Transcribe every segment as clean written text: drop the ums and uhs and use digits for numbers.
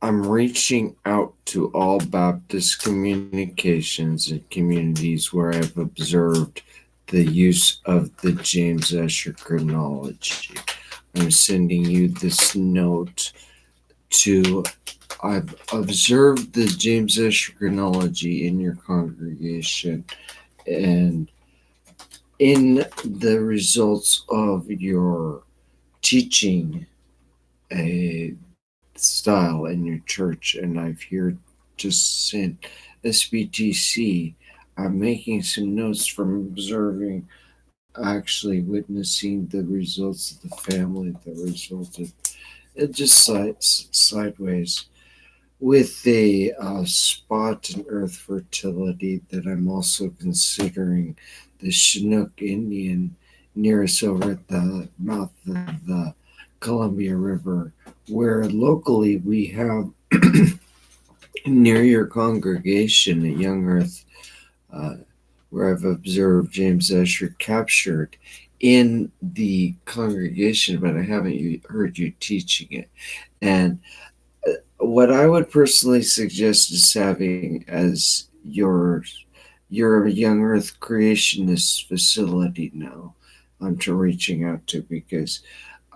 I'm reaching out to all Baptist communications and communities where I've observed the use of the James Ussher chronology. I'm sending you this note to I've observed the James Ussher chronology in your congregation and in the results of your teaching a style in your church, and I've here just sent SBTC. I'm making some notes from observing, actually witnessing the results of the family that resulted. It just sideways with a spot in earth fertility that I'm also considering the Chinook Indian near us over at the mouth of the Columbia River, where locally we have near your congregation at Young Earth, uh, where I've observed James Ussher captured in the congregation, but I haven't heard you teaching it. And what I would personally suggest is having as your Young Earth creationist facility now. I'm to reaching out to because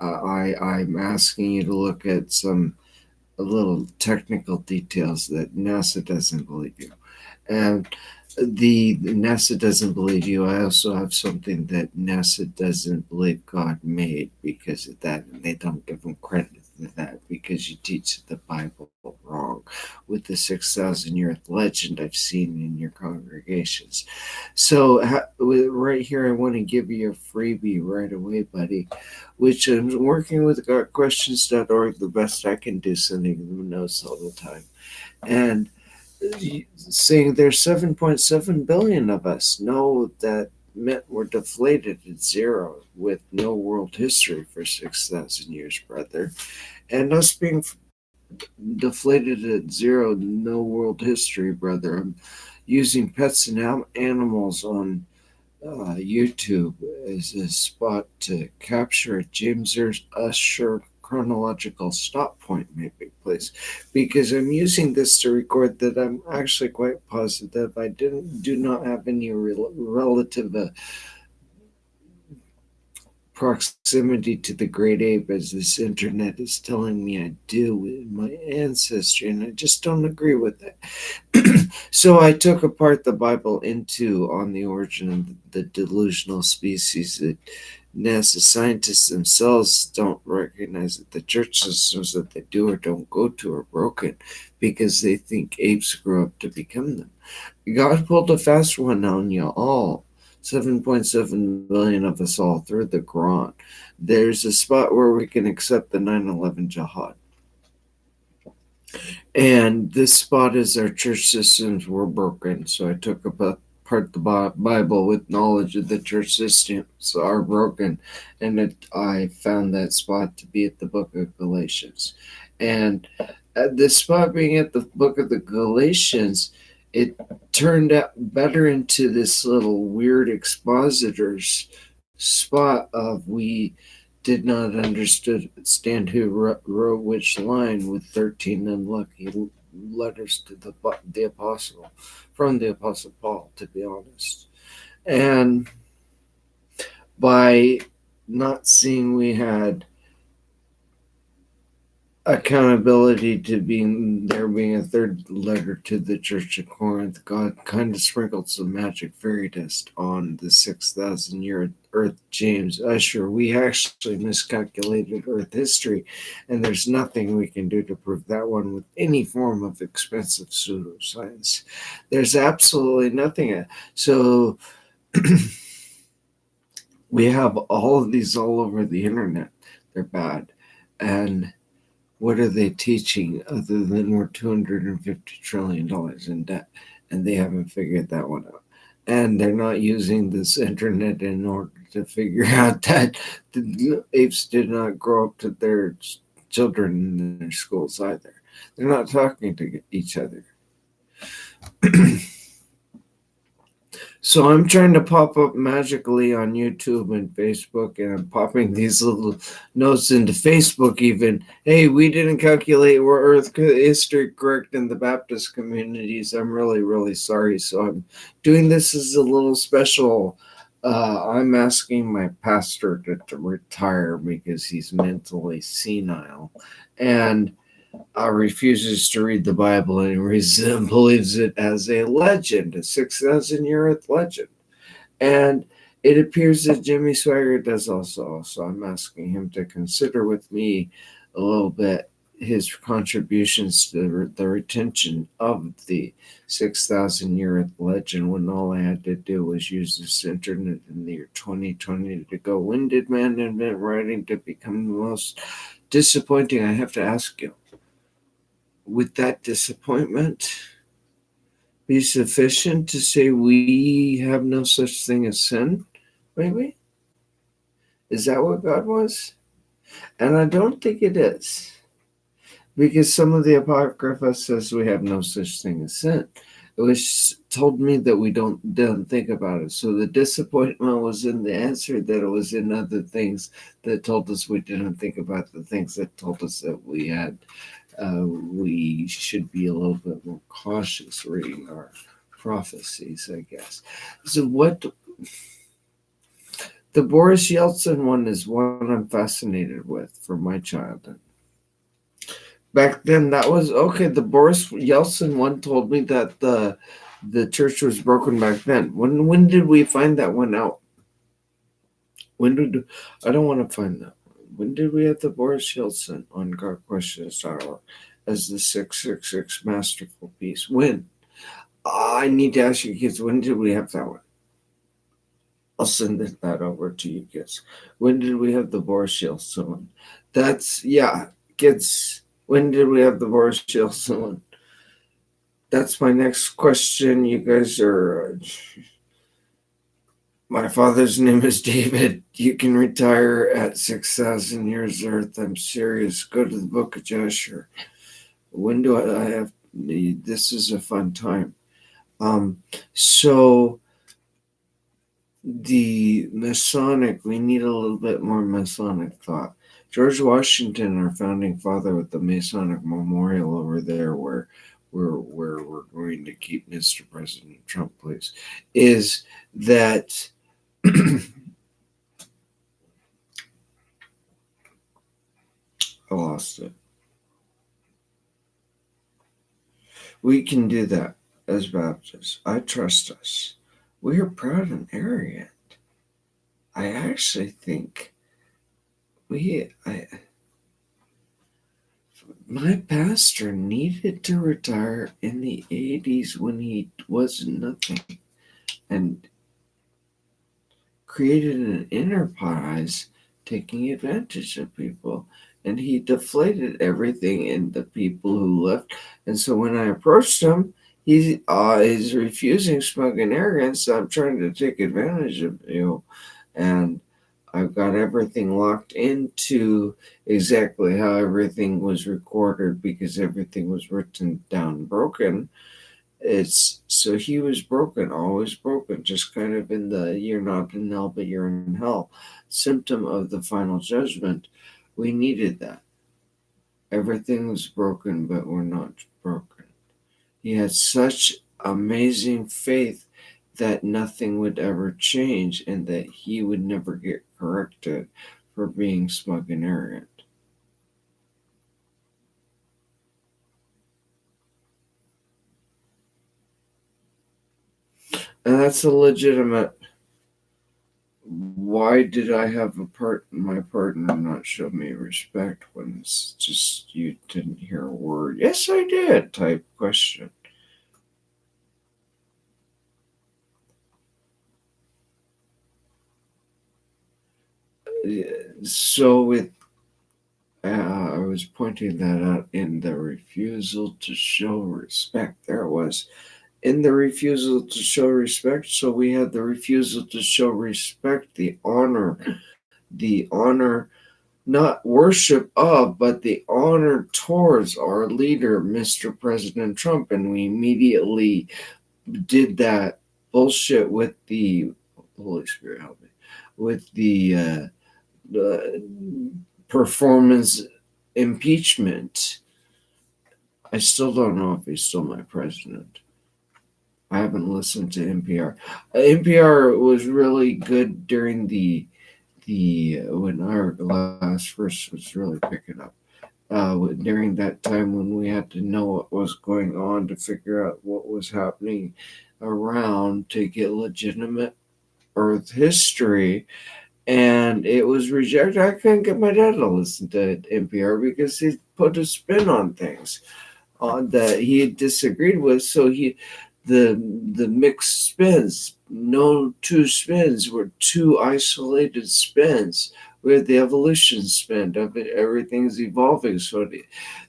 I'm asking you to look at some little technical details that NASA doesn't believe you. And the NASA doesn't believe you. I also have something that NASA doesn't believe God made because of that, and they don't give him credit for that because you teach the Bible wrong with the 6,000 year legend I've seen in your congregations. So, right here, I want to give you a freebie right away, buddy, which I'm working with GodQuestions.org the best I can do, sending them notes all the time. And saying there's 7.7 billion of us know that meant we're deflated at zero with no world history for 6,000 years, brother. And us being deflated at zero, no world history, brother. I'm using pets and animals on YouTube as a spot to capture a James Ussher chronological stop point, maybe, please, because I'm using this to record that I'm actually quite positive I do not have any relative proximity to the great ape as this internet is telling me I do in my ancestry, and I just don't agree with it. So I took apart the Bible into on the origin of the delusional species that NASA scientists themselves don't recognize that the church systems that they do or don't go to are broken because they think apes grow up to become them. God pulled a fast one on you all. 7.7 billion of us all through the Quran. There's a spot where we can accept the 9/11 jihad. And this spot is our church systems were broken. So I took apart the Bible with knowledge of the church systems are broken. And I found that spot to be at the book of Galatians. And at this spot being at the book of the Galatians, it turned out better into this little weird expositor's spot of we did not understand who wrote which line with 13 unlucky letters to the apostle from the apostle Paul, to be honest. And by not seeing we had accountability to being a third letter to the Church of Corinth, God kind of sprinkled some magic fairy dust on the 6,000 year Earth James Ussher. We actually miscalculated Earth history, and there's nothing we can do to prove that one with any form of expensive pseudoscience. There's absolutely nothing. So we have all of these all over the internet. They're bad. And what are they teaching other than we're $250 trillion in debt? And they haven't figured that one out. And they're not using this internet in order to figure out that the apes did not grow up to their children in their schools either. They're not talking to each other. So I'm trying to pop up magically on YouTube and Facebook, and I'm popping these little notes into Facebook even. Hey, we didn't calculate we're Earth history correct in the Baptist communities. I'm really, really sorry. So I'm doing this as a little special. I'm asking my pastor to retire because he's mentally senile. And refuses to read the Bible and believes it as a legend, a 6,000-year Earth legend. And it appears that Jimmy Swaggart does also. So I'm asking him to consider with me a little bit his contributions to the retention of the 6,000-year Earth legend when all I had to do was use this internet in the year 2020 to go, when did man invent writing to become the most disappointing? I have to ask you, would that disappointment be sufficient to say we have no such thing as sin? Maybe? Is that what God was? And I don't think it is. Because some of the Apocrypha says we have no such thing as sin. It was told me that we don't think about it. So the disappointment was in the answer, that it was in other things that told us we didn't think about the things that told us that we had. We should be a little bit more cautious reading our prophecies, I guess. So what the Boris Yeltsin one is one I'm fascinated with from my childhood. Back then, that was okay. The Boris Yeltsin one told me that the church was broken back then. When did we find that one out? When did I don't want to find that. When did we have the Boris Yeltsin on GodQuestions.org as the 666 masterful piece? When? I need to ask you kids, when did we have that one? I'll send that over to you kids. When did we have the Boris Yeltsin one? That's, yeah, kids, when did we have the Boris Yeltsin one? That's my next question. You guys are. My father's name is David. You can retire at 6,000 years Earth. I'm serious. Go to the book of Ussher. When do I have? This is a fun time. So the Masonic, we need a little bit more Masonic thought. George Washington, our founding father, with the Masonic Memorial over there, where we're going to keep Mr. President Trump, please, is that I lost it. We can do that as Baptists. I trust us. We are proud and arrogant. I actually think my pastor needed to retire in the 80s when he was nothing and created an enterprise taking advantage of people. And he deflated everything in the people who left. And so when I approached him, he's refusing smug and arrogance. I'm trying to take advantage of you. And I've got everything locked into exactly how everything was recorded because everything was written down broken. It's so he was broken, always broken, just kind of in the you're not in hell, but you're in hell symptom of the final judgment. We needed that. Everything was broken, but we're not broken. He had such amazing faith that nothing would ever change and that he would never get corrected for being smug and arrogant. And that's a legitimate. Why did I have my partner not show me respect when it's just you didn't hear a word? Yes, I did. Type question. So with I was pointing that out in the refusal to show respect. There it was. In the refusal to show respect. So we had the refusal to show respect, the honor, not worship of, but the honor towards our leader, Mr. President Trump. And we immediately did that bullshit with the Holy Spirit help me with the performance impeachment. I still don't know if he's still my president. I haven't listened to NPR. NPR was really good during the when our last verse was really picking up. During that time when we had to know what was going on to figure out what was happening around to get legitimate Earth history, and it was rejected. I couldn't get my dad to listen to NPR because he put a spin on things that he disagreed with. So the mixed spins, no two spins were two isolated spins. We had the evolution spin of it, everything's evolving. So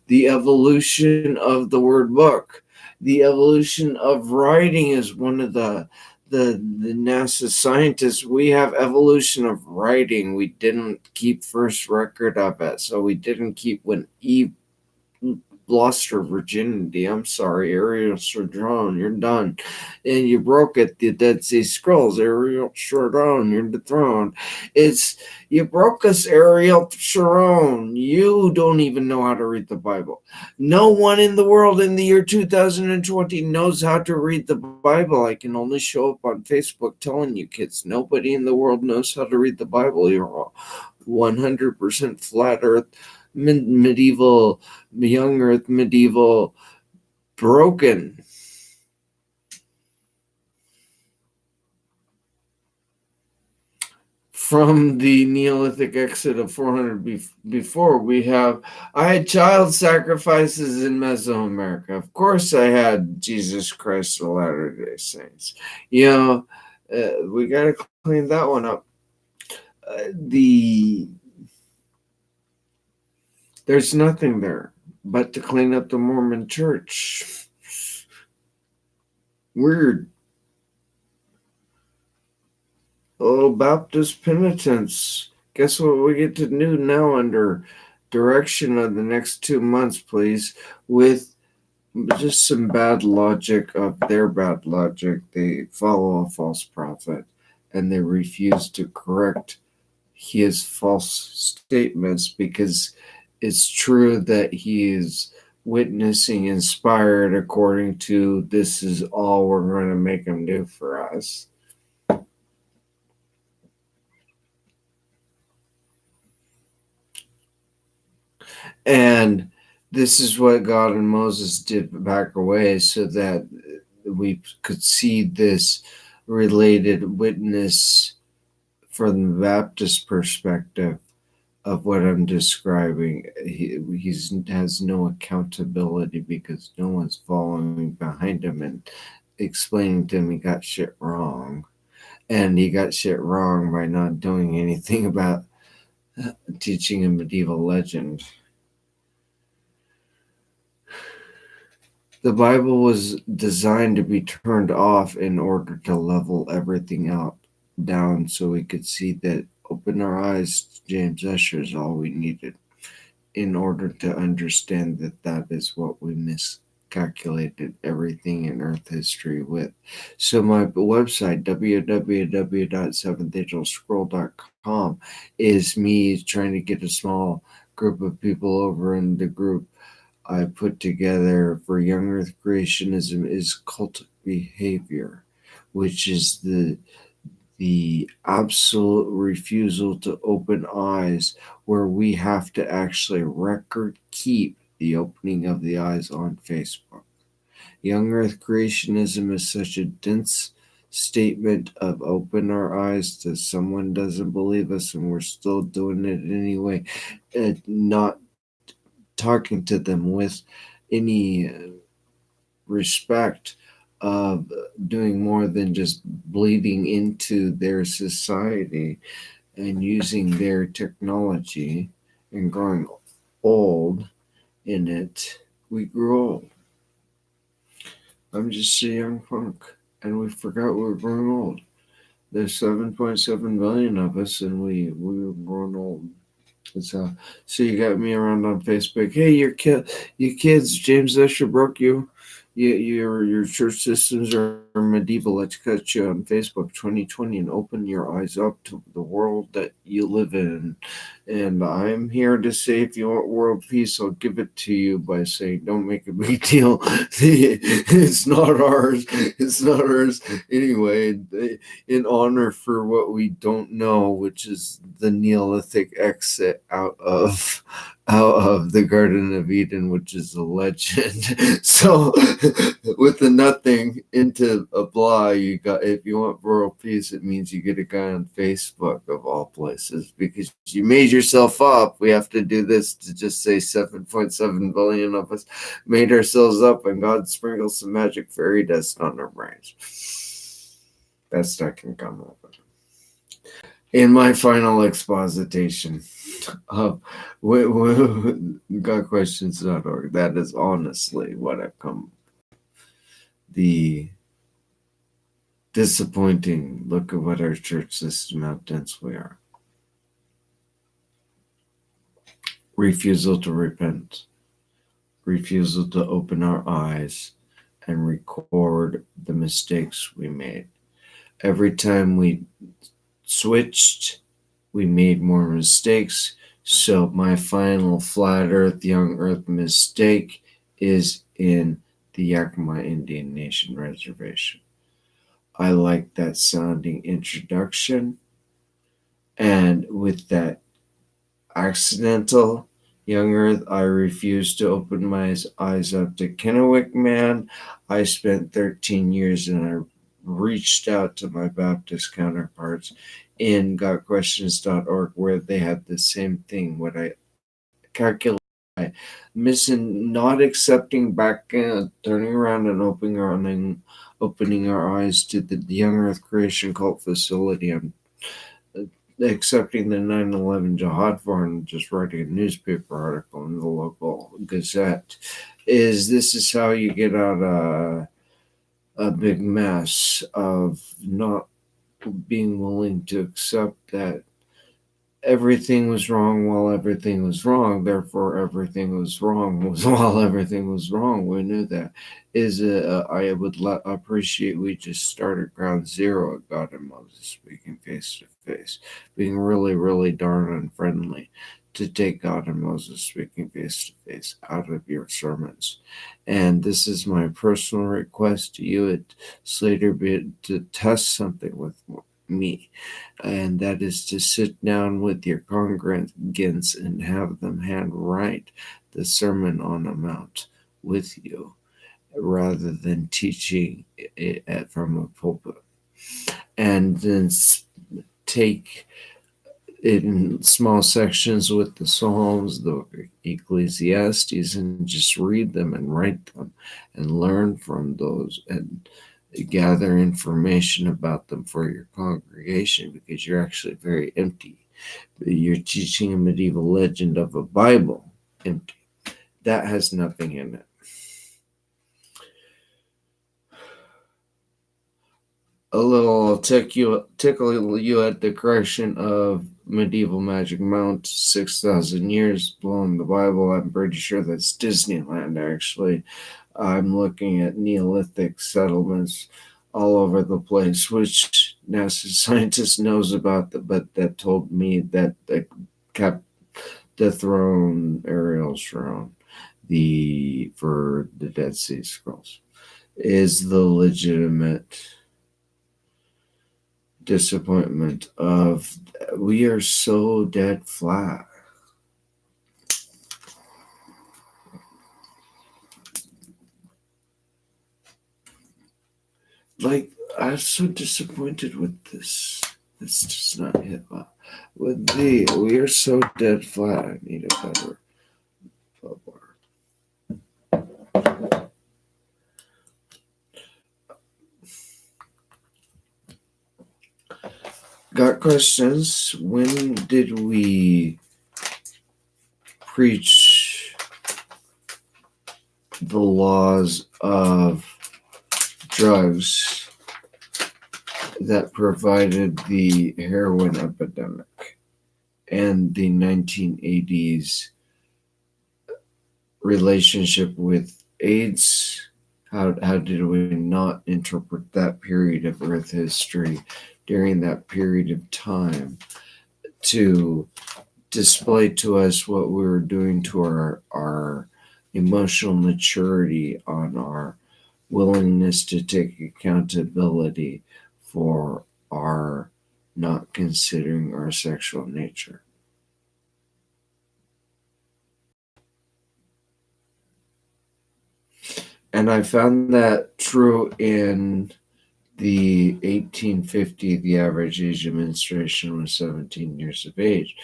the evolution of the word book, the evolution of writing is one of the NASA scientists. We have evolution of writing. We didn't keep first record of it, so we didn't keep when Eve lost her virginity. I'm sorry, Ariel Sharon, you're done. And you broke it, the Dead Sea Scrolls. Ariel Sharon, you're dethroned. It's you broke us, Ariel Sharon. You don't even know how to read the Bible. No one in the world in the year 2020 knows how to read the Bible. I can only show up on Facebook telling you kids. Nobody in the world knows how to read the Bible. You're all 100% flat earth, medieval, young earth, medieval, broken. From the Neolithic exit of 400 before, I had child sacrifices in Mesoamerica. Of course, I had Jesus Christ of Latter-day Saints. We got to clean that one up. There's nothing there but to clean up the Mormon church. Weird. Oh, Baptist penitence. Guess what we get to do now under direction of the next 2 months, please, with just some bad logic of their bad logic. They follow a false prophet and they refuse to correct his false statements because it's true that he is witnessing inspired according to this is all we're going to make him do for us. And this is what God and Moses did back away so that we could see this related witness from the Baptist perspective of what I'm describing. He has no accountability because no one's following behind him and explaining to him he got shit wrong. And he got shit wrong by not doing anything about teaching a medieval legend. The Bible was designed to be turned off in order to level everything out down so we could see that open our eyes to James Ussher is all we needed in order to understand that that is what we miscalculated everything in Earth history with. So my website, www.seventhangelscroll.com, is me trying to get a small group of people over in the group I put together for young earth creationism is cultic behavior, which is the absolute refusal to open eyes, where we have to actually record keep the opening of the eyes on Facebook. Young earth creationism is such a dense statement of open our eyes to someone doesn't believe us and we're still doing it anyway, not talking to them with any respect of doing more than just bleeding into their society and using their technology and growing old in it. We grew old. I'm just a young punk, and we forgot we were growing old. There's 7.7 billion of us, and we were growing old. So you got me around on Facebook. Hey, your kids, James Ussher broke you. Your church systems are medieval. Let's catch you on Facebook 2020 and open your eyes up to the world that you live in. And I'm here to say, if you want world peace, I'll give it to you by saying, don't make a big deal. It's not ours. It's not ours anyway. In honor for what we don't know, which is the Neolithic exit out of the Garden of Eden, which is a legend. So, with the nothing into a blah, you got, if you want world peace, it means you get a guy on Facebook of all places, because you made yourself up. We have to do this to just say 7.7 billion of us made ourselves up, and God sprinkled some magic fairy dust on our brains. Best I can come up with. In my final exposition of GodQuestions.org, that is honestly what I've come. The disappointing look at what our church system, how dense we are. Refusal to repent. Refusal to open our eyes and record the mistakes we made. Every time we switched, we made more mistakes. So my final flat earth, young earth mistake is in the Yakima Indian Nation Reservation. I like that sounding introduction. And with that accidental young earth, I refuse to open my eyes up to Kennewick Man. I spent 13 years and I reached out to my Baptist counterparts in GodQuestions.org, where they had the same thing. What I calculate, missing, not accepting back, turning around and opening our eyes to the Young Earth Creation Cult facility. I'm accepting the 9/11 jihad for and just writing a newspaper article in the local Gazette. This is how you get out a big mess of not being willing to accept that everything was wrong while everything was wrong. Therefore, everything was wrong while everything was wrong. We knew that. I would appreciate we just started ground zero at God and Moses speaking face to face, being really, really darn unfriendly, to take God and Moses speaking face to face out of your sermons. And this is my personal request to you at Slater Bit, to test something with me, and that is to sit down with your congregants and have them handwrite the Sermon on the Mount with you, rather than teaching it from a pulpit. And then take it in small sections with the Psalms, the Ecclesiastes, and just read them and write them and learn from those and gather information about them for your congregation, because you're actually very empty. You're teaching a medieval legend of a Bible empty. That has nothing in it. I'll tickle you at the correction of medieval magic mount, 6,000 years blowing the Bible. I'm pretty sure that's Disneyland, actually. I'm looking at Neolithic settlements all over the place, which NASA scientist knows about, but that told me that the kept the throne, Ariel's throne, for the Dead Sea Scrolls, is the legitimate disappointment of, we are so dead flat. Like, I'm so disappointed with this. It's just not hit well. We are so dead flat. I need a better bubble. Got questions? When did we preach the laws of drugs that provided the heroin epidemic and the 1980s relationship with AIDS, How did we not interpret that period of Earth history during that period of time to display to us what we were doing to our emotional maturity, on our willingness to take accountability for our not considering our sexual nature. And I found that true in the 1850, the average age of menstruation was 17 years of age.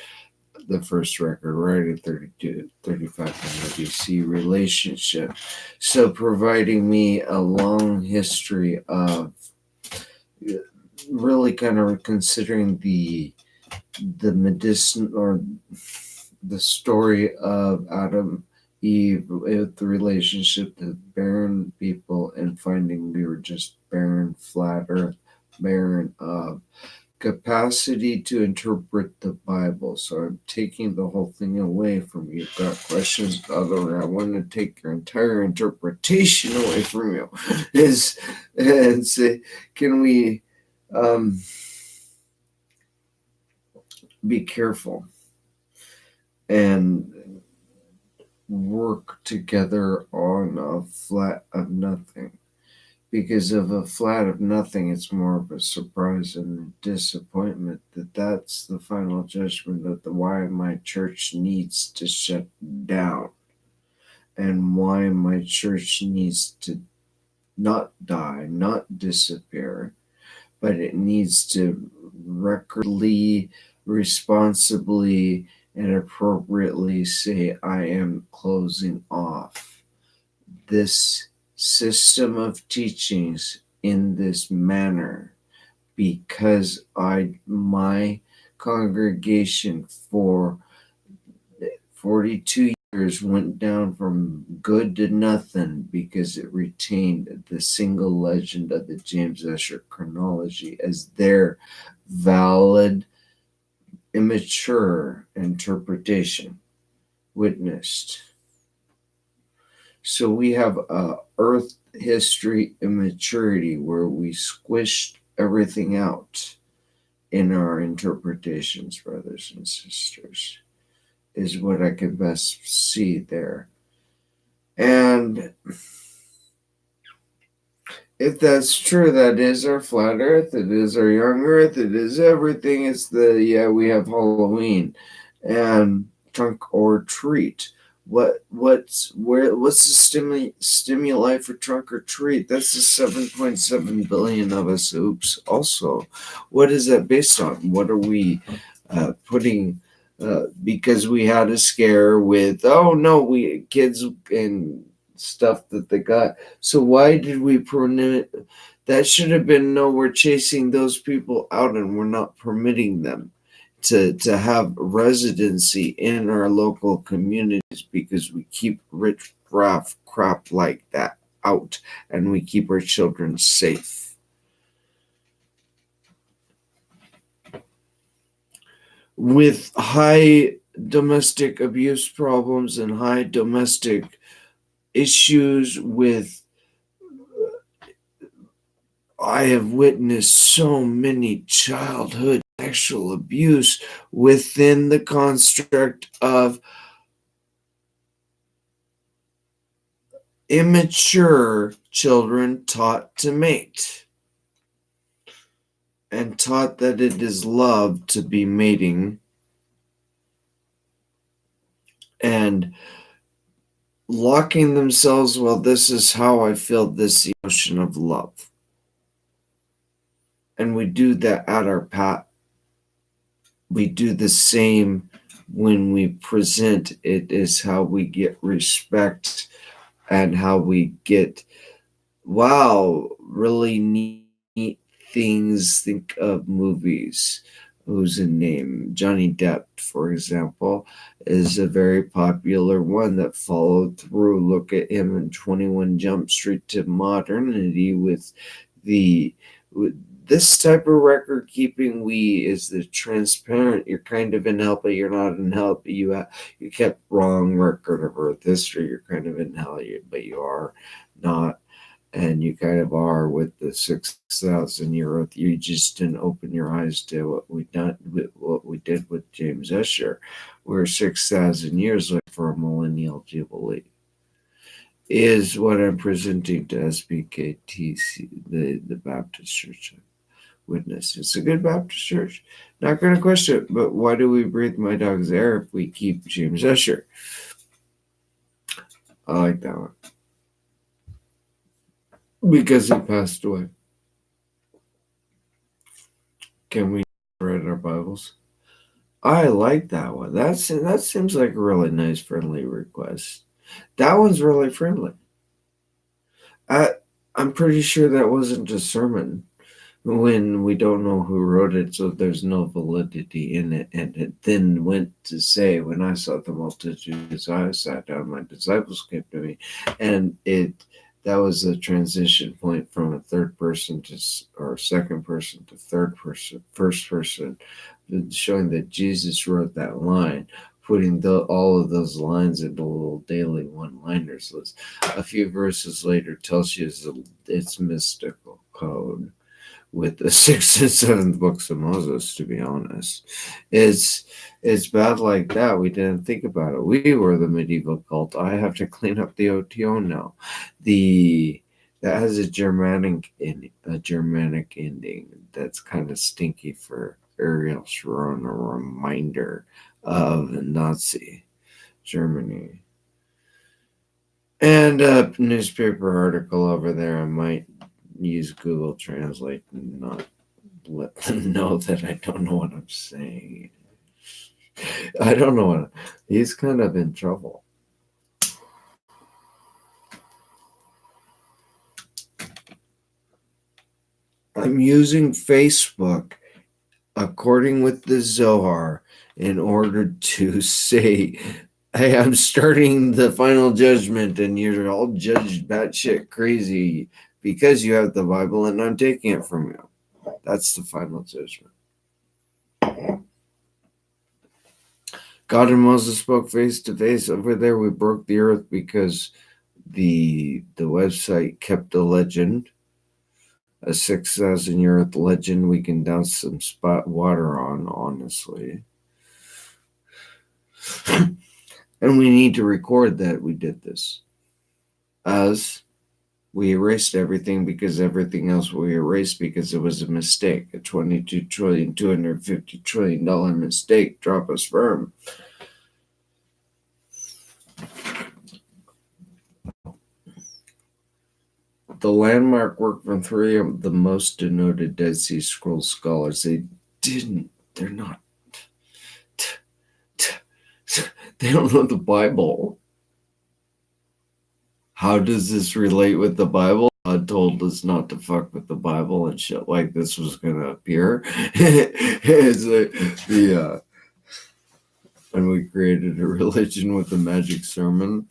The first record right at 3500 BC relationship. So providing me a long history of really kind of considering the medicine, or the story of Adam, Eve, with the relationship to barren people, and finding we were just barren, flat earth, barren of capacity to interpret the Bible. So I'm taking the whole thing away from you. You've got questions about it. I want to take your entire interpretation away from you. And say, can we be careful and work together on a flat of nothing? Because of a flat of nothing, it's more of a surprise and a disappointment that's the final judgment of why my church needs to shut down, and why my church needs to not die, not disappear, but it needs to recordly, responsibly, and appropriately say, I am closing off this system of teachings in this manner, because my congregation for 42 years went down from good to nothing because it retained the single legend of the James Ussher chronology as their valid, immature interpretation witnessed. So we have a earth history immaturity where we squished everything out in our interpretations, brothers and sisters, is what I can best see there. And if that's true, that is our flat earth, it is our young earth, it is everything. It's we have Halloween and trunk or treat. What's the stimuli for trunk or treat? That's the 7.7 billion of us. Oops. Also, what is that based on? What are we putting? Because we had a scare with, oh no, we kids and stuff that they got. So why did we permit? That should have been, no, we're chasing those people out and we're not permitting them to have residency in our local communities, because we keep rich crap like that out and we keep our children safe. With high domestic abuse problems and high domestic issues with, I have witnessed so many childhood sexual abuse within the construct of immature children taught to mate and taught that it is love to be mating, and locking themselves, well, this is how I feel this emotion of love. And we do that at our pat. We do the same when we present. It is how we get respect and how we get, wow, really neat things. Think of movies. Who's a name? Johnny Depp, for example, is a very popular one that followed through. Look at him in 21 Jump Street to modernity with this type of record keeping. Is the transparent. You're kind of in hell, but you're not in hell. But you kept wrong record of Earth history. You're kind of in hell, but you are not. and you kind of are with the 6,000 year oath. You just didn't open your eyes to what we did with James Ussher. We're 6,000 years late for a millennial jubilee. Is what I'm presenting to SBKTC, the Baptist Church Witness. It's a good Baptist church. Not going to question it, but why do we breathe my dog's air if we keep James Ussher? I like that one. Because he passed away. Can we read our Bibles? I like that one. That seems like a really nice, friendly request. That one's really friendly. I'm pretty sure that wasn't a sermon when we don't know who wrote it, so there's no validity in it. And it then went to say, when I saw the multitudes, I sat down, my disciples came to me, and that was a transition point from a third person or second person to third person, first person, showing that Jesus wrote that line, putting all of those lines into little daily one-liners list. A few verses later tells you it's mystical code with the sixth and seventh books of Moses, to be honest. It's bad like that. We didn't think about it. We were the medieval cult. I have to clean up the OTO now. That has a Germanic ending that's kind of stinky for Ariel Sharon, a reminder of Nazi Germany. And a newspaper article over there. I might use Google Translate and not let them know that I don't know what I'm saying. I don't know what he's kind of in trouble. I'm using Facebook according with the Zohar in order to say, hey, I'm starting the final judgment and you're all judged batshit crazy because you have the Bible and I'm taking it from you. That's the final judgment. God and Moses spoke face to face. Over there, we broke the earth because the website kept a legend, a 6,000-year earth legend we can douse some spot water on, honestly. And we need to record that we did this. As we erased everything because everything else we erased because it was a mistake, a $22,250 trillion mistake, drop of sperm. The landmark work from three of the most denoted Dead Sea Scrolls scholars. They're not, they don't know the Bible. How does this relate with the Bible? God told us not to fuck with the Bible and shit like this was going to appear. And we created a religion with a magic sermon.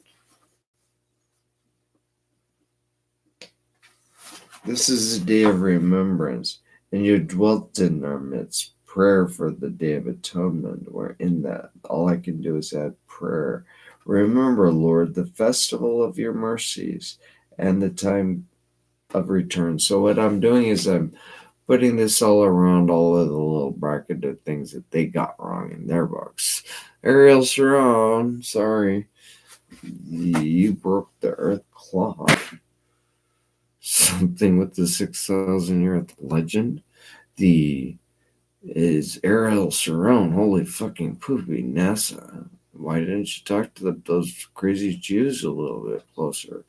This is a day of remembrance, and you dwelt in our midst. Prayer for the Day of Atonement. We're in that. All I can do is add prayer. Remember, Lord, the festival of your mercies and the time of return. So what I'm doing is I'm putting this all around all of the little bracketed things that they got wrong in their books. Ariel Sharon, sorry. You broke the earth clock. Something with the 6,000-year legend. Is Ariel Sharon. Holy fucking poopy NASA. Why didn't you talk to those crazy Jews a little bit closer?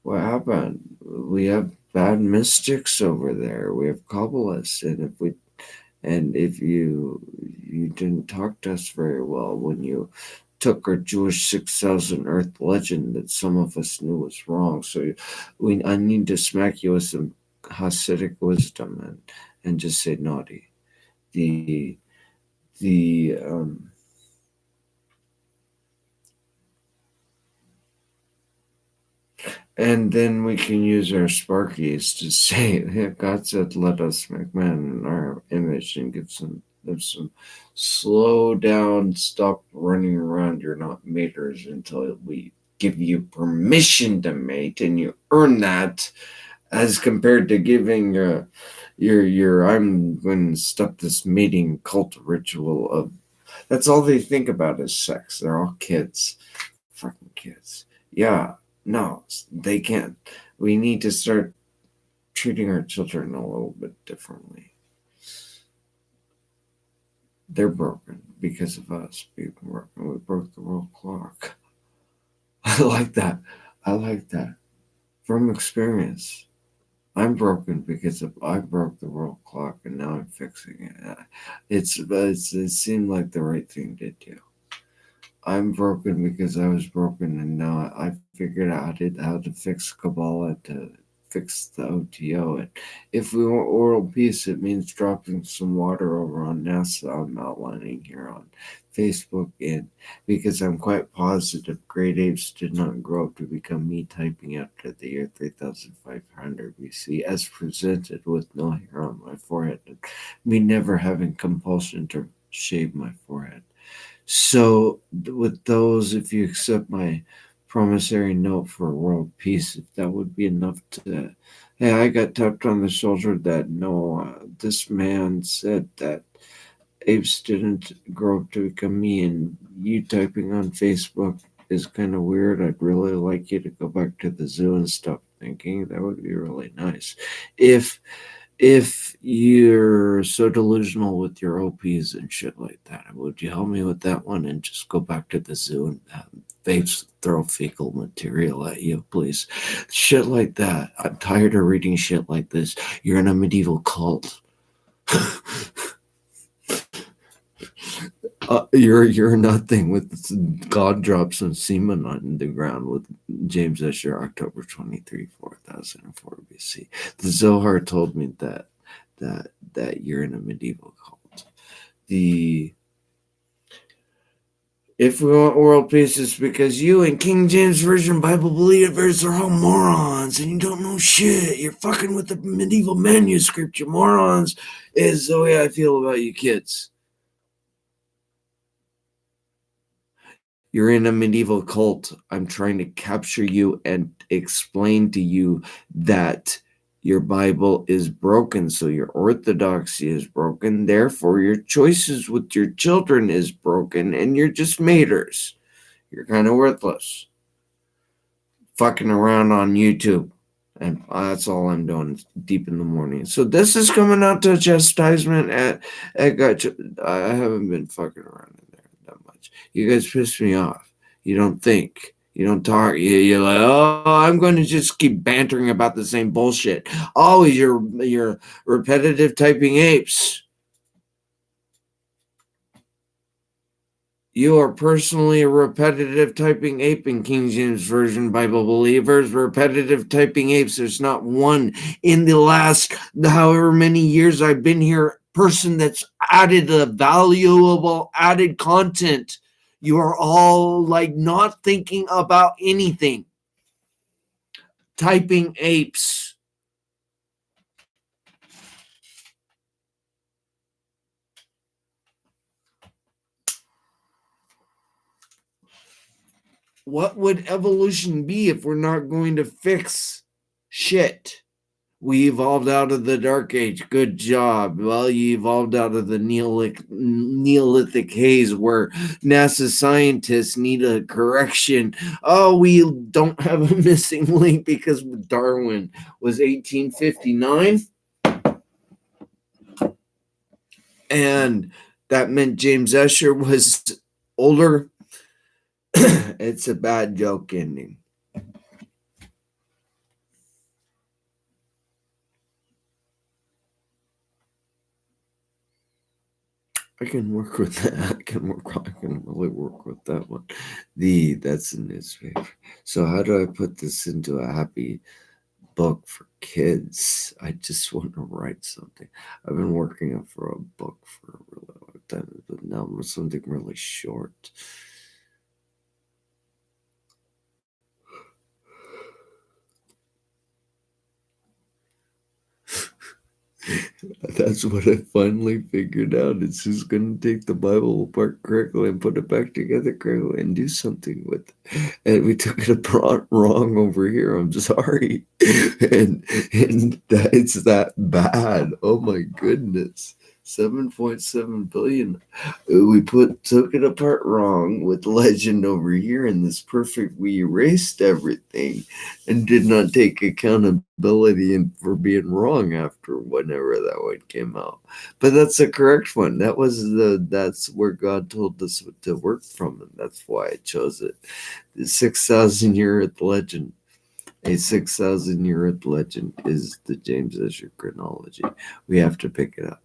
What happened? We have bad mystics over there. We have Kabbalists, and if you didn't talk to us very well when you took our Jewish 6,000 Earth legend that some of us knew was wrong. So I need to smack you with some Hasidic wisdom and just say naughty. And then we can use our Sparkies to say, hey, God said, let us make man in our image and give some slow down, stop running around. You're not maters until we give you permission to mate, and you earn that, as compared to giving your I'm going to stop this mating cult ritual of. That's all they think about is sex. They're all kids, fucking kids. Yeah, no, they can't. We need to start treating our children a little bit differently. They're broken because of us being broken. We broke the world clock. I like that. I like that. From experience. I'm broken because I broke the world clock and now I'm fixing it. It seemed like the right thing to do. I'm broken because I was broken, and now I figured out how to fix Kabbalah to fix the OTO. And if we want world peace, it means dropping some water over on NASA. I'm outlining here on Facebook, and because I'm quite positive great apes did not grow up to become me typing after the year 3500 BC, as presented with no hair on my forehead, and me never having compulsion to shave my forehead. So, with those, if you accept my promissory note for world peace, if that would be enough to, hey, I got tapped on the shoulder that no, this man said that apes didn't grow up to become me, and you typing on Facebook is kind of weird. I'd really like you to go back to the zoo and stop thinking. That would be really nice. If you're so delusional with your OPs and shit like that, would you help me with that one and just go back to the zoo and have vapes throw fecal material at you, please? Shit like that. I'm tired of reading shit like this. You're in a medieval cult. You're nothing with God drops some semen on the ground with James Ussher, October 23, 4004 BC. The Zohar told me that you're in a medieval cult. If we want world peace, it's because you and King James Version Bible believers are all morons and you don't know shit. You're fucking with the medieval manuscript, you morons, is the way I feel about you kids. You're in a medieval cult. I'm trying to capture you and explain to you that your Bible is broken, so your orthodoxy is broken. Therefore, your choices with your children is broken, and you're just maters. You're kind of worthless. Fucking around on YouTube. And that's all I'm doing deep in the morning. So this is coming out to chastisement at I haven't been fucking around in there that much. You guys piss me off. You don't think. You don't talk. You're like, oh, I'm going to just keep bantering about the same bullshit. Always your repetitive typing apes. You are personally a repetitive typing ape in King James Version Bible believers. Repetitive typing apes. There's not one in the last however many years I've been here person that's added a valuable added content. You are all like not thinking about anything. Typing apes. What would evolution be if we're not going to fix shit? We evolved out of the Dark Age. Good job. Well, you evolved out of the Neolithic haze where NASA scientists need a correction. Oh, we don't have a missing link because Darwin was 1859. And that meant James Ussher was older. It's a bad joke ending. I can work with that. I can really work with that one. That's a newspaper. So how do I put this into a happy book for kids? I just want to write something. I've been working for a book for a really long time, but now something really short. That's what I finally figured out. It's who's going to take the Bible apart correctly and put it back together correctly and do something with it. And we took it apart wrong over here. I'm sorry. And it's that bad. Oh my goodness. 7.7 billion. We took it apart wrong with legend over here, and this perfect we erased everything and did not take accountability for being wrong after whenever that one came out. But that's the correct one. That's where God told us to work from, and that's why I chose it. The 6,000-year Earth legend. A 6,000-year Earth legend is the James Ussher chronology. We have to pick it up.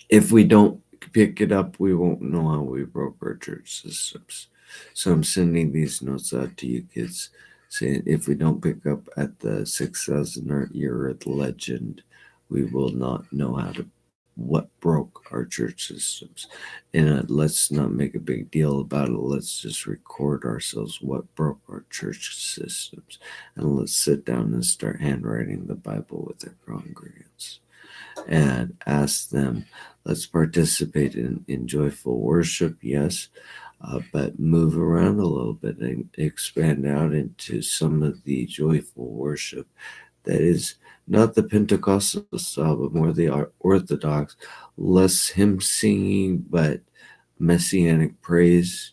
If we don't pick it up, we won't know how we broke our church systems. So I'm sending these notes out to you kids saying if we don't pick up at the 6,000-year legend, we will not know what broke our church systems. And let's not make a big deal about it. Let's just record ourselves what broke our church systems. And let's sit down and start handwriting the Bible with our congregants and ask them, let's participate in joyful worship, yes, but move around a little bit and expand out into some of the joyful worship that is not the Pentecostal style, but more the Orthodox, less hymn singing, but messianic praise,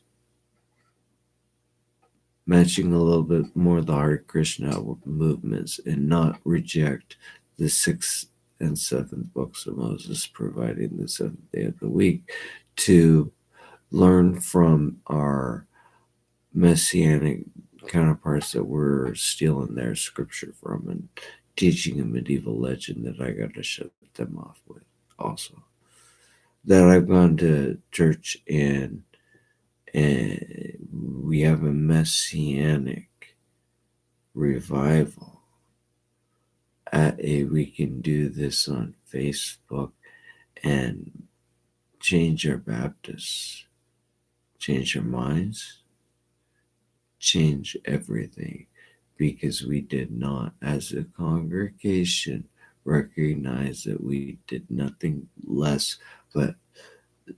matching a little bit more the Hare Krishna movements, and not reject the 6th and 7th books of Moses, providing the 7th day of the week, to learn from our messianic counterparts that we're stealing their scripture from and teaching a medieval legend that I got to shut them off with. Also, that I've gone to church and we have a messianic revival we can do this on Facebook and change our Baptists, change our minds, change everything, because we did not, as a congregation, recognize that we did nothing less but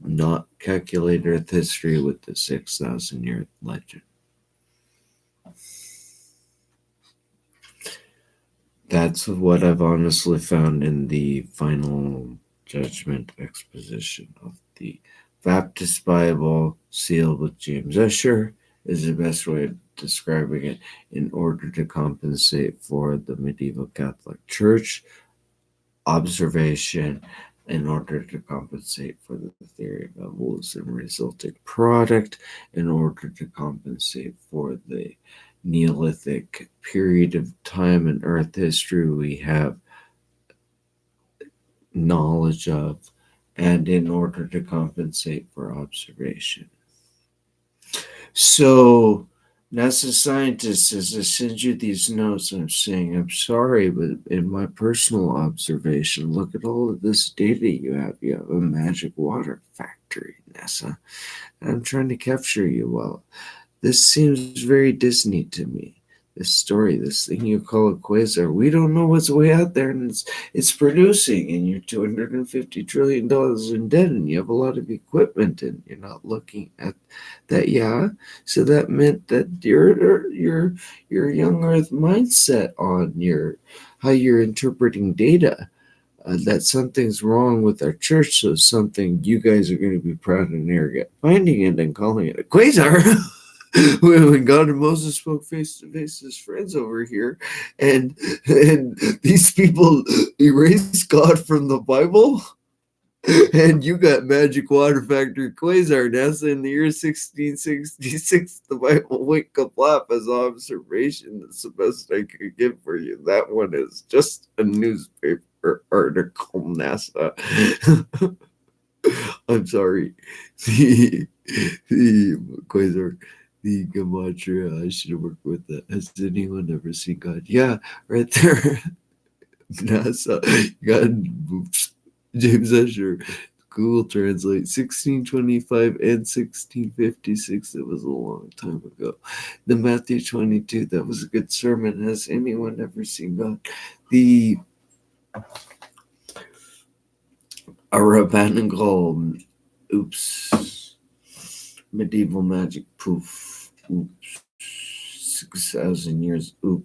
not calculate Earth history with the 6,000-year legend. That's what I've honestly found in the final judgment exposition of the Baptist Bible, sealed with James Ussher, is the best way of describing it, in order to compensate for the medieval Catholic Church observation, in order to compensate for the theory of evolution resulting product, in order to compensate for the Neolithic period of time in Earth history we have knowledge of, and in order to compensate for observation. So, NASA scientists, as I send you these notes, I'm saying, I'm sorry, but in my personal observation, look at all of this data you have. You have a magic water factory, NASA. I'm trying to capture you. Well, this seems very Disney to me. This story, this thing you call a quasar, we don't know what's way out there, and it's producing, and you're $250 trillion in debt, and you have a lot of equipment, and you're not looking at that. Yeah, so that meant that your young Earth mindset on how you're interpreting data. That something's wrong with our church, so something you guys are going to be proud and arrogant finding it and calling it a quasar. When God and Moses spoke face to face as friends over here, and these people erased God from the Bible, and you got Magic Water Factory Quasar NASA in the year 1666. The Bible wake up laugh as observation. That's the best I could give for you. That one is just a newspaper article, NASA. I'm sorry. The Quasar. The Gematria, I should have worked with that. Has anyone ever seen God? Yeah, right there. NASA, God, James Ussher, Google Translate, 1625 and 1656. That was a long time ago. The Matthew 22, that was a good sermon. Has anyone ever seen God? A rabbinical, medieval magic, poof, 6,000 years, oop.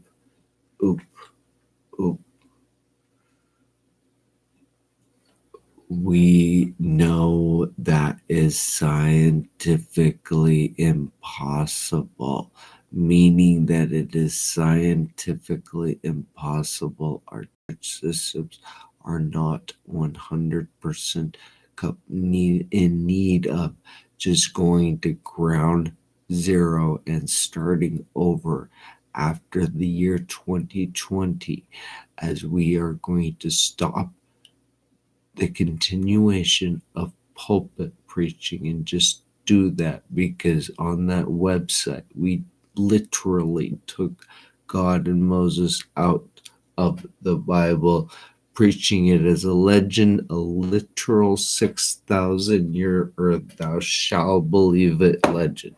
We know that is scientifically impossible, meaning that it is scientifically impossible. Our church systems are not 100% in need of just going to ground zero and starting over after the year 2020, as we are going to stop the continuation of pulpit preaching and just do that, because on that website we literally took God and Moses out of the Bible, preaching it as a legend, a literal 6,000 year or thou shall believe it legend.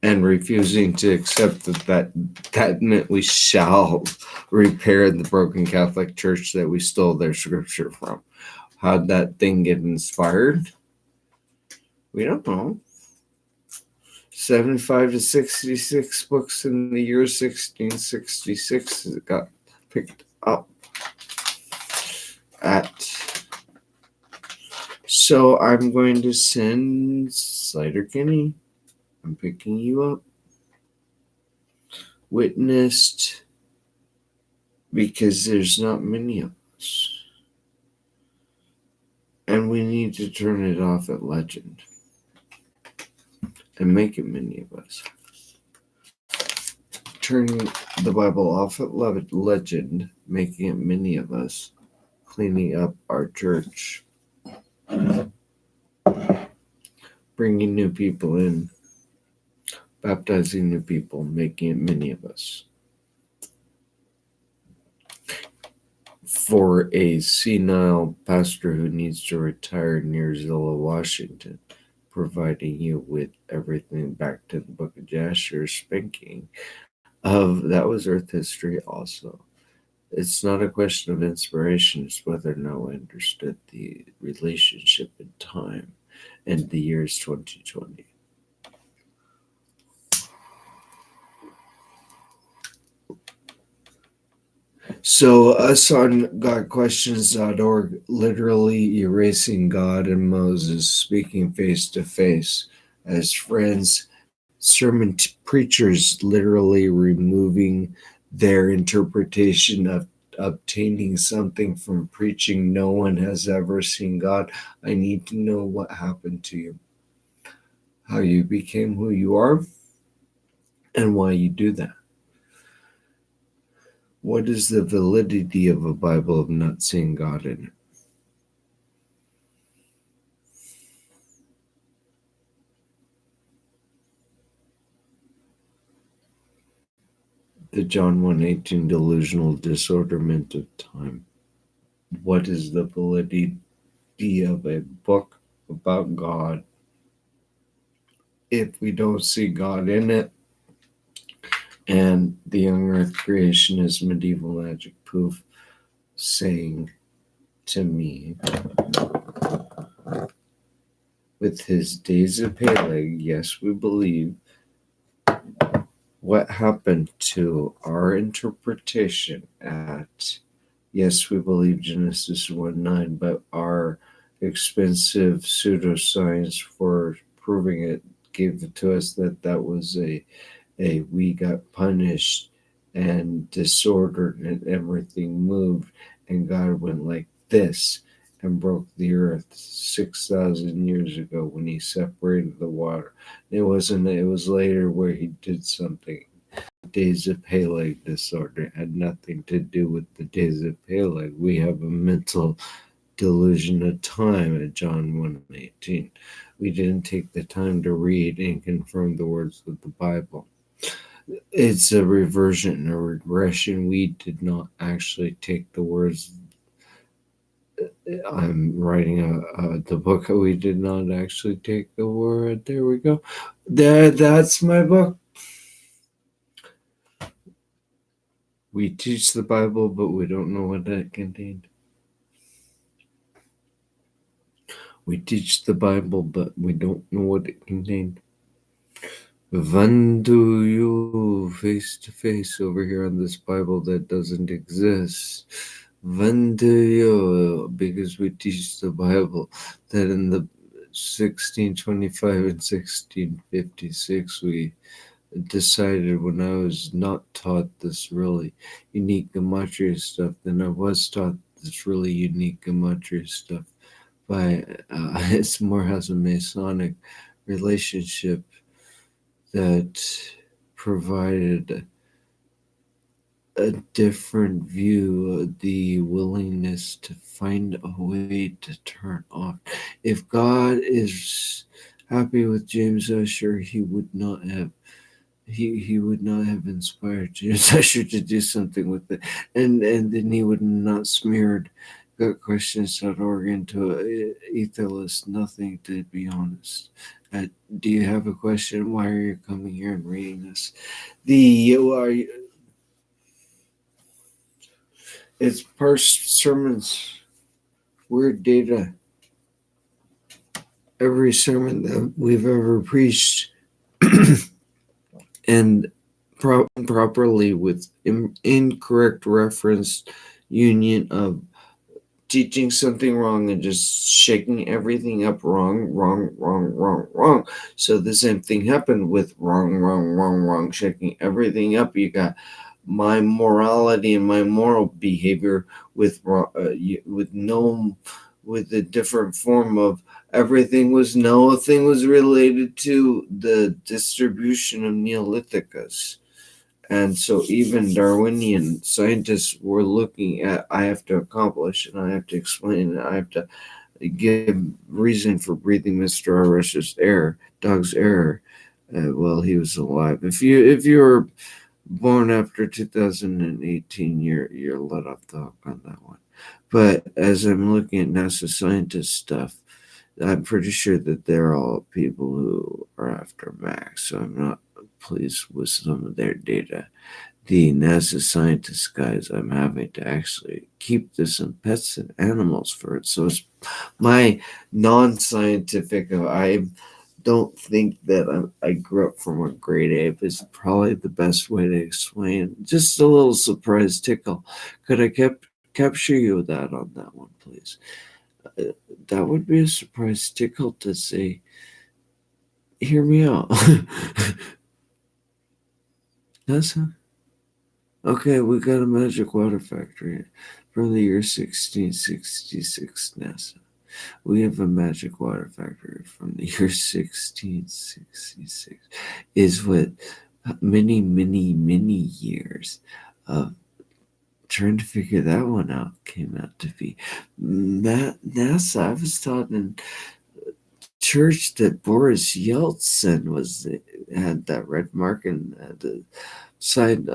And refusing to accept that meant we shall repair the broken Catholic Church that we stole their scripture from. How'd that thing get inspired? We don't know. 75 to 66 books in the year 1666 got picked up at. So I'm going to send Slider Kinney. I'm picking you up. Witnessed, because there's not many of us. And we need to turn it off at legend and make it many of us. Turning the Bible off at legend, making it many of us, cleaning up our church, bringing new people in, baptizing new people, making it many of us. For a senile pastor who needs to retire near Zillow, Washington, providing you with everything back to the Book of Jasher, spanking of that was Earth history also. It's not a question of inspiration, it's whether or not we understood the relationship in time and the year's 2020. So us on GodQuestions.org, literally erasing God and Moses, speaking face to face as friends, sermon preachers literally removing their interpretation of obtaining something from preaching no one has ever seen God. I need to know what happened to you, how you became who you are, and why you do that. What is the validity of a Bible of not seeing God in it? The John 1:18 delusional disorderment of time. What is the validity of a book about God if we don't see God in it? And the young earth creation is medieval magic proof, saying to me, with his days of Peleg, yes, we believe. What happened to our interpretation at, yes, we believe Genesis 1:9, but our expensive pseudoscience for proving it gave it to us that was a we got punished and disordered and everything moved and God went like this and broke the earth 6,000 years ago when he separated the water. It was later where he did something. Days of Peleg disorder had nothing to do with the days of Peleg. We have a mental delusion of time at John 1:18. We didn't take the time to read and confirm the words of the Bible. It's a reversion, a regression. We did not actually take the words. I'm writing the book. We did not actually take the word. There we go. That's my book. We teach the Bible, but we don't know what that contained. We teach the Bible, but we don't know what it contained. When do you face to face over here on this Bible that doesn't exist? When do you? Because we teach the Bible that in the 1625 and 1656 we decided, when I was not taught this really unique gematria stuff, then I was taught this really unique gematria stuff by it's more has a Masonic relationship that provided a different view, the willingness to find a way to turn off. If God is happy with James Ussher, he would not have inspired James Ussher to do something with it, and then he would not smeared gutquestions.org into a etherless nothing, to be honest. Do you have a question? Why are you coming here and reading this? It's parsed sermons, weird data. Every sermon that we've ever preached and properly with incorrect reference union of teaching something wrong and just shaking everything up wrong. So the same thing happened with wrong, shaking everything up. You got my morality and my moral behavior with a different form of everything was no thing was related to the distribution of Neolithicus. And so even Darwinian scientists were looking at, I have to accomplish and I have to explain and I have to give reason for breathing Mr. Rush's air, dog's air, while he was alive. If you were born after 2018, you're let off the hook on that one. But as I'm looking at NASA scientist stuff, I'm pretty sure that they're all people who are after Max, so I'm not pleased with some of their data. The NASA scientist guys, I'm having to actually keep this in pets and animals for it. So it's my non-scientific. I don't think that I grew up from a great ape is probably the best way to explain. Just a little surprise tickle. Could I capture you with that on that one, please? That would be a surprise tickle to say, hear me out. NASA? Okay, we got a magic water factory from the year 1666, NASA. We have a magic water factory from the year 1666. Is what many years of trying to figure that one out came out to be. NASA, I was taught in church that Boris Yeltsin had that red mark and the side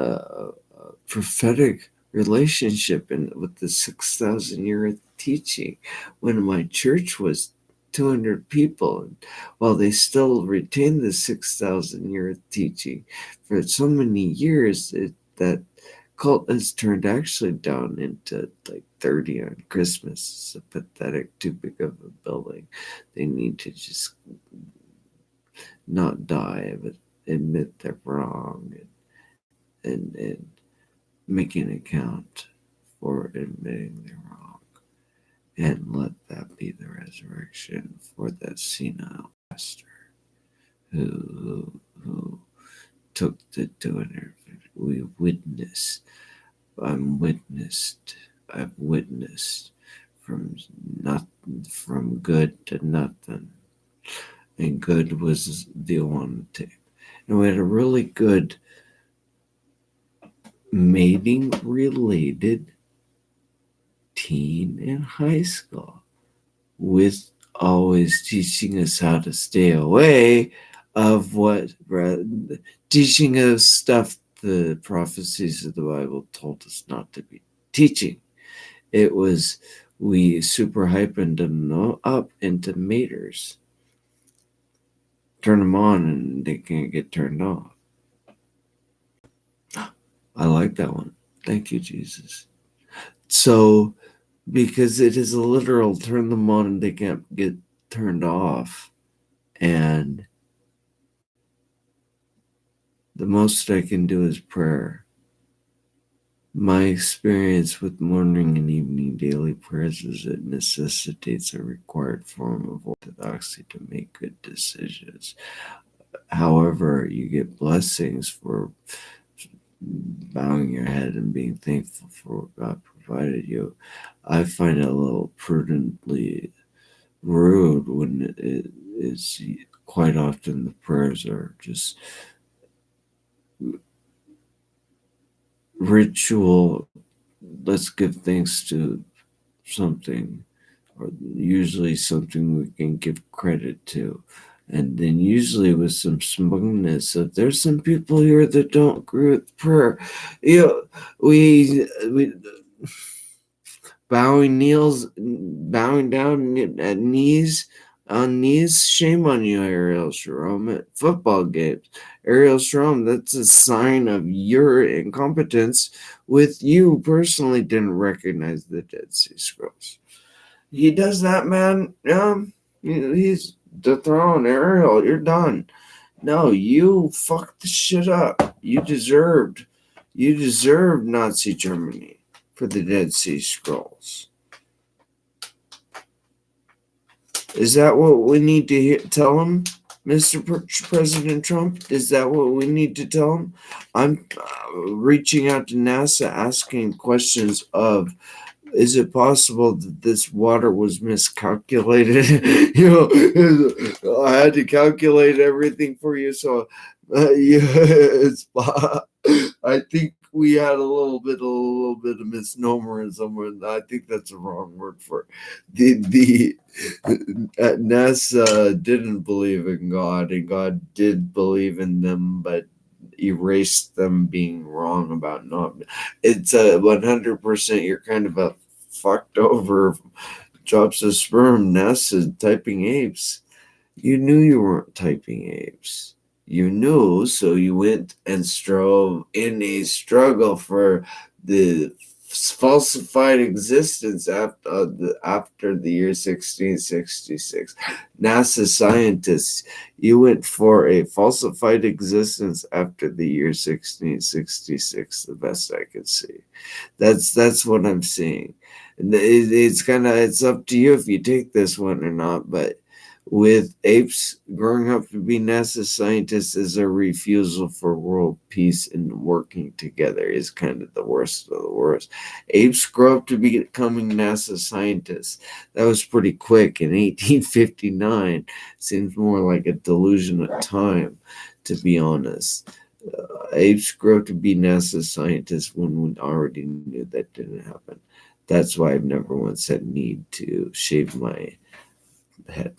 prophetic relationship with the 6,000 year teaching when my church was 200 people, and while they still retain the 6,000 year teaching for so many years, that cult has turned actually down into like 30 on Christmas. It's a pathetic, too big of a building. They need to just not die, but admit they're wrong and make an account for admitting they're wrong. And let that be the resurrection for that senile pastor who took the 200. I've witnessed from good to nothing. And good was the one tape. And we had a really good mating related teen in high school with always teaching us how to stay away of what teaching us stuff the prophecies of the Bible told us not to be teaching. It was we super hyping them up into meters. Turn them on and they can't get turned off. I like that one. Thank you, Jesus. So, because it is a literal turn them on and they can't get turned off. And the most I can do is prayer. My experience with morning and evening daily prayers is it necessitates a required form of orthodoxy to make good decisions. However, you get blessings for bowing your head and being thankful for what God provided you. I find it a little prudently rude when it is quite often the prayers are just ritual. Let's give thanks to something, or usually something we can give credit to. And then usually with some smugness of there's some people here that don't agree with prayer. We bowing down at knees on knees. Shame on you, Ariel Sharon. At football games, Ariel Sharon, that's a sign of your incompetence. With you personally didn't recognize the Dead Sea Scrolls. He does that, man. He's dethroned. Ariel, you're done. No, you fucked the shit up. You deserved Nazi Germany for the Dead Sea Scrolls. Is that what we need to tell him, Mr. President Trump? Is that what we need to tell him? I'm reaching out to NASA asking questions of, is it possible that this water was miscalculated? I had to calculate everything for you, so I think we had a little bit of misnomer somewhere. I think that's a wrong word for the NASA didn't believe in God, and God did believe in them, but erased them being wrong about not. It's a 100%. You're kind of a fucked over drops of sperm. NASA typing apes. You knew you weren't typing apes. You knew, so you went and strove in a struggle for the falsified existence after the year 1666. NASA scientists, you went for a falsified existence after the year 1666, the best I could see. That's what I'm seeing. It's up to you if you take this one or not, but with apes growing up to be NASA scientists is a refusal for world peace and working together is kind of the worst of the worst. Apes grow up to be becoming NASA scientists. That was pretty quick in 1859. Seems more like a delusion of time, to be honest. Apes grow up to be NASA scientists when we already knew that didn't happen. That's why I've never once had need to shave my head.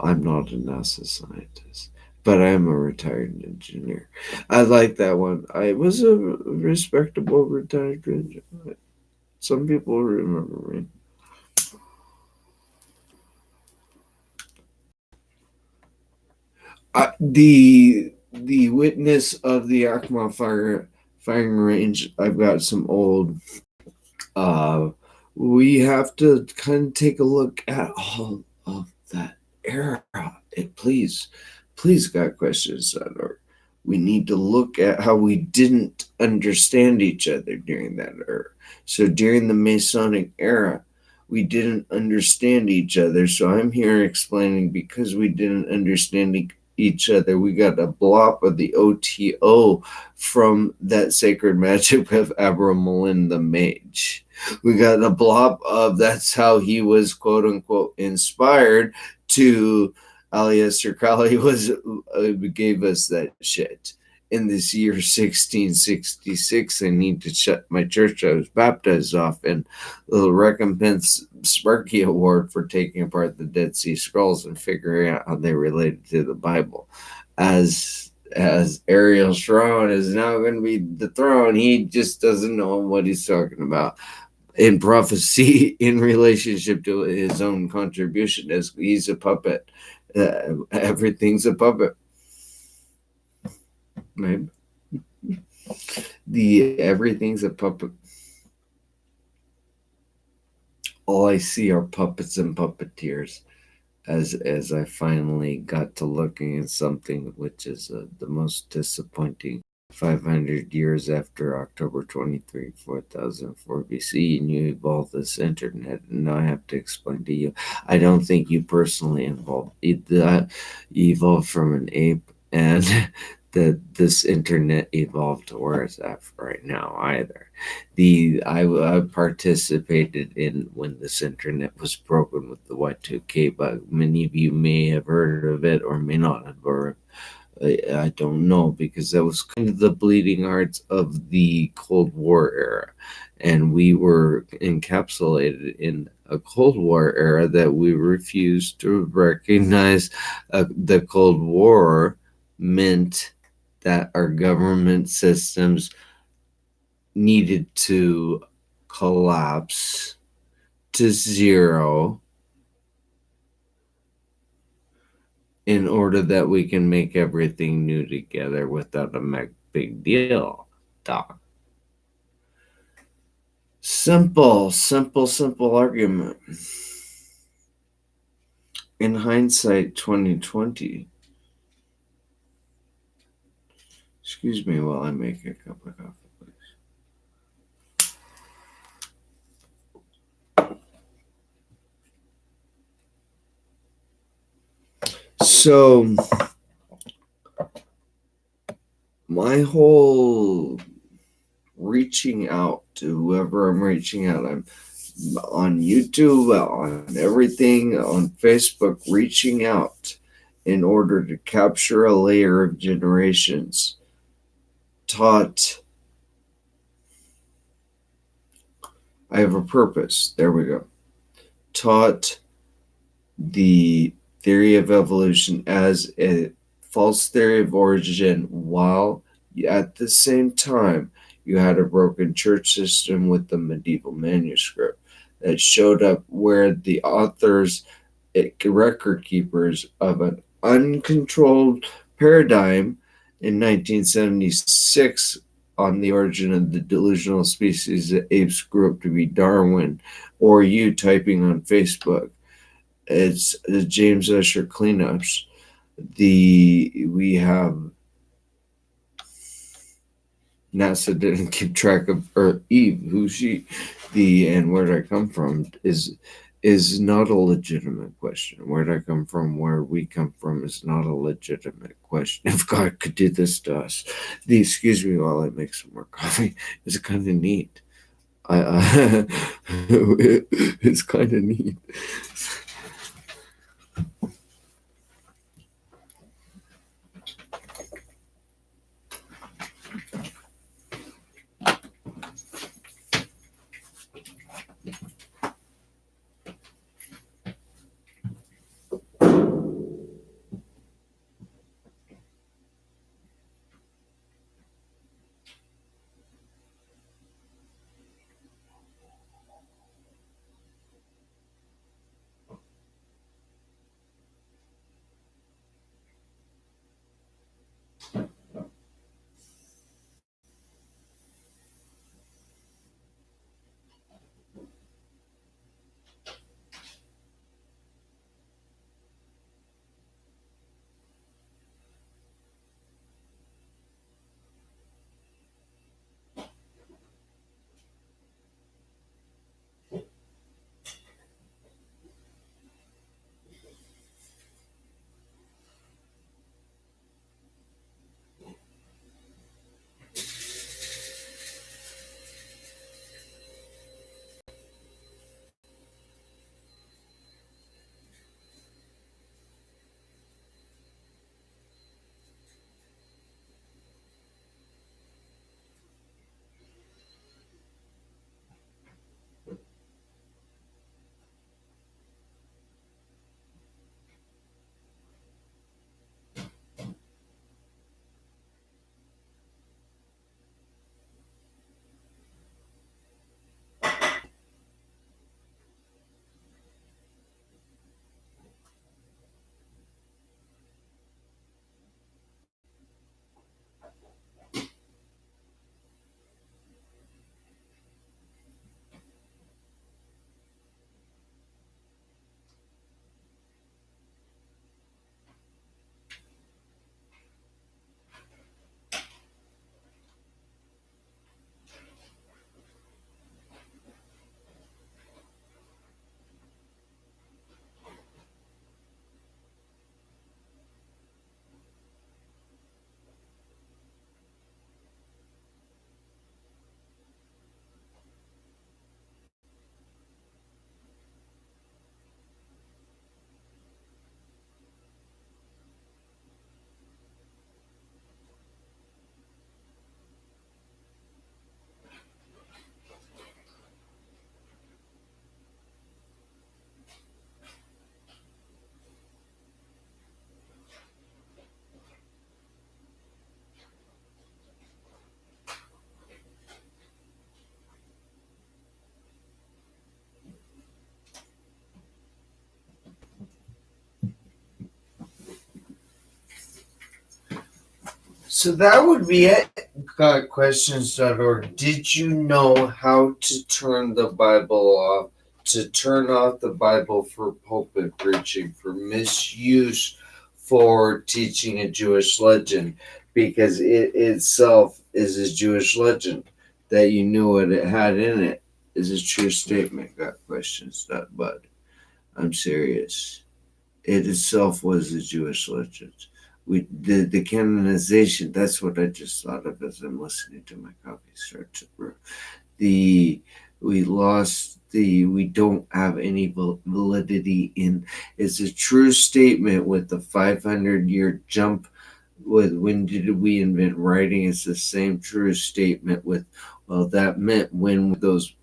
I'm not a NASA scientist, but I am a retired engineer. I like that one. I was a respectable retired engineer. Some people remember me. The witness of the Yakima firing range. I've got some old. We have to kind of take a look at all of that era. Please, got questions on, or we need to look at how we didn't understand each other during that era. So during the Masonic era, we didn't understand each other. So I'm here explaining because we didn't understand each other. We got a blob of the OTO from that sacred magic of Abramelin the Mage. We got a blob of that's how he was quote unquote inspired to Aleister Crowley was gave us that shit. in this year 1666, I need to shut my church I was baptized off, and the recompense Sparky Award for taking apart the Dead Sea Scrolls and figuring out how they related to the Bible. As Ariel's throne is now going to be the throne, he just doesn't know what he's talking about in prophecy in relationship to his own contribution, as he's a puppet. Everything's a puppet. Maybe. Everything's a puppet. All I see are puppets and puppeteers. As I finally got to looking at something which is the most disappointing. 500 years after October 23, 4004 BC, and you evolved this internet. And now I have to explain to you. I don't think you personally evolved from an ape, and that this internet evolved to where it's at right now either. I participated in when this internet was broken with the Y2K bug. Many of you may have heard of it or may not have heard. I don't know, because that was kind of the bleeding hearts of the Cold War era, and we were encapsulated in a Cold War era that we refused to recognize. The Cold War meant that our government systems needed to collapse to zero in order that we can make everything new together without a big deal, Doc. Simple argument. In hindsight, 2020. Excuse me while I make a cup of coffee, please. So, my whole reaching out to whoever I'm reaching out, I'm on YouTube, on everything, on Facebook, reaching out in order to capture a layer of generations taught. I have a purpose. There we go. Taught the theory of evolution as a false theory of origin, while at the same time you had a broken church system with the medieval manuscript that showed up where the authors, record keepers of an uncontrolled paradigm in 1976 on the origin of the delusional species that apes grew up to be Darwin, or you typing on Facebook. It's the James Ussher cleanups. We have NASA didn't keep track of, or Eve, who she, and where did I come from is not a legitimate question. Where did I come from? Where we come from is not a legitimate question. If God could do this to us, excuse me while I make some more coffee. It's kind of neat. It's kind of neat. So that would be it. GotQuestions.org. Did you know how to turn the Bible off? To turn off the Bible for pulpit preaching, for misuse, for teaching a Jewish legend, because it itself is a Jewish legend. That you knew what it had in it is a true statement. GotQuestions.bud. I'm serious. It itself was a Jewish legend. The canonization, that's what I just thought of as I'm listening to my coffee start to brew. We don't have any validity in. It's a true statement with the 500-year jump with when did we invent writing. It's the same true statement with, well, that meant when those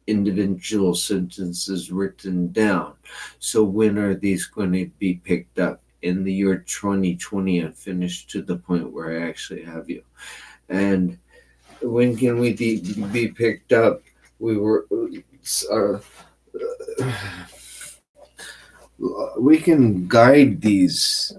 individual sentences written down. So when are these going to be picked up? In the year 2020, I'm finished to the point where I actually have you. And when can we be picked up? We can guide these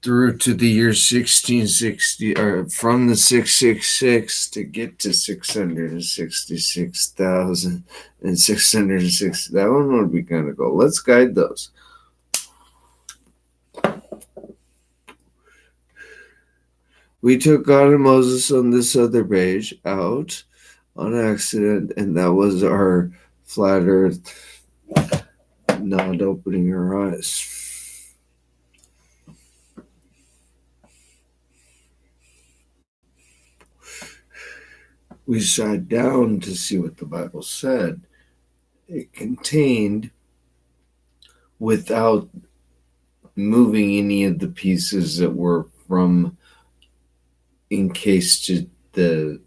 through to the year 1660, or from the 666 to get to 666,660. That one would be kind of cool. Let's guide those. We took God and Moses on this other page out on accident, and that was our flat earth not opening our eyes. We sat down to see what the Bible said. It contained, without moving any of the pieces that were from encased to the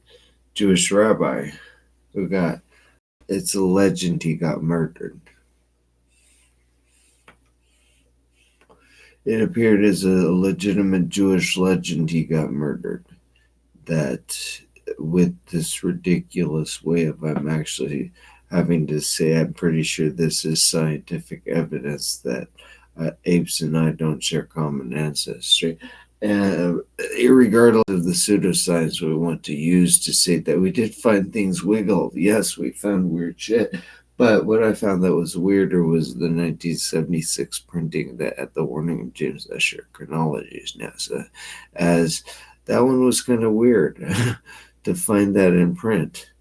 Jewish rabbi who got, it's a legend he got murdered. It appeared as a legitimate Jewish legend he got murdered. That with this ridiculous way of, I'm actually having to say, I'm pretty sure this is scientific evidence that apes and I don't share common ancestry. Irregardless of the pseudoscience we want to use to say that we did find things wiggle. Yes, we found weird shit. But what I found that was weirder was the 1976 printing that at the warning of James Ussher, Chronologies, NASA, as that one was kind of weird to find that in print.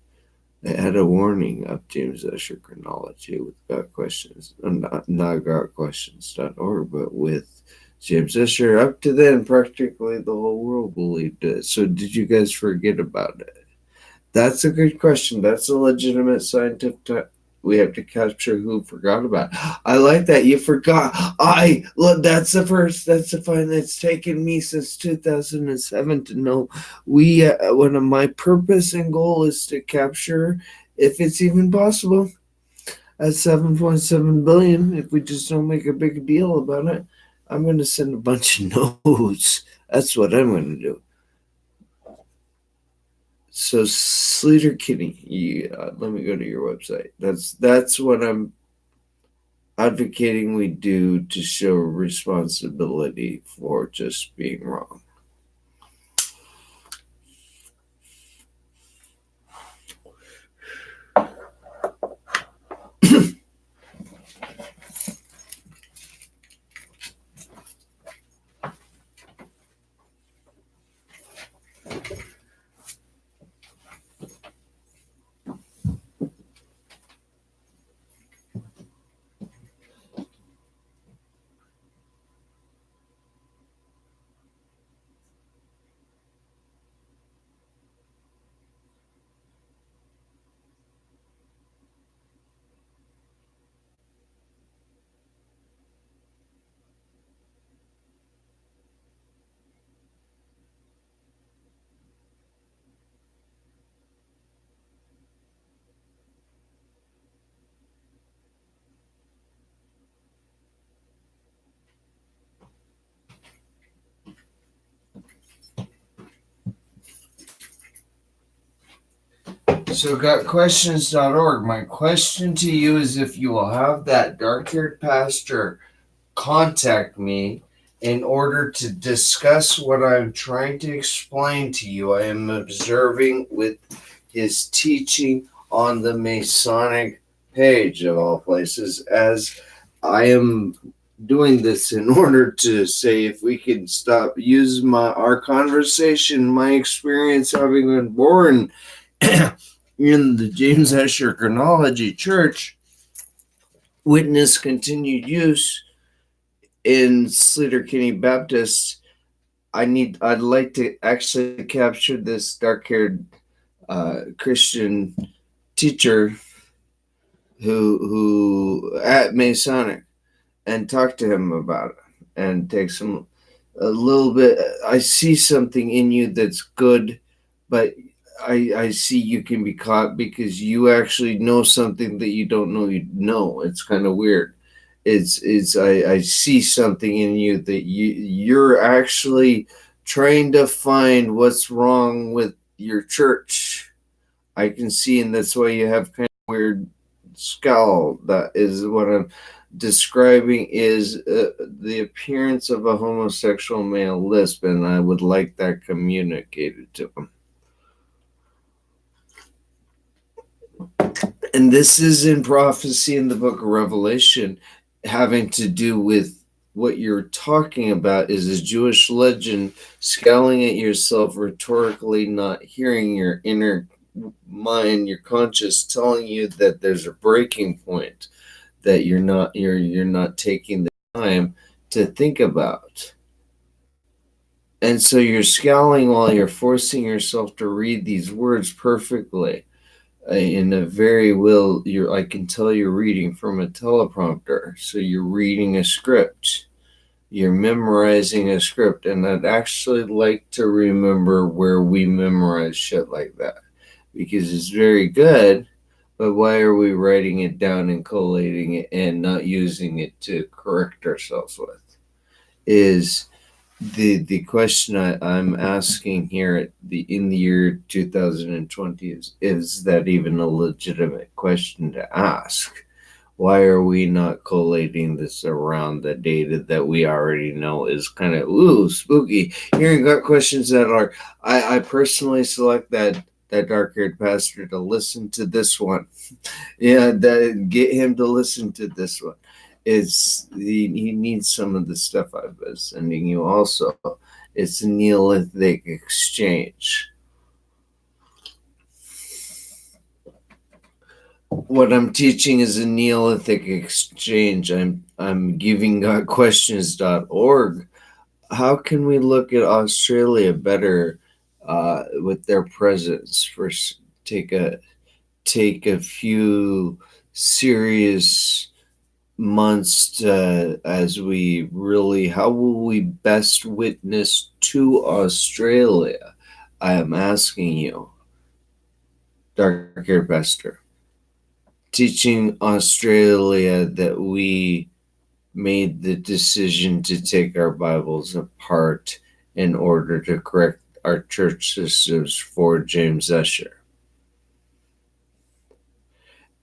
They had a warning of James Ussher Chronology with Got Questions, not GotQuestions.org, but with James Ussher. Up to then, practically the whole world believed it. So did you guys forget about it? That's a good question. That's a legitimate scientific. We have to capture who forgot about it. I like that. You forgot. Look, that's the first. That's the find that's taken me since 2007 to know. One of my purpose and goal is to capture, if it's even possible, at 7.7 billion. If we just don't make a big deal about it, I'm going to send a bunch of notes. That's what I'm going to do. So Sleater Kitty, let me go to your website. That's what I'm advocating we do to show responsibility for just being wrong. So GotQuestions.org. My question to you is if you will have that dark-haired pastor contact me In order to discuss what I'm trying to explain to you, I am observing with his teaching on the Masonic page of all places, as I am doing this in order to say if we can stop use our conversation, my experience having been born in the James Ussher Chronology Church, witness continued use in Sleater-Kinney Baptist. I'd like to actually capture this dark-haired Christian teacher who at Masonic and talk to him about it and take some a little bit. I see something in you that's good, but I see you can be caught because you actually know something that you don't know you know. It's kind of weird. I see something in you that you're actually trying to find what's wrong with your church. I can see, and that's why you have kind of weird scowl. That is what I'm describing is the appearance of a homosexual male lisp, and I would like that communicated to him. And this is in prophecy in the book of Revelation, having to do with what you're talking about is a Jewish legend, scowling at yourself rhetorically, not hearing your inner mind, your conscious telling you that there's a breaking point that you're not taking the time to think about. And so you're scowling while you're forcing yourself to read these words perfectly in a very well. I can tell you're reading from a teleprompter, so you're reading a script. You're memorizing a script, and I'd actually like to remember where we memorize shit like that because it's very good. But why are we writing it down and collating it and not using it to correct ourselves with? Is the question I'm asking here in the year 2020 is that even a legitimate question to ask? Why are we not collating this around the data that we already know is kind of spooky? Hearing gut questions that are I personally select that dark-haired pastor to listen to this one. Yeah, get him to listen to this one. He needs some of the stuff I've been sending you also. It's a Neolithic exchange. What I'm teaching is a Neolithic exchange. I'm giving GodQuestions.org. How can we look at Australia better with their presence? First, take a few serious months as we really. How will we best witness to Australia? I am asking you, dark-haired pastor. Teaching Australia that we made the decision to take our Bibles apart in order to correct our church systems for James Ussher.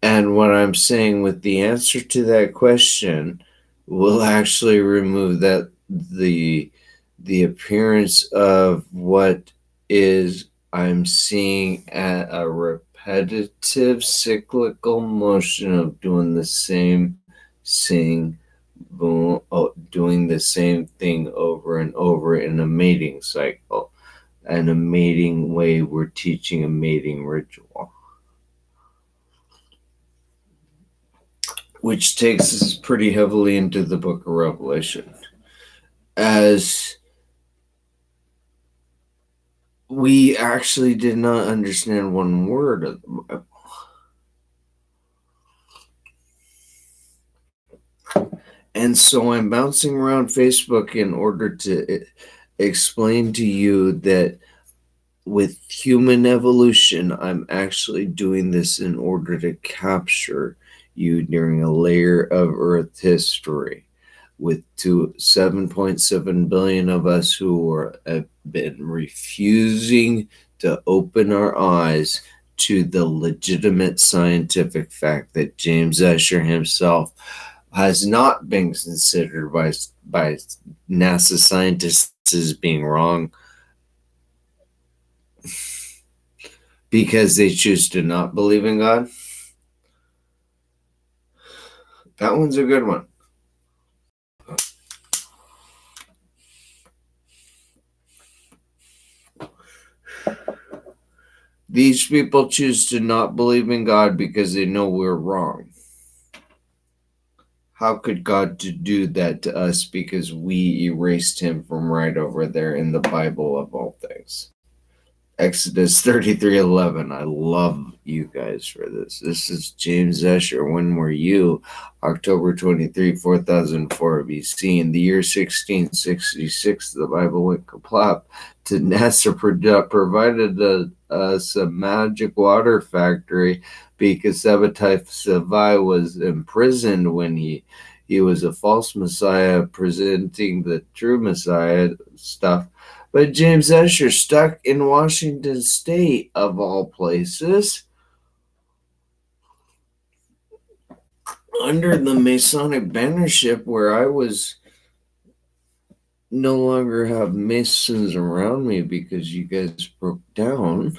And what I'm saying with the answer to that question will actually remove that the appearance of what is I'm seeing at a repetitive cyclical motion of doing the same thing, doing the same thing over and over in a mating cycle. And a mating way, we're teaching a mating ritual, which takes us pretty heavily into the book of Revelation. As we actually did not understand one word of the Bible. And so I'm bouncing around Facebook in order to explain to you that with human evolution, I'm actually doing this in order to capture you during a layer of Earth history with 7.7 billion of us who have been refusing to open our eyes to the legitimate scientific fact that James Ussher himself has not been considered by NASA scientists as being wrong because they choose to not believe in God? That one's a good one. These people choose to not believe in God because they know we're wrong. How could God do that to us because we erased him from right over there in the Bible of all things? Exodus 33:11. I love you guys for this. This is James Ussher. When were you? October 23, 4004 BC. In the year 1666, the Bible went kaplop. To NASA provided us a magic water factory because Sabbatai Savai was imprisoned when he was a false Messiah presenting the true Messiah stuff. But James Ussher, stuck in Washington State, of all places, under the Masonic bannership, where I was no longer have Masons around me because you guys broke down.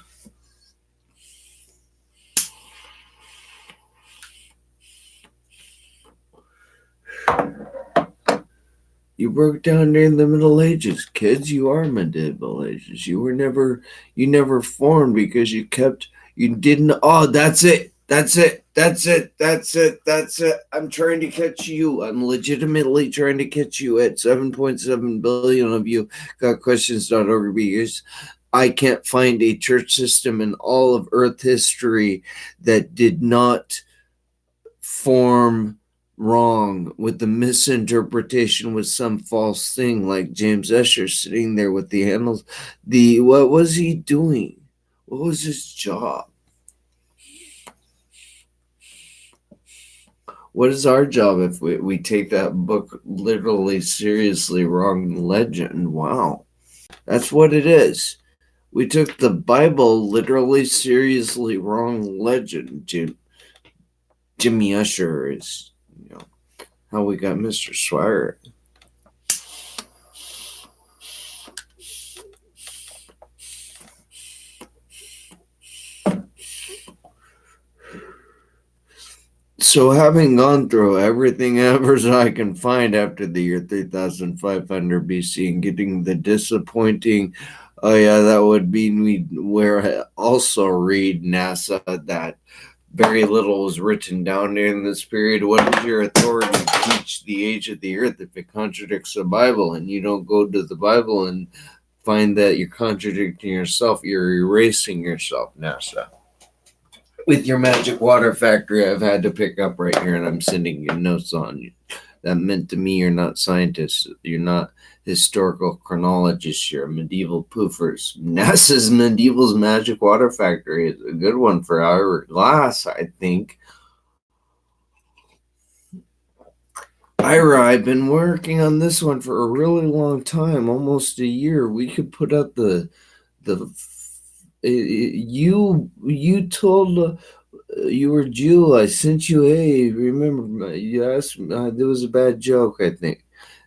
You broke down during the Middle Ages, kids. You are medieval ages. You never formed because you didn't. Oh, that's it. That's it. That's it. That's it. That's it. I'm trying to catch you. I'm legitimately trying to catch you at 7.7 billion of you got questions.org because I can't find a church system in all of Earth history that did not form wrong with the misinterpretation with some false thing, like James Ussher sitting there with the handles. What was he doing? What was his job? What is our job if we take that book literally seriously wrong legend? Wow. That's what it is. We took the Bible literally seriously wrong legend. Jimmy Ussher is, how we got Mr. Swire. So, having gone through everything ever I can find after the year 3500 BC and getting the disappointing, oh yeah, that would mean we also read NASA that very little was written down during this period. What is your authority to teach the age of the earth if it contradicts the Bible and you don't go to the Bible and find that you're contradicting yourself? You're erasing yourself, NASA. With your magic water factory, I've had to pick up right here, and I'm sending you notes on you. That meant to me you're not scientists. You're not historical chronologists. You're medieval poofers. NASA's Medieval's Magic Water Factory is a good one for our glass, I think. Ira, I've been working on this one for a really long time, almost a year. We could put up the you told you were Jew. I sent you. Hey, remember? You asked. There was a bad joke, I think.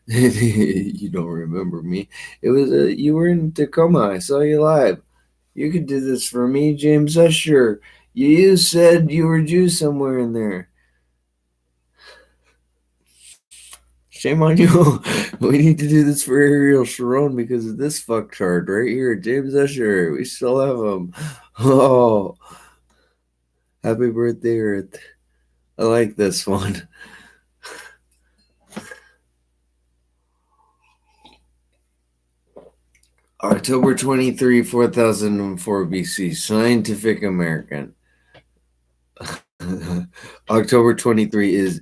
You don't remember me. It was you were in Tacoma. I saw you live. You could do this for me, James Ussher. You said you were Jew somewhere in there. Shame on you. We need to do this for Ariel Sharon because of this fucktard right here, James Ussher. We still have him. Oh, happy birthday, Earth. I like this one. October 23, 4004 BC, Scientific American. October 23 is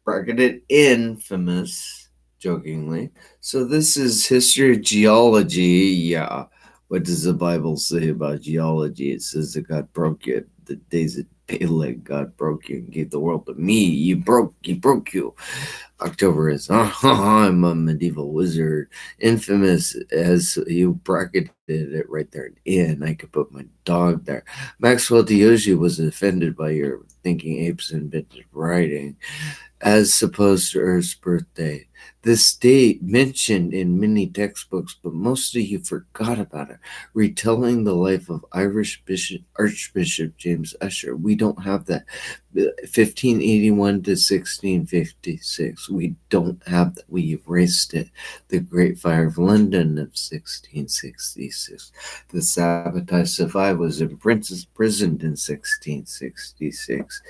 bracketed infamous, jokingly. So this is history of geology. Yeah. What does the Bible say about geology? It says that God broke it. The days of Peleg, God broke you and gave the world to me. He broke you. October is, I'm a medieval wizard. Infamous, as you bracketed it right there in. I could put my dog there. Maxwell Diogiee was offended by your thinking apes invented writing, as supposed to Earth's birthday. This date mentioned in many textbooks, but most of you forgot about it. Retelling the life of Irish Archbishop James Ussher. We don't have that. 1581 to 1656. We don't have that. We erased it. The Great Fire of London of 1666. The Sabbatai Savai was imprisoned in 1666.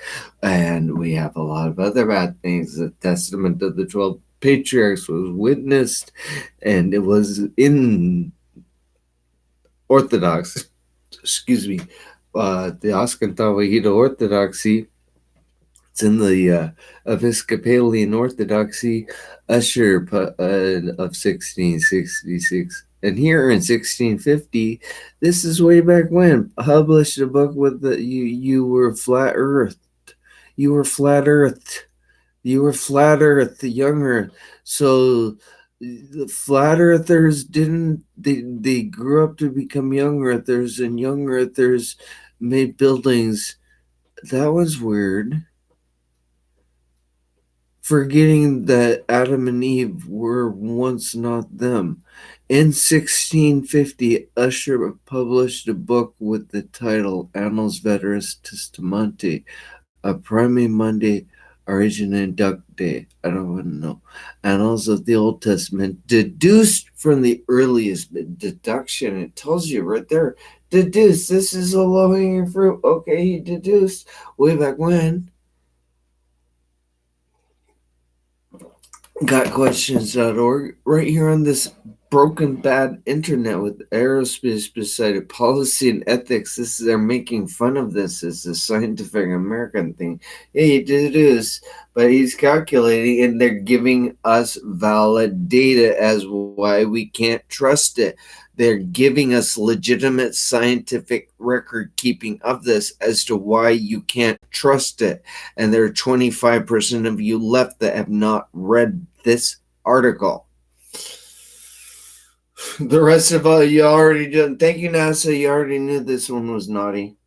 And we have a lot of other bad things. The Testament of the 12 Patriarchs was witnessed, and it was in Orthodox, the Oskantawahida Orthodoxy. It's in the Episcopalian Orthodoxy, Ussher of 1666. And here in 1650, this is way back when, published a book with you were flat earth. You were flat earth. You were flat earth, the young earth. So the flat earthers they grew up to become young earthers, and young earthers made buildings. That was weird. Forgetting that Adam and Eve were once not them. In 1650, Ussher published a book with the title Annals Veteris Testamenti, a Prime Monday Origin Inducte. I don't want to know. Annals of the Old Testament, deduced from the earliest deduction. It tells you right there. Deduced. This is a low-hanging fruit. Okay, he deduced way back when. Got questions.org right here on this broken bad internet with aerospace beside it. Policy and ethics. They're making fun of this as a scientific American thing. Hey, he deduced, but he's calculating, and they're giving us valid data as why we can't trust it. They're giving us legitimate scientific record keeping of this as to why you can't trust it. And there are 25% of you left that have not read this article. The rest of you already did. Thank you, NASA. You already knew this one was naughty.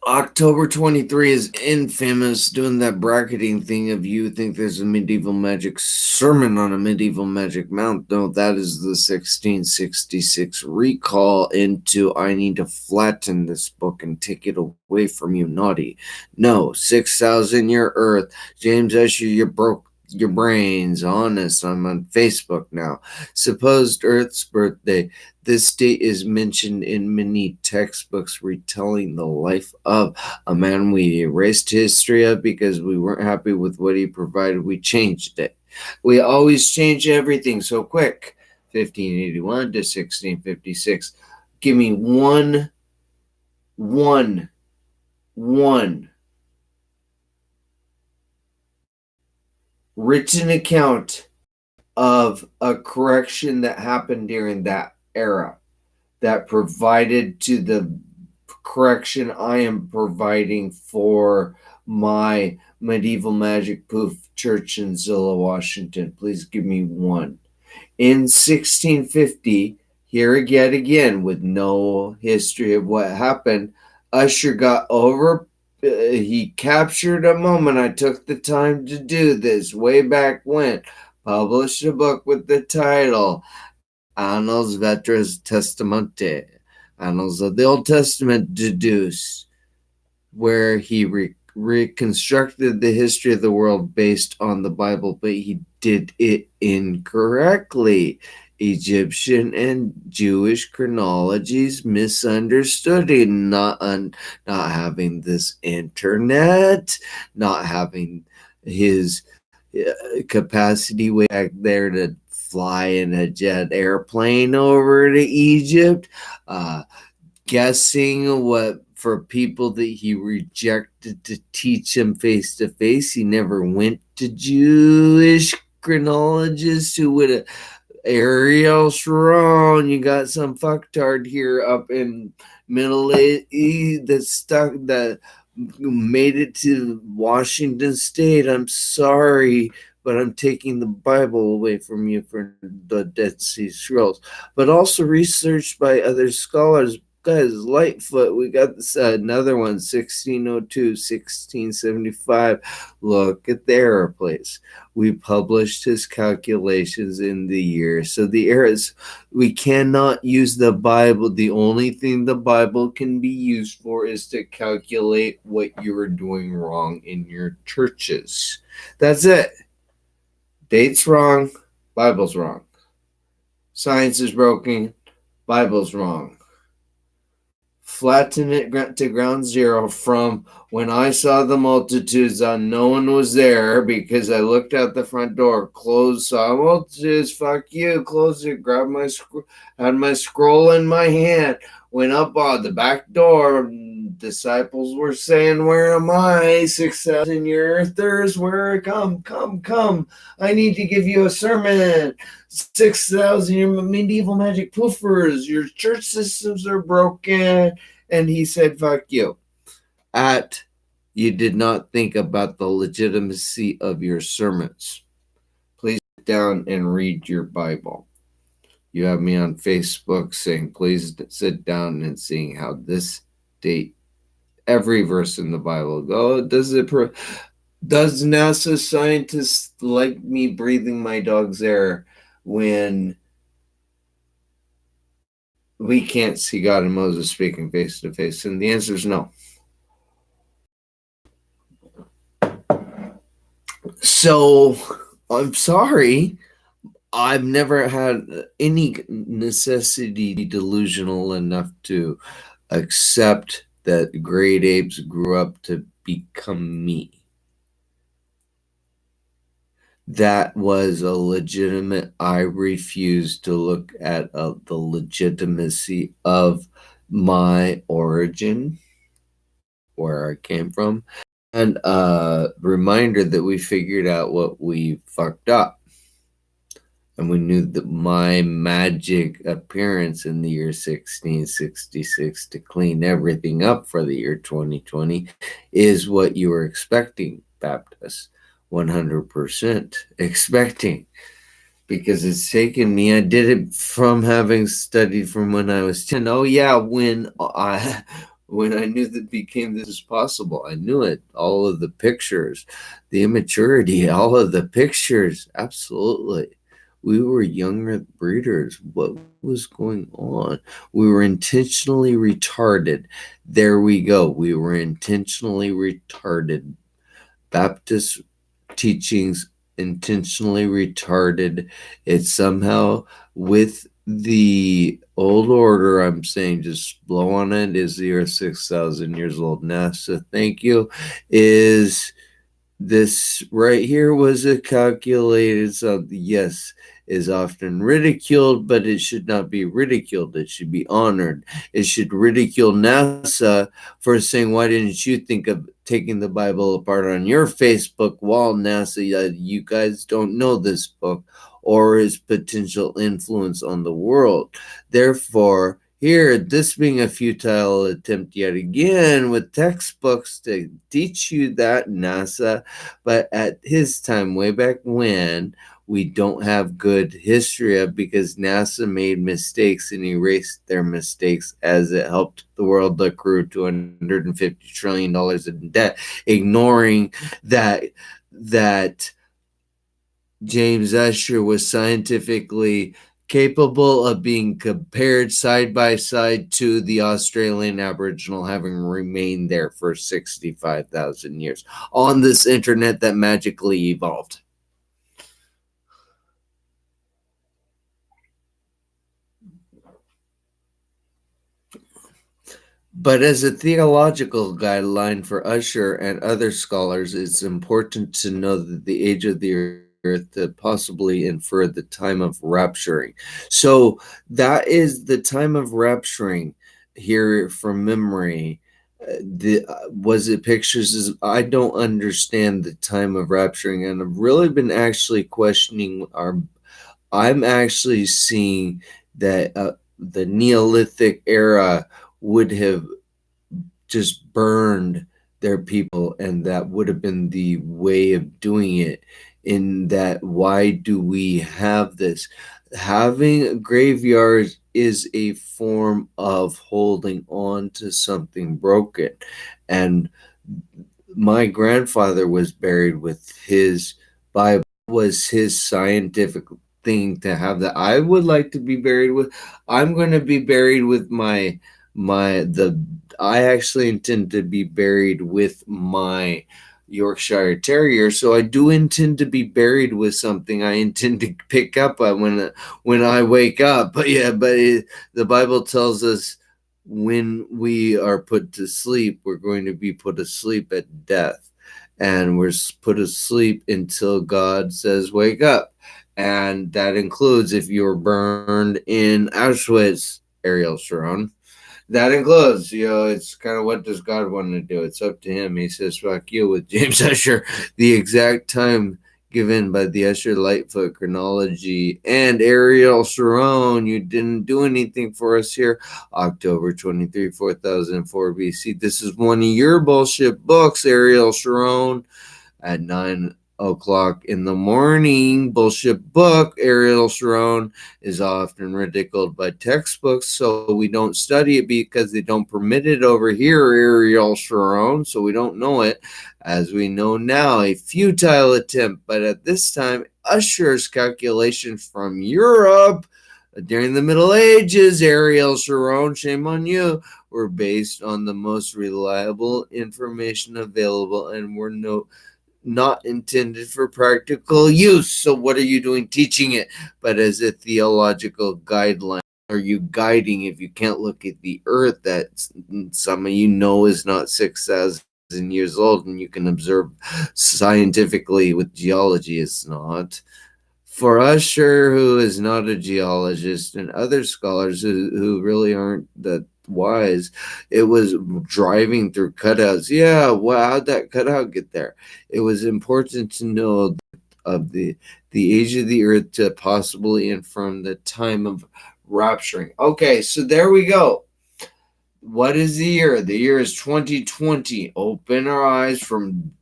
October 23 is infamous, doing that bracketing thing of you think there's a medieval magic sermon on a medieval magic mount. No, that is the 1666 recall into I need to flatten this book and take it away from you, naughty. No, 6,000 year earth. James Ussher, you broke your brains. Honest, I'm on Facebook now. Supposed Earth's birthday. This date is mentioned in many textbooks retelling the life of a man we erased history of because we weren't happy with what he provided. We changed it. We always change everything so quick. 1581 to 1656. Give me one written account of a correction that happened during that era that provided to the correction I am providing for my medieval magic poof church in Zillow, Washington. Please give me one. In 1650, here again with no history of what happened, Ussher got over. He captured a moment. I took the time to do this way back when. Published a book with the title Annals Veteris Testamenti, Annals of the Old Testament deduced, where he reconstructed the history of the world based on the Bible, but he did it incorrectly. Egyptian and Jewish chronologies misunderstood him, not having this internet, not having his capacity way back there to fly in a jet airplane over to Egypt, guessing what for people that he rejected to teach him face to face. He never went to Jewish chronologists who would have. Ariel Sharon, you got some fucktard here up in Middle East that made it to Washington State. I'm sorry, but I'm taking the Bible away from you for the Dead Sea Scrolls. But also researched by other scholars guys, Lightfoot. We got this another one, 1602, 1675. Look at the error place. We published his calculations in the year. So the errors, we cannot use the Bible. The only thing the Bible can be used for is to calculate what you are doing wrong in your churches. That's it. Date's wrong, Bible's wrong. Science is broken, Bible's wrong. Flatten it to ground zero from when I saw the multitudes, no one was there because I looked out the front door, closed, saw multitudes, fuck you, closed it, grabbed had my scroll in my hand, went up on the back door. Disciples were saying, where am I? 6,000 earthers, where come. I need to give you a sermon. 6,000 medieval magic poofers. Your church systems are broken. And he said, fuck you. You did not think about the legitimacy of your sermons. Please sit down and read your Bible. You have me on Facebook saying, please sit down and seeing how this date, every verse in the Bible go. Does NASA scientists like me breathing my dog's air when we can't see God and Moses speaking face to face? And the answer is no. So I'm sorry. I've never had any necessity delusional enough to accept that great apes grew up to become me. That was a legitimate, I refuse to look at the legitimacy of my origin, where I came from, and a reminder that we figured out what we fucked up. And we knew that my magic appearance in the year 1666 to clean everything up for the year 2020 is what you were expecting, Baptist. 100% expecting. Because it's taken me, I did it from having studied from when I was 10. Oh yeah, when I knew that became this possible, I knew it. All of the pictures, the immaturity, all of the pictures, absolutely. We were younger breeders. What was going on? We were intentionally retarded. There we go. We were intentionally retarded. Baptist teachings intentionally retarded. It's somehow with the old order. I'm saying just blow on it. Is the earth 6,000 years old? NASA, thank you. Is this right here was a calculated something? Yes, is often ridiculed, but it should not be ridiculed. It should be honored. It should ridicule NASA for saying, why didn't you think of taking the Bible apart on your Facebook wall, NASA? You guys don't know this book or its potential influence on the world. Therefore, here, this being a futile attempt yet again with textbooks to teach you that, NASA, but at his time, way back when, we don't have good history of, because NASA made mistakes and erased their mistakes as it helped the world accrue $250 trillion in debt, ignoring that James Ussher was scientifically capable of being compared side by side to the Australian Aboriginal, having remained there for 65,000 years on this internet that magically evolved. But as a theological guideline for Ussher and other scholars, it's important to know that the age of the earth to possibly infer the time of rapturing. So that is the time of rapturing here from memory. Was it pictures? I don't understand the time of rapturing, and I've really been actually questioning I'm actually seeing that the Neolithic era would have just burned their people, and that would have been the way of doing it. In that, why do we have this? having graveyards is a form of holding on to something broken. And my grandfather was buried with his Bible. Was his scientific thing to have that. I would like to be buried with. I'm going to be buried with my. I actually intend to be buried with my Yorkshire Terrier. So I do intend to be buried with something I intend to pick up when I wake up. But yeah, the Bible tells us when we are put to sleep, we're going to be put asleep at death. And we're put asleep until God says, wake up. And that includes if you're burned in Auschwitz, Ariel Sharon. That includes, it's kind of what does God want to do? It's up to him. He says, fuck you with James Ussher. The exact time given by the Ussher Lightfoot chronology and Ariel Sharon, you didn't do anything for us here. October 23, 4004 BC. This is one of your bullshit books, Ariel Sharon, at 9 o'clock in the morning. Bullshit book. Ariel Sharon is often ridiculed by textbooks, so we don't study it because they don't permit it over here, Ariel Sharon, so we don't know it. As we know now, a futile attempt, but at this time, Ussher's calculations from Europe during the Middle Ages, Ariel Sharon, shame on you, were based on the most reliable information available and were not intended for practical use. So what are you doing teaching it? But as a theological guideline, are you guiding if you can't look at the earth that some of you know is not 6,000 years old and you can observe scientifically with geology? It's not. For Ussher, who is not a geologist, and other scholars who really aren't that wise, it was driving through cutouts. Yeah, well, how'd that cutout get there? It was important to know of the age of the earth to possibly inform the time of rapturing. Okay, so there we go. What is the year? The year is 2020. Open our eyes from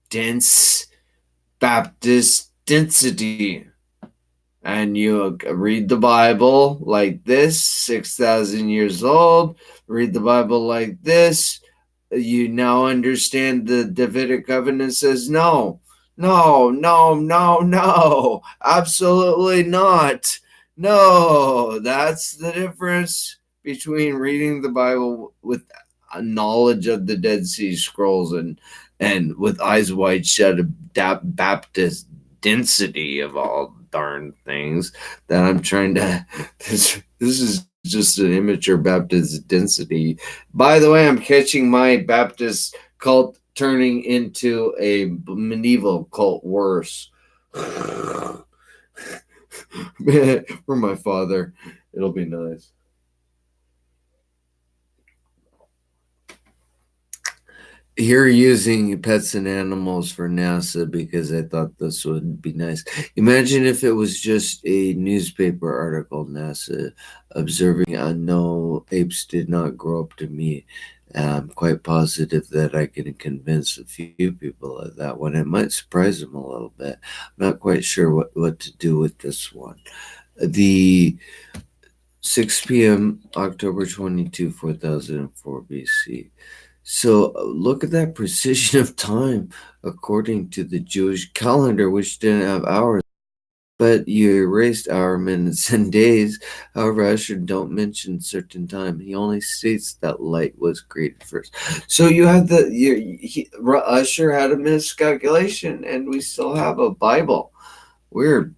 dense Baptist density. And you read the Bible like this, 6,000 years old, read the Bible like this, you now understand the Davidic covenant says no, no, no, no, no, absolutely not. No, that's the difference between reading the Bible with a knowledge of the Dead Sea Scrolls and with eyes wide shut of Baptist density of all darn things that I'm trying to. This is just an immature Baptist density. By the way, I'm catching my Baptist cult turning into a medieval cult worse. For my father, it'll be nice. Here using pets and animals for NASA because I thought this would be nice. Imagine if it was just a newspaper article, NASA observing, no, apes did not grow up to me. I'm quite positive that I can convince a few people of that one. It might surprise them a little bit. I'm not quite sure what to do with this one. The 6 p.m. October 22, 4004 BC. So look at that precision of time according to the Jewish calendar, which didn't have hours, but you erased hour, minutes, and days. However, Ussher don't mention certain time. He only states that light was created first. So you have Ussher had a miscalculation, and we still have a Bible. Weird.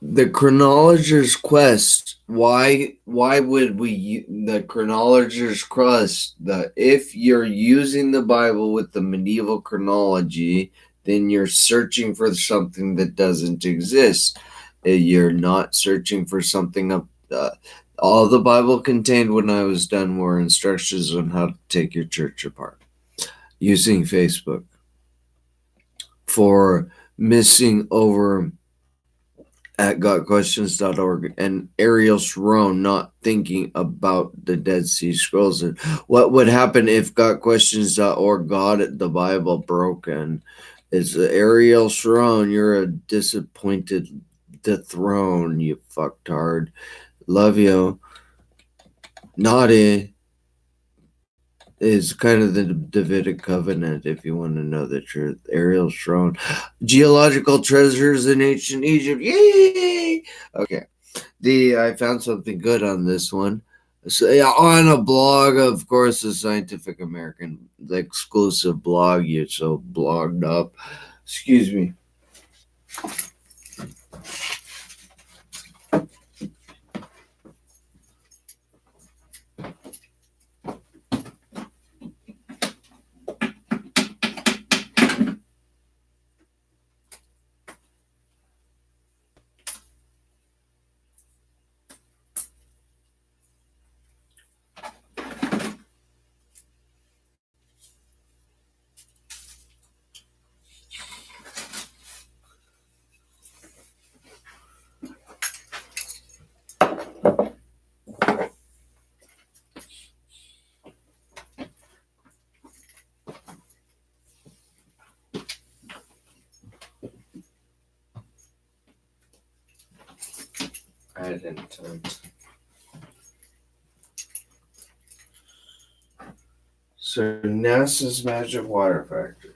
The chronologer's quest. Why would we the chronologer's quest? If you're using the Bible with the medieval chronology, then you're searching for something that doesn't exist. You're not searching for something up. All the Bible contained when I was done were instructions on how to take your church apart using Facebook for missing over at gotquestions.org, and Ariel Sharon not thinking about the Dead Sea Scrolls and what would happen if gotquestions.org got the Bible broken. It's Ariel Sharon, you're a disappointed dethrone, you fucktard. Love you. Naughty is kind of the Davidic covenant, if you want to know the truth. Ariel Sharon. Geological treasures in ancient Egypt. Yay! Okay. I found something good on this one. So, yeah, on a blog, of course, the Scientific American, the exclusive blog. You're so blogged up. Excuse me. I didn't. So NASA's Magic Water Factory.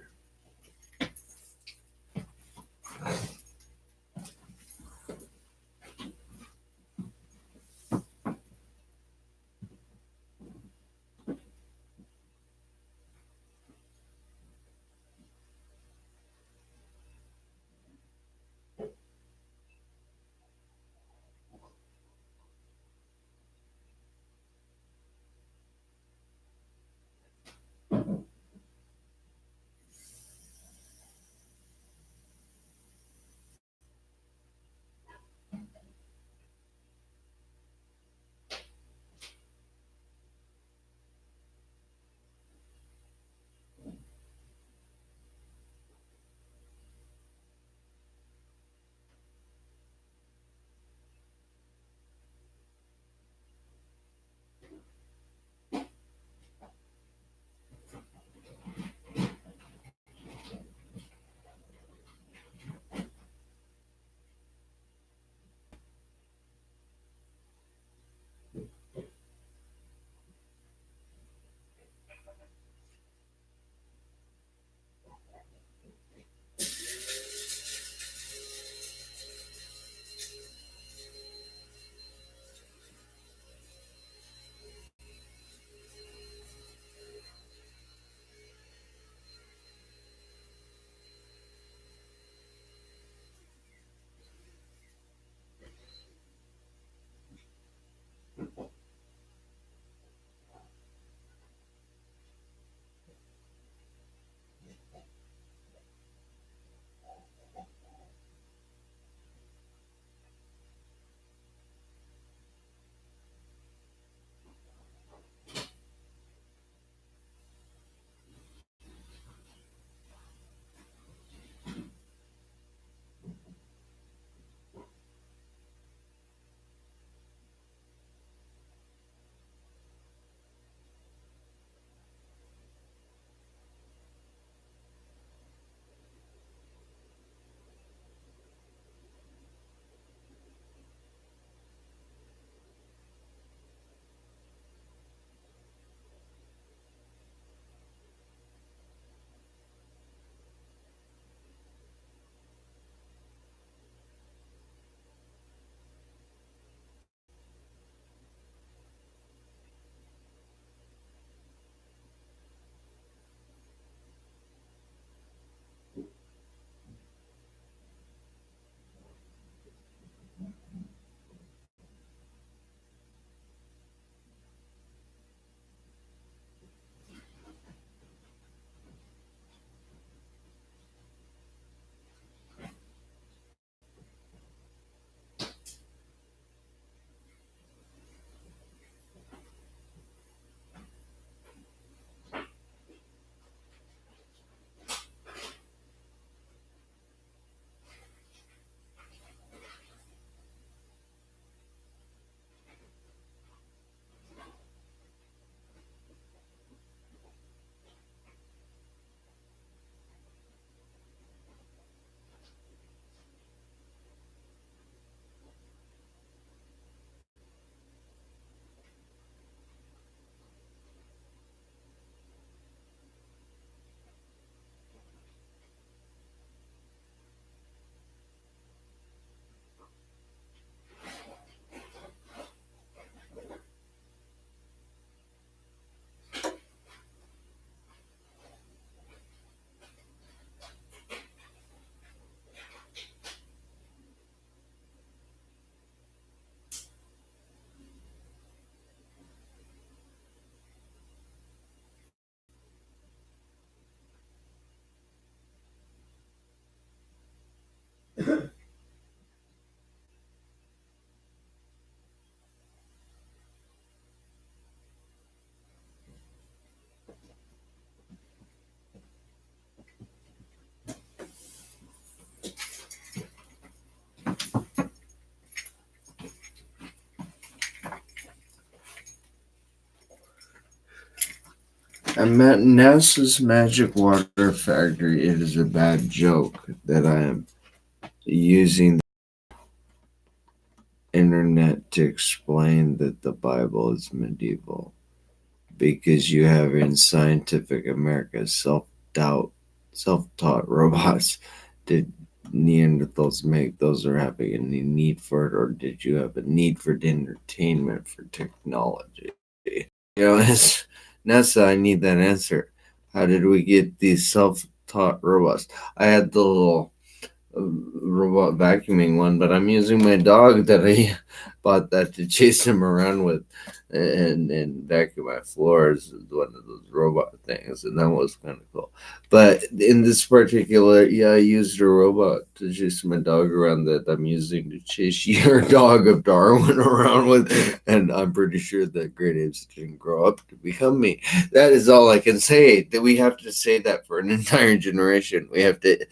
I'm at NASA's Magic Water Factory. It is a bad joke that I am using the internet to explain that the Bible is medieval, because you have in Scientific America self-taught robots. Did Neanderthals make those, or having any need for it, or did you have a need for entertainment for technology? It's NASA. I need that answer. How did we get these self-taught robots? I had the little robot vacuuming one, but I'm using my dog that I bought that to chase him around with and vacuum my floors, one of those robot things, and that was kind of cool. But in this particular, yeah, I used a robot to chase my dog around that I'm using to chase your dog of Darwin around with, and I'm pretty sure that great apes didn't grow up to become me. That is all I can say. That we have to say that for an entire generation. We have to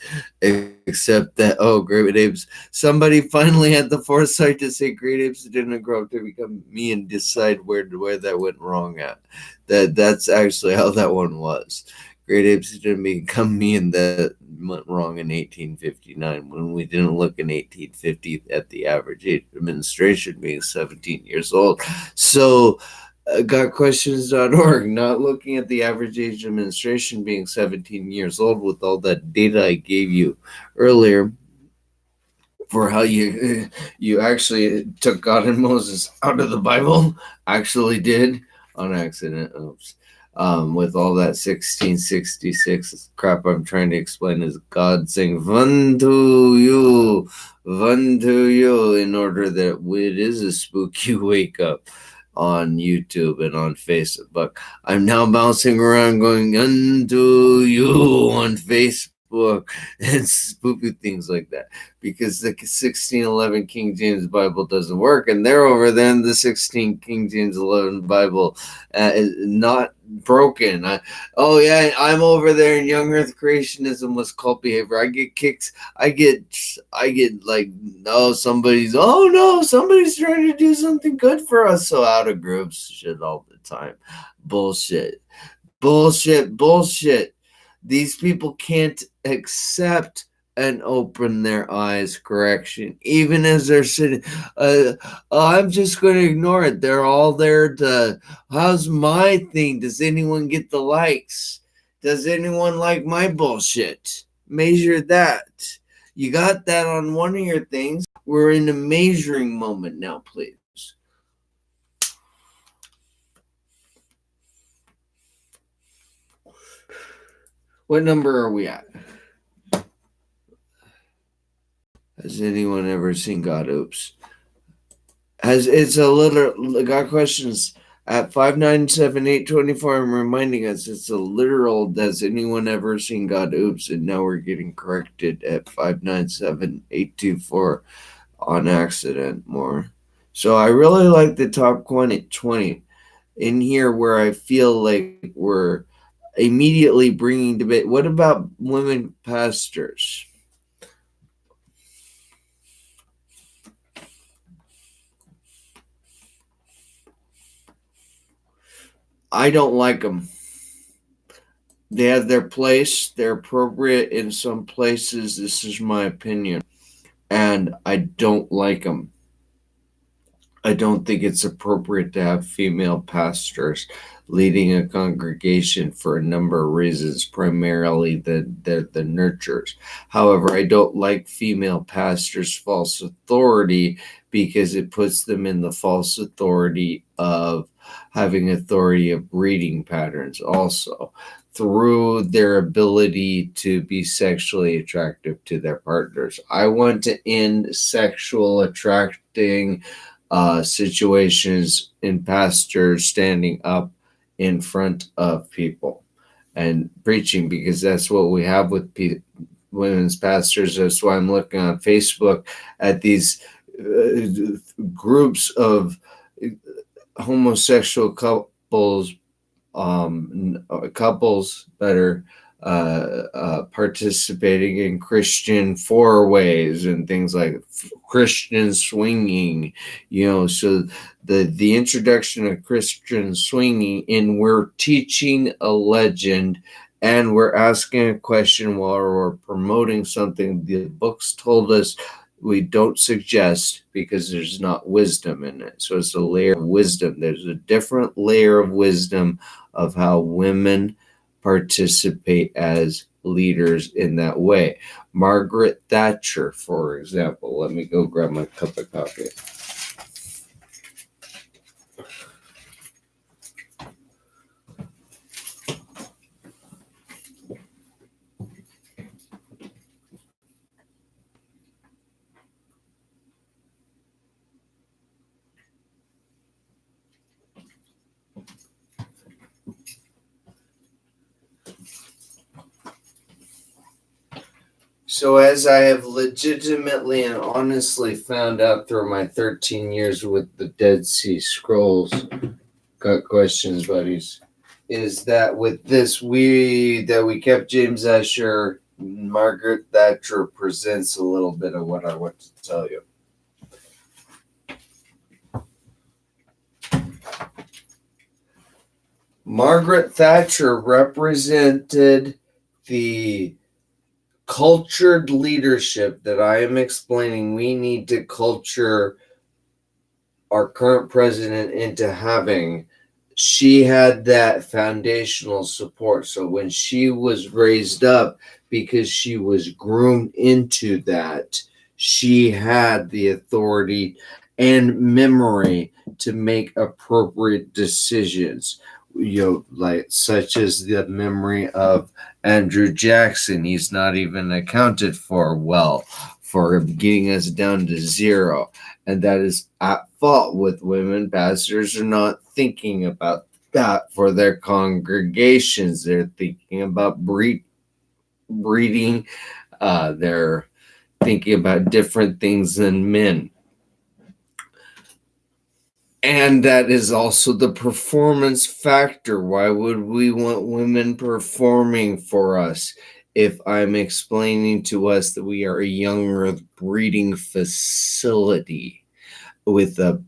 accept that, oh, great apes, somebody finally had the foresight to say great apes didn't grow up to become me, and decide where that went wrong at. That's actually how that one was. Great apes didn't become me, and that went wrong in 1859, when we didn't look in 1850 at the average age of administration being 17 years old. So gotquestions.org, not looking at the average age of administration being 17 years old, with all that data I gave you earlier for how you actually took God and Moses out of the Bible, actually did on accident. Oops. With all that 1666 crap I'm trying to explain, is God saying "One to you," in order that it is a spooky wake up on YouTube and on Facebook. I'm now bouncing around going "unto you" on Facebook and spooky things like that, because the 1611 King James Bible doesn't work, and they're over there in the 16 King James 11 Bible is not broken. Oh yeah, I'm over there in young Earth creationism was cult behavior. I get kicks. I get like, oh no, somebody's trying to do something good for us. So out of groups shit all the time. Bullshit. Bullshit. These people can't accept and open their eyes correction, even as they're sitting. I'm just going to ignore it. They're all there to, how's my thing? Does anyone get the likes? Does anyone like my bullshit? Measure that. You got that on one of your things. We're in a measuring moment now, please. What number are we at? Has anyone ever seen God? Oops. It's a literal. Got questions at 597-824. I'm reminding us it's a literal. Has anyone ever seen God? Oops. And now we're getting corrected at 597-824 on accident more. So I really like the top 20 in here, where I feel like we're immediately bringing debate. What about women pastors? I don't like them. They have their place. They're appropriate in some places. This is my opinion. And I don't like them. I don't think it's appropriate to have female pastors leading a congregation for a number of reasons, primarily the nurturers. However, I don't like female pastors' false authority, because it puts them in the false authority of having authority of breeding patterns also, through their ability to be sexually attractive to their partners. I want to end sexual attracting situations in pastors standing up in front of people and preaching, because that's what we have with women's pastors. That's why I'm looking on Facebook at these groups of homosexual couples that are participating in Christian four-ways and things like Christian swinging, so the introduction of Christian swinging, and we're teaching a legend and we're asking a question while we're promoting something the books told us we don't suggest because there's not wisdom in it. So it's a layer of wisdom. There's a different layer of wisdom of how women participate as leaders in that way. Margaret Thatcher, for example. Let me go grab my cup of coffee. So, as I have legitimately and honestly found out through my 13 years with the Dead Sea Scrolls, got questions, buddies, is that with this, we kept James Ussher, Margaret Thatcher presents a little bit of what I want to tell you. Margaret Thatcher represented the cultured leadership that I am explaining we need to culture our current president into having. She had that foundational support. So when she was raised up, because she was groomed into that, she had the authority and memory to make appropriate decisions. Like such as the memory of Andrew Jackson. He's not even accounted for well for getting us down to zero. And that is at fault with women. Pastors are not thinking about that for their congregations. They're thinking about breeding. They're thinking about different things than men. And that is also the performance factor. Why would we want women performing for us if I'm explaining to us that we are a young earth breeding facility with a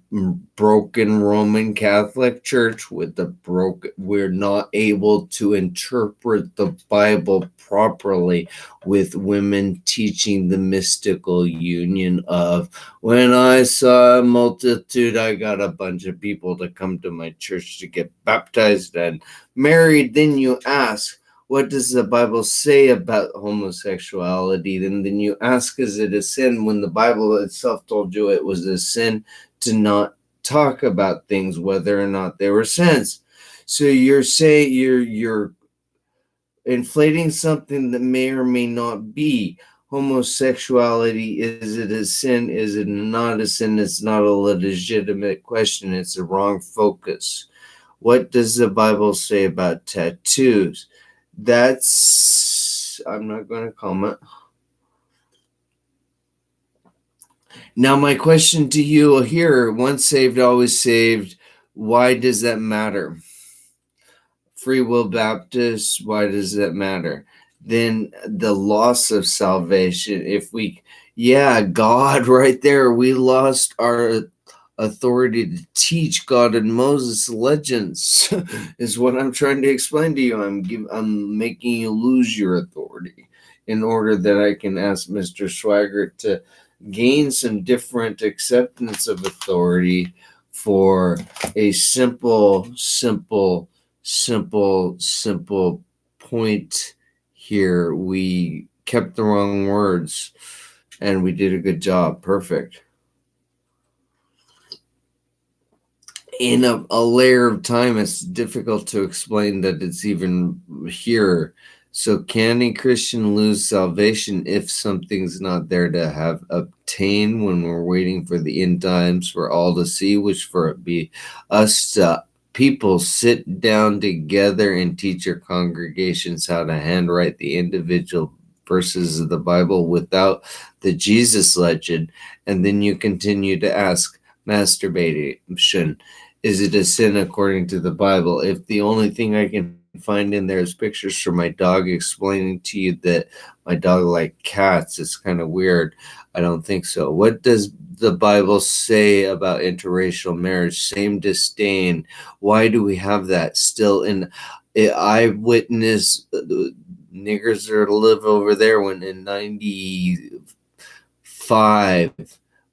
broken Roman Catholic Church, we're not able to interpret the Bible properly with women teaching the mystical union of, when I saw a multitude, I got a bunch of people to come to my church to get baptized and married. Then you ask, what does the Bible say about homosexuality? And then you ask, is it a sin when the Bible itself told you it was a sin to not talk about things, whether or not they were sins? So you're saying you're inflating something that may or may not be. Homosexuality, is it a sin? Is it not a sin? It's not a legitimate question. It's a wrong focus. What does the Bible say about tattoos? I'm not going to comment. Now, my question to you here, once saved, always saved, why does that matter? Free Will Baptists, why does that matter? Then the loss of salvation, God, right there, we lost our authority to teach God and Moses legends is what I'm trying to explain to you. I'm making you lose your authority in order that I can ask Mr. Swaggart to gain some different acceptance of authority for a simple point here. We kept the wrong words and we did a good job. Perfect. In a layer of time, it's difficult to explain that it's even here. So can a Christian lose salvation if something's not there to have obtained when we're waiting for the end times for all to see, which for it be us people sit down together and teach your congregations how to handwrite the individual verses of the Bible without the Jesus legend, and then you continue to ask, masturbation, is it a sin according to the Bible? If the only thing I can find in there is pictures from my dog explaining to you that my dog likes cats. It's kind of weird. I don't think so. What does the Bible say about interracial marriage? Same disdain. Why do we have that still in eyewitness? Niggers are to live over there when in 95,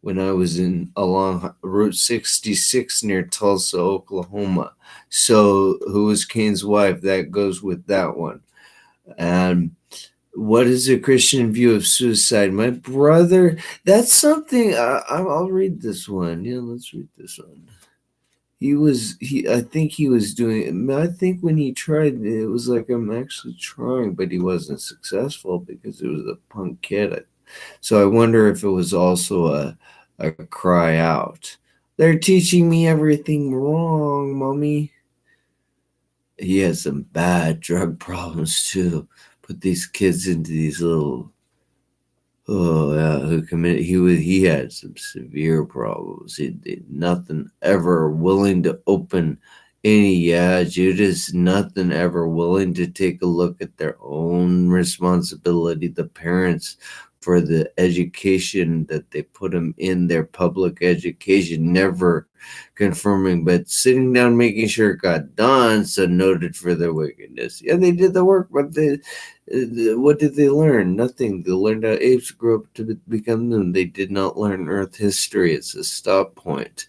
when I was in along Route 66 near Tulsa, Oklahoma. So who was Cain's wife? That goes with that one. And what is a Christian view of suicide? My brother, that's something, I'll read this one. Yeah, let's read this one. I think he was doing, I think when he tried, it was like, I'm actually trying, but he wasn't successful because it was a punk kid. So I wonder if it was also a cry out. They're teaching me everything wrong, mommy. He has some bad drug problems too. Put these kids into these little, who committed. He had some severe problems. He did nothing ever willing to open any. Yeah, Judas, nothing ever willing to take a look at their own responsibility. The parents, for the education that they put them in, their public education, never confirming, but sitting down, making sure it got done, so noted for their wickedness. Yeah, they did the work, but what did they learn? Nothing. They learned how apes grew up to become them. They did not learn Earth history. It's a stop point.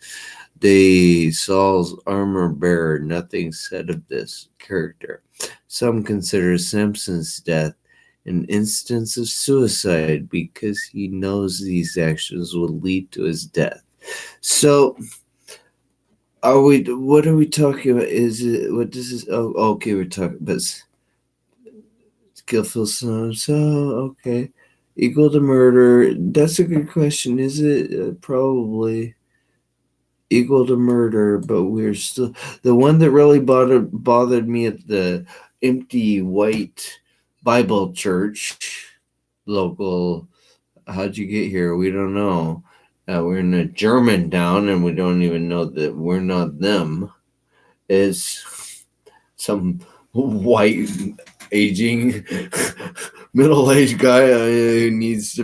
Saul's armor bearer, nothing said of this character. Some consider Samson's death an instance of suicide because he knows these actions will lead to his death. So, what are we talking about? Is it, what does this, okay, we're talking about skillful son, so, okay. Equal to murder, that's a good question. Is it? Probably equal to murder, but we're still, the one that really bothered me at the empty white Bible church, local. How'd you get here? We don't know. We're in a German town, and we don't even know that we're not them. Is some white, aging, middle-aged guy who needs to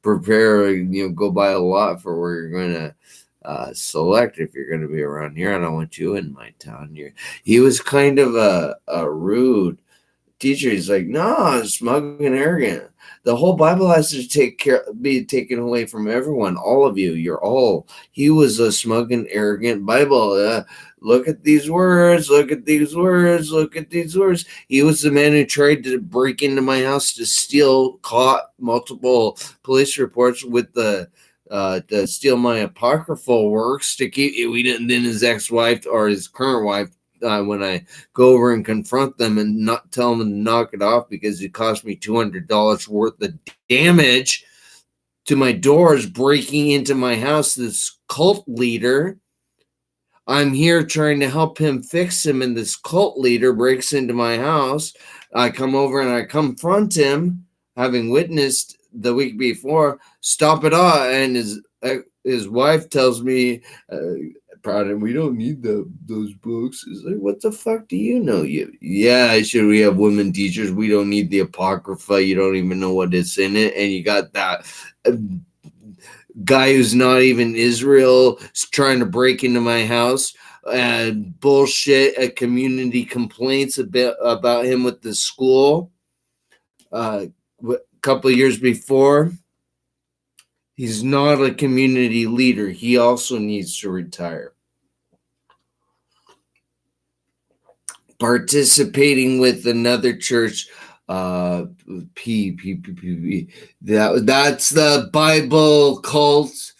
prepare. Go buy a lot for where you're going to select if you're going to be around here. I don't want you in my town. He was kind of a rude teacher. He's like, no, smug and arrogant. The whole Bible has to be taken away from everyone, all of you. You're all. He was a smug and arrogant Bible. Look at these words. Look at these words. Look at these words. He was the man who tried to break into my house to steal, caught multiple police reports with to steal my apocryphal works to keep. We didn't. Then his ex-wife or his current wife. When I go over and confront them and not tell them to knock it off because it cost me $200 worth of damage to my doors, breaking into my house, this cult leader. I'm here trying to help him fix him, and this cult leader breaks into my house. I come over and I confront him, having witnessed the week before, stop it all, and his wife tells me, proud, we don't need those books. It's like, what the fuck do you know? Yeah, should we have women teachers? We don't need the Apocrypha. You don't even know what is in it. And you got that guy who's not even Israel trying to break into my house. Bullshit. Community complaints a bit about him with the school. A couple of years before. He's not a community leader. He also needs to retire. Participating with another church, that's the Bible cult,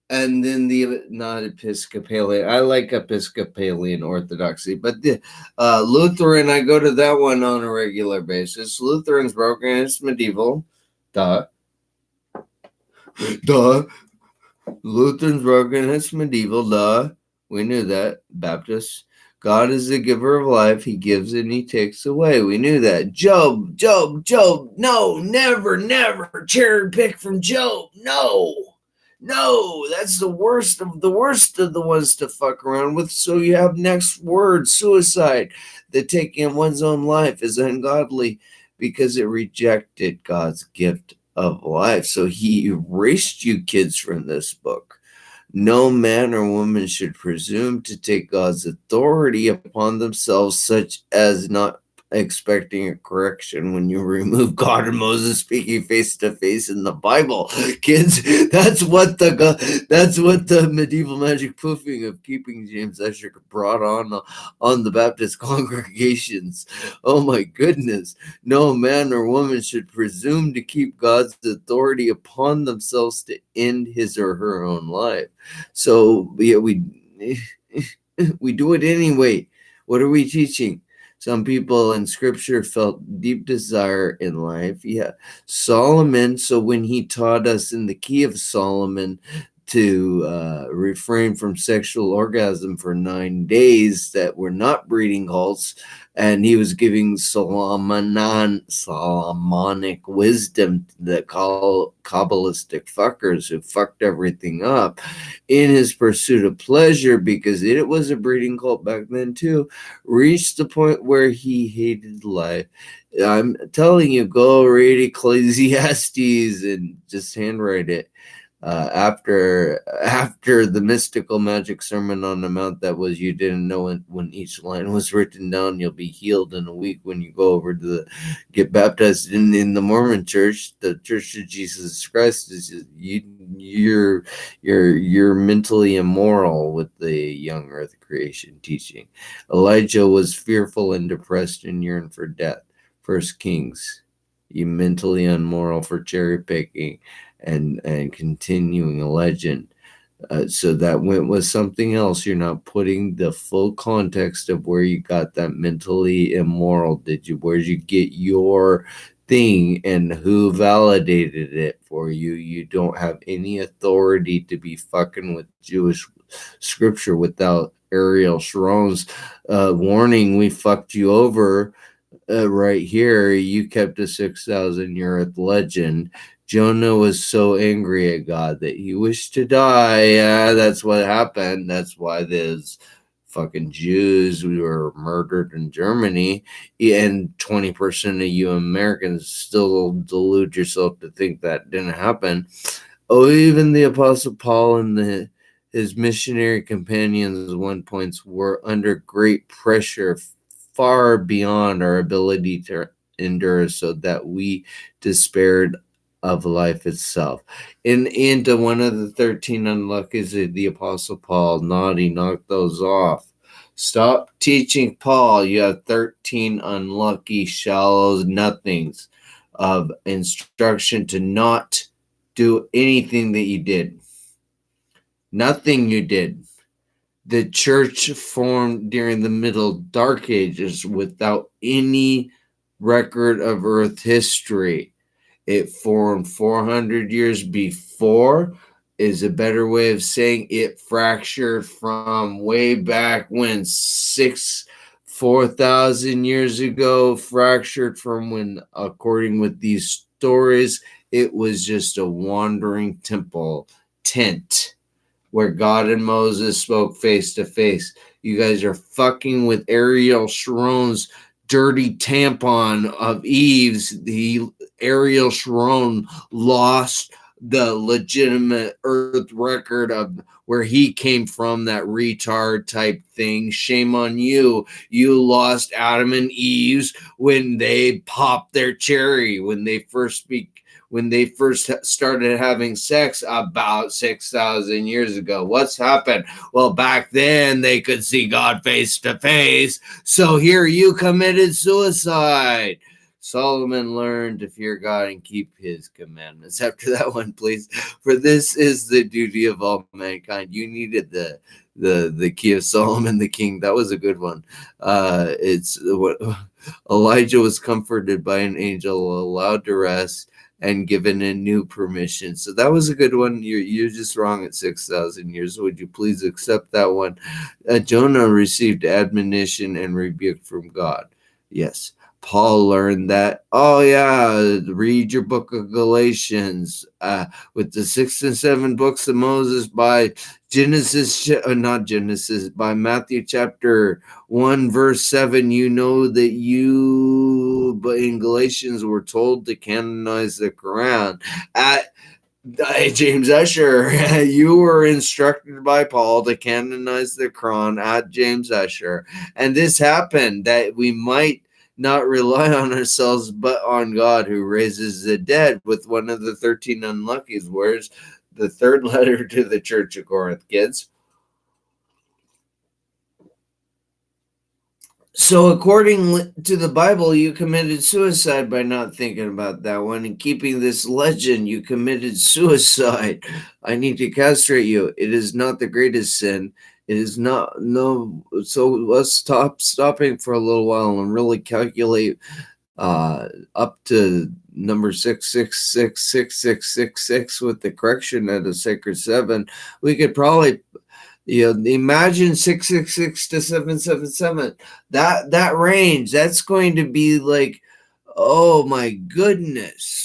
and then the not Episcopalian. I like Episcopalian Orthodoxy, but the Lutheran, I go to that one on a regular basis. Lutheran's broken. It's medieval. Duh. Lutheran's broken. It's medieval. Duh. We knew that. Baptists. God is the giver of life. He gives and he takes away. We knew that. Job. No, never cherry pick from Job. No. No, that's the worst of the ones to fuck around with. So you have next word, suicide. The taking of one's own life is ungodly because it rejected God's gift of life. So he erased you kids from this book. No man or woman should presume to take God's authority upon themselves, such as not expecting a correction when you remove God and Moses speaking face to face in the Bible. Kids, that's what the medieval magic proofing of keeping James Ussher brought on the Baptist congregations. Oh my goodness. No man or woman should presume to keep God's authority upon themselves to end his or her own life. So yeah, we do it anyway. What are we teaching? Some people in scripture felt deep desire in life. Yeah. Solomon, so when he taught us in the key of Solomon to refrain from sexual orgasm for 9 days that were not breeding cults, and he was giving Solomonic wisdom to the Kabbalistic fuckers who fucked everything up in his pursuit of pleasure, because it was a breeding cult back then too, reached the point where he hated life. I'm telling you, go read Ecclesiastes and just handwrite it. After the mystical magic sermon on the mount, that was, you didn't know when each line was written down, you'll be healed in a week when you go over to get baptized in the Mormon church, the Church of Jesus Christ. Is you're mentally immoral with the young earth creation teaching. Elijah was fearful and depressed and yearned for death. First Kings. You mentally unmoral for cherry picking and continuing a legend. So that went with something else. You're not putting the full context of where you got that mentally immoral. Where'd you get your thing and who validated it for you? You don't have any authority to be fucking with Jewish scripture without Ariel Sharon's warning. We fucked you over. Right here, you kept a 6,000 year earth legend. Jonah was so angry at God that he wished to die. Yeah, that's what happened. That's why there's fucking Jews who were murdered in Germany. And 20% of you Americans still delude yourself to think that didn't happen. Oh, even the Apostle Paul and his missionary companions at one point were under great pressure, far beyond our ability to endure, so that we despaired of life itself. Into one of the 13 unluckies of the Apostle Paul, naughty, knock those off. Stop teaching Paul. You have 13 unlucky, shallow nothings of instruction to not do anything that you did. Nothing you did. The church formed during the Middle Dark Ages without any record of Earth history. It formed 400 years before, is a better way of saying it fractured from way back when, 4,000 years ago, fractured from when, according with these stories, it was just a wandering temple tent where God and Moses spoke face to face. You guys are fucking with Ariel Sharon's dirty tampon of Eve's. Ariel Sharon lost the legitimate earth record of where he came from, that retard type thing. Shame on you. You lost Adam and Eve's when they popped their cherry, when they first started having sex about 6,000 years ago. What's happened? Well, back then they could see God face to face. So here you committed suicide. Solomon learned to fear God and keep his commandments. After that one, please. For this is the duty of all mankind. You needed the key of Solomon the king. That was a good one. It's what Elijah was comforted by an angel, allowed to rest, and given a new permission. So that was a good one. You're just wrong at 6,000 years. Would you please accept that one? Jonah received admonition and rebuke from God. Yes. Paul learned that, oh yeah, read your book of Galatians with the 6 and 7 books of Moses by not Genesis, by Matthew chapter 1 verse 7. You know that but in Galatians were told to canonize the Quran. James Ussher, you were instructed by Paul to canonize the Quran at James Ussher. And this happened that we might not rely on ourselves, but on God who raises the dead, with one of the 13 unluckies. Where's the third letter to the Church of Corinth, kids? So according to the Bible, you committed suicide by not thinking about that one and keeping this legend. You committed suicide. I need to castrate you. It is not the greatest sin. It is not, no. So let's stopping for a little while and really calculate up to number 6666666 with the correction at a sacred 7. We could probably, imagine 666 to 777. That range, that's going to be like, oh my goodness,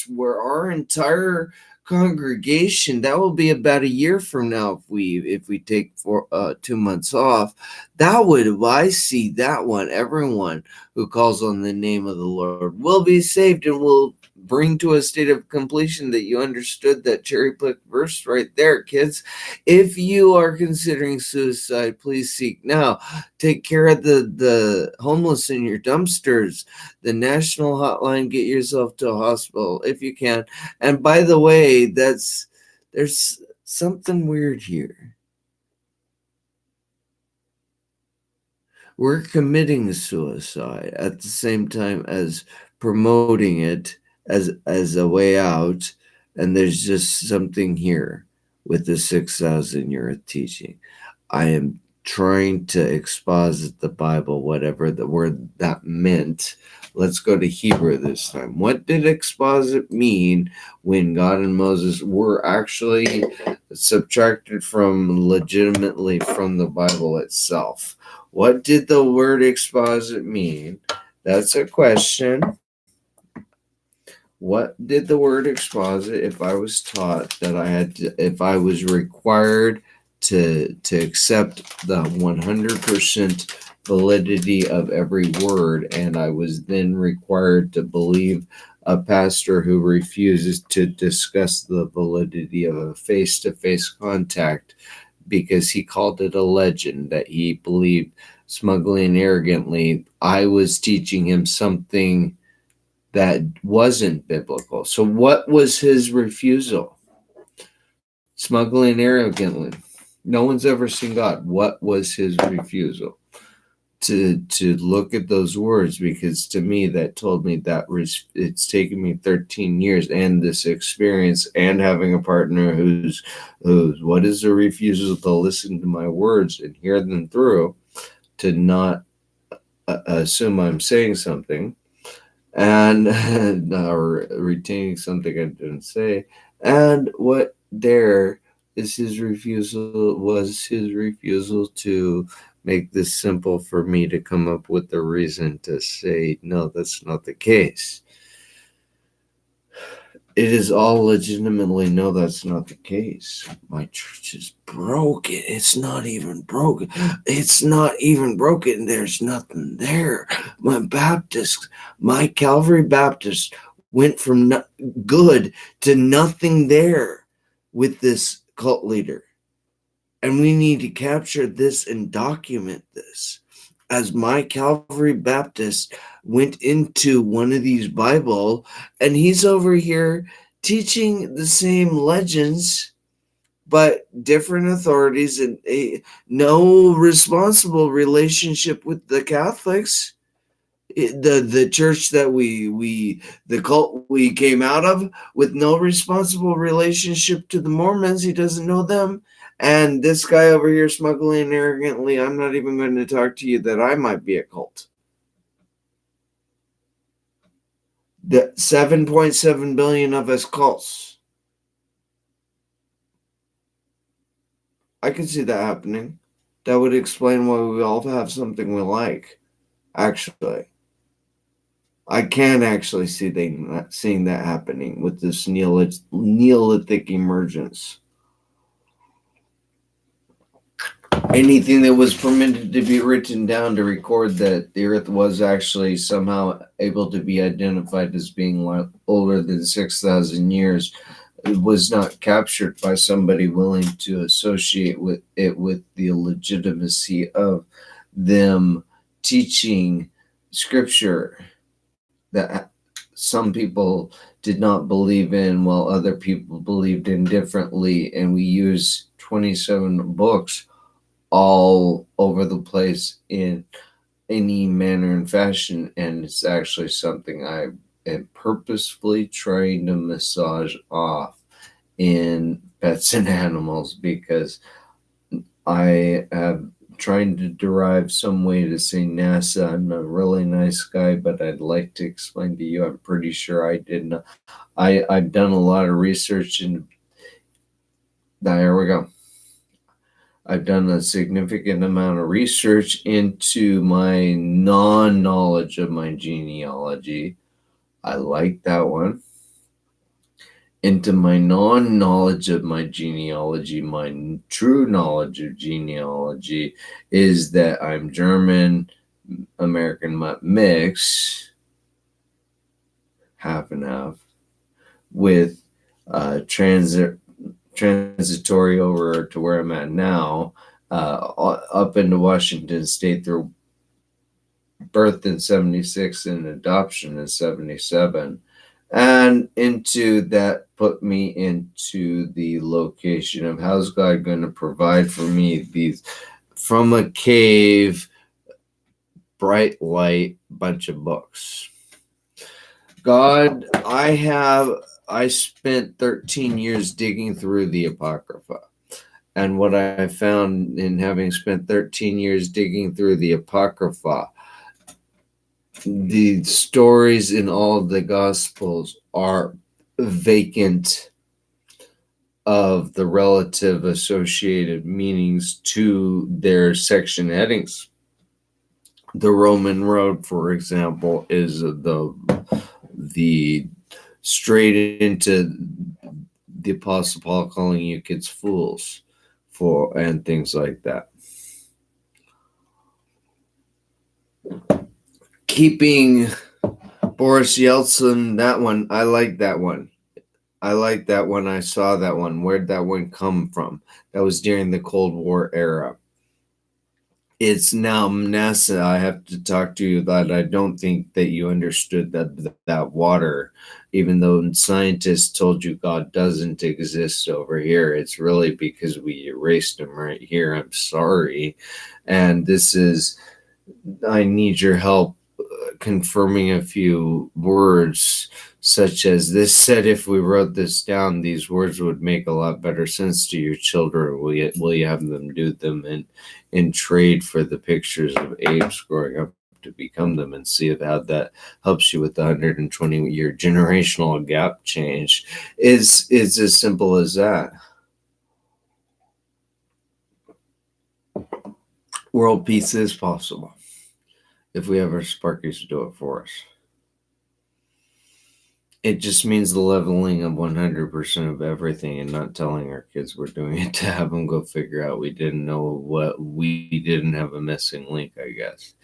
where our entire congregation, that will be about a year from now if we take 2 months off. If I see that one, everyone who calls on the name of the Lord will be saved and will bring to a state of completion. That you understood that cherry pick verse right there, kids. If you are considering suicide, please seek now. Take care of the homeless in your dumpsters. The national hotline, get yourself to a hospital if you can. And by the way, there's something weird here. We're committing suicide at the same time as promoting it as a way out, and there's just something here with the 6,000 year teaching. I am trying to exposit the Bible, whatever the word that meant. Let's go to Hebrew this time. What did exposit mean when God and Moses were actually subtracted legitimately from the Bible itself? What did the word exposit mean? That's a question. What did the word exposit, if I was taught that if I was required to accept the 100% validity of every word, and I was then required to believe a pastor who refuses to discuss the validity of a face-to-face contact because he called it a legend that he believed smugly and arrogantly, I was teaching him something that wasn't biblical. So what was his refusal? Smugly and arrogantly. No one's ever seen God. What was his refusal? To look at those words, because to me that told me that it's taken me 13 years and this experience and having a partner who's what is the refusal to listen to my words and hear them through, to not assume I'm saying something and or retaining something I didn't say. And what there is his refusal to make this simple for me to come up with a reason to say, no, that's not the case. It is all legitimately, no, that's not the case. My church is broken. It's not even broken. It's not even broken. There's nothing there. My Calvary Baptist went from good to nothing there with this cult leader. And we need to capture this and document this. As my Calvary Baptist went into one of these Bible, and he's over here teaching the same legends, but different authorities and no responsible relationship with the Catholics. The church that the cult we came out of, with no responsible relationship to the Mormons. He doesn't know them. And this guy over here smuggling arrogantly, I'm not even going to talk to you that I might be a cult. The 7.7 billion of us cults. I could see that happening. That would explain why we all have something we like. Actually, I can actually seeing that happening with this Neolithic emergence. Anything that was permitted to be written down to record that the Earth was actually somehow able to be identified as being older than 6,000 years was not captured by somebody willing to associate with it with the legitimacy of them teaching scripture that some people did not believe in while other people believed in differently, and we use 27 books all over the place in any manner and fashion, and it's actually something I am purposefully trying to massage off in pets and animals, because I am trying to derive some way to say NASA. I'm a really nice guy, but I'd like to explain to you, I'm pretty sure I did not. I've done a lot of research, and there we go. I've done a significant amount of research into my non-knowledge of my genealogy. I like that one. Into my non-knowledge of my genealogy, my true knowledge of genealogy is that I'm German, American mix, half and half, with transitory over to where I'm at now, up into Washington State through birth in 76 and adoption in 77. And into that put me into the location of how's God going to provide for me these from a cave, bright light, bunch of books. God, I spent 13 years digging through the Apocrypha. And what I found in having spent 13 years digging through the Apocrypha, the stories in all the Gospels are vacant of the relative associated meanings to their section headings. The Roman road, for example, is the straight into the Apostle Paul calling you kids fools and things like that. Keeping Boris Yeltsin, that one, I like that one. I like that one. I saw that one. Where'd that one come from? That was during the Cold War era. It's now NASA. I have to talk to you that I don't think that you understood that water, even though scientists told you God doesn't exist over here, it's really because we erased him right here. I'm sorry. And I need your help confirming a few words, such as this said, if we wrote this down, these words would make a lot better sense to your children. Will you have them do them in trade for the pictures of apes growing up to become them, and see how that helps you with the 120-year generational gap change? It's as simple as that. World peace is possible if we have our Sparkies do it for us. It just means the leveling of 100% of everything, and not telling our kids we're doing it to have them go figure out we didn't know what we didn't have a missing link, I guess.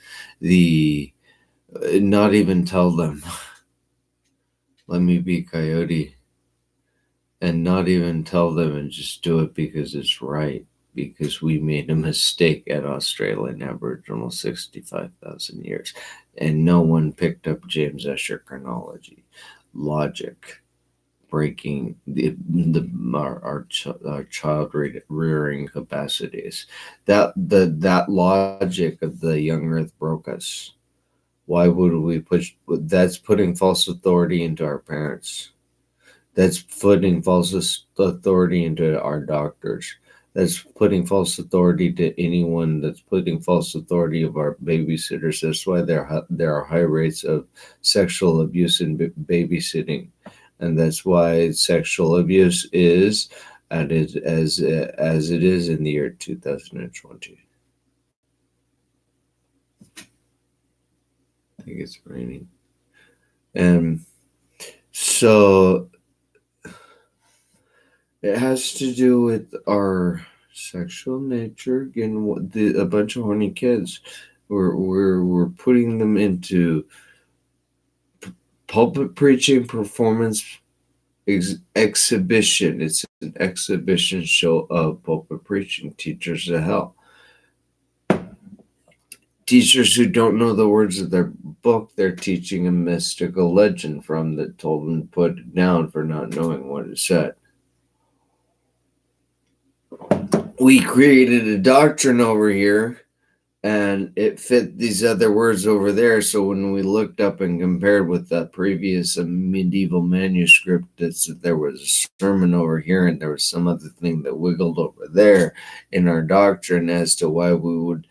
Not even tell them, let me be Coyote, and not even tell them and just do it because it's right, because we made a mistake at Australian Aboriginal 65,000 years, and no one picked up James Ussher chronology. Logic, breaking our child rearing capacities. That logic of the young earth broke us. Why would we push? That's putting false authority into our parents. That's putting false authority into our doctors. That's putting false authority to anyone. That's putting false authority of our babysitters. That's why there are high rates of sexual abuse in babysitting, and that's why sexual abuse is as it is in the year 2020. I think it's raining. And so it has to do with our sexual nature. Again, a bunch of horny kids. We're putting them into pulpit preaching performance exhibition. It's an exhibition show of pulpit preaching. Teachers to hell. Teachers who don't know the words of their book, they're teaching a mystical legend from that told them to put it down for not knowing what it said. We created a doctrine over here, and it fit these other words over there. So when we looked up and compared with that previous medieval manuscript, that said there was a sermon over here and there was some other thing that wiggled over there in our doctrine as to why we would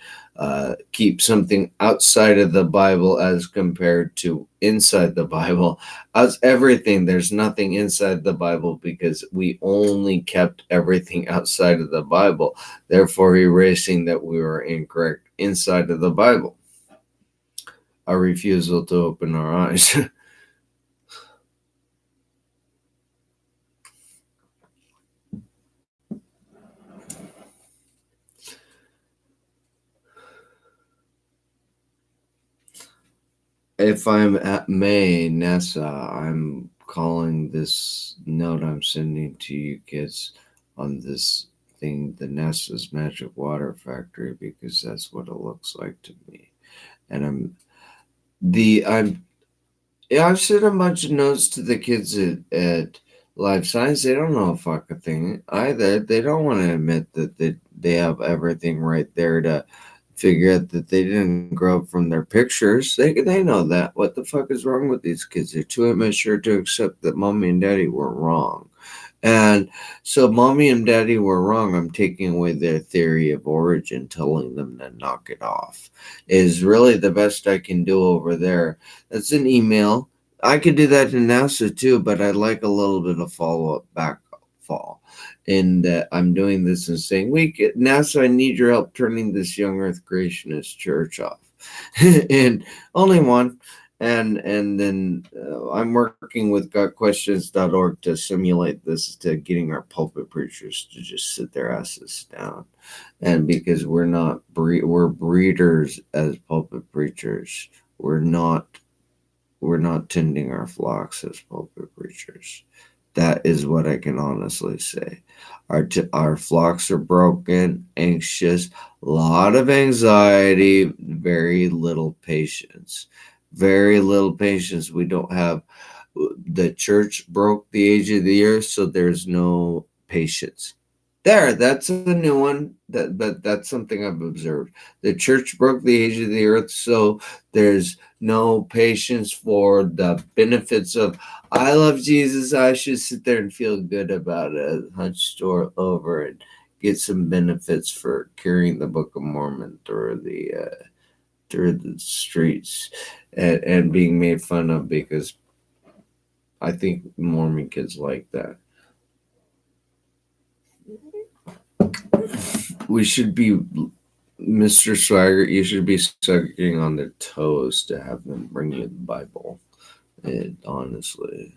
keep something outside of the Bible as compared to inside the Bible. As everything, there's nothing inside the Bible because we only kept everything outside of the Bible, therefore erasing that we were incorrect inside of the Bible. Our refusal to open our eyes. If I'm at NASA, I'm calling this note I'm sending to you kids on this thing the NASA's Magic Water Factory, because that's what it looks like to me. And I've sent a bunch of notes to the kids at Life Science. They don't know a fucking thing either. They don't want to admit that they have everything right there to figure out that they didn't grow up from their pictures. They know that. What the fuck is wrong with these kids? They're too immature to accept that mommy and daddy were wrong. And so mommy and daddy were wrong. I'm taking away their theory of origin, telling them to knock it off. Is really the best I can do over there. That's an email. I could do that to NASA too, but I'd like a little bit of follow-up backfall. And I'm doing this and saying, NASA, I need your help turning this young earth creationist church off. And only one. And then I'm working with gotquestions.org to simulate this, to getting our pulpit preachers to just sit their asses down. And because we're breeders as pulpit preachers. We're not tending our flocks as pulpit preachers. That is what I can honestly say. Our flocks are broken, anxious, a lot of anxiety, very little patience. Very little patience. We don't have, the church broke the age of the earth, so there's no patience. That's a new one. But that's something I've observed. The church broke the age of the earth, so there's no patience for the benefits of, I love Jesus, I should sit there and feel good about it, hunched over and get some benefits for carrying the Book of Mormon through the streets and being made fun of, because I think Mormon kids like that. We should be, Mr. Swagger, you should be sucking on their toes to have them bring you the Bible. And honestly,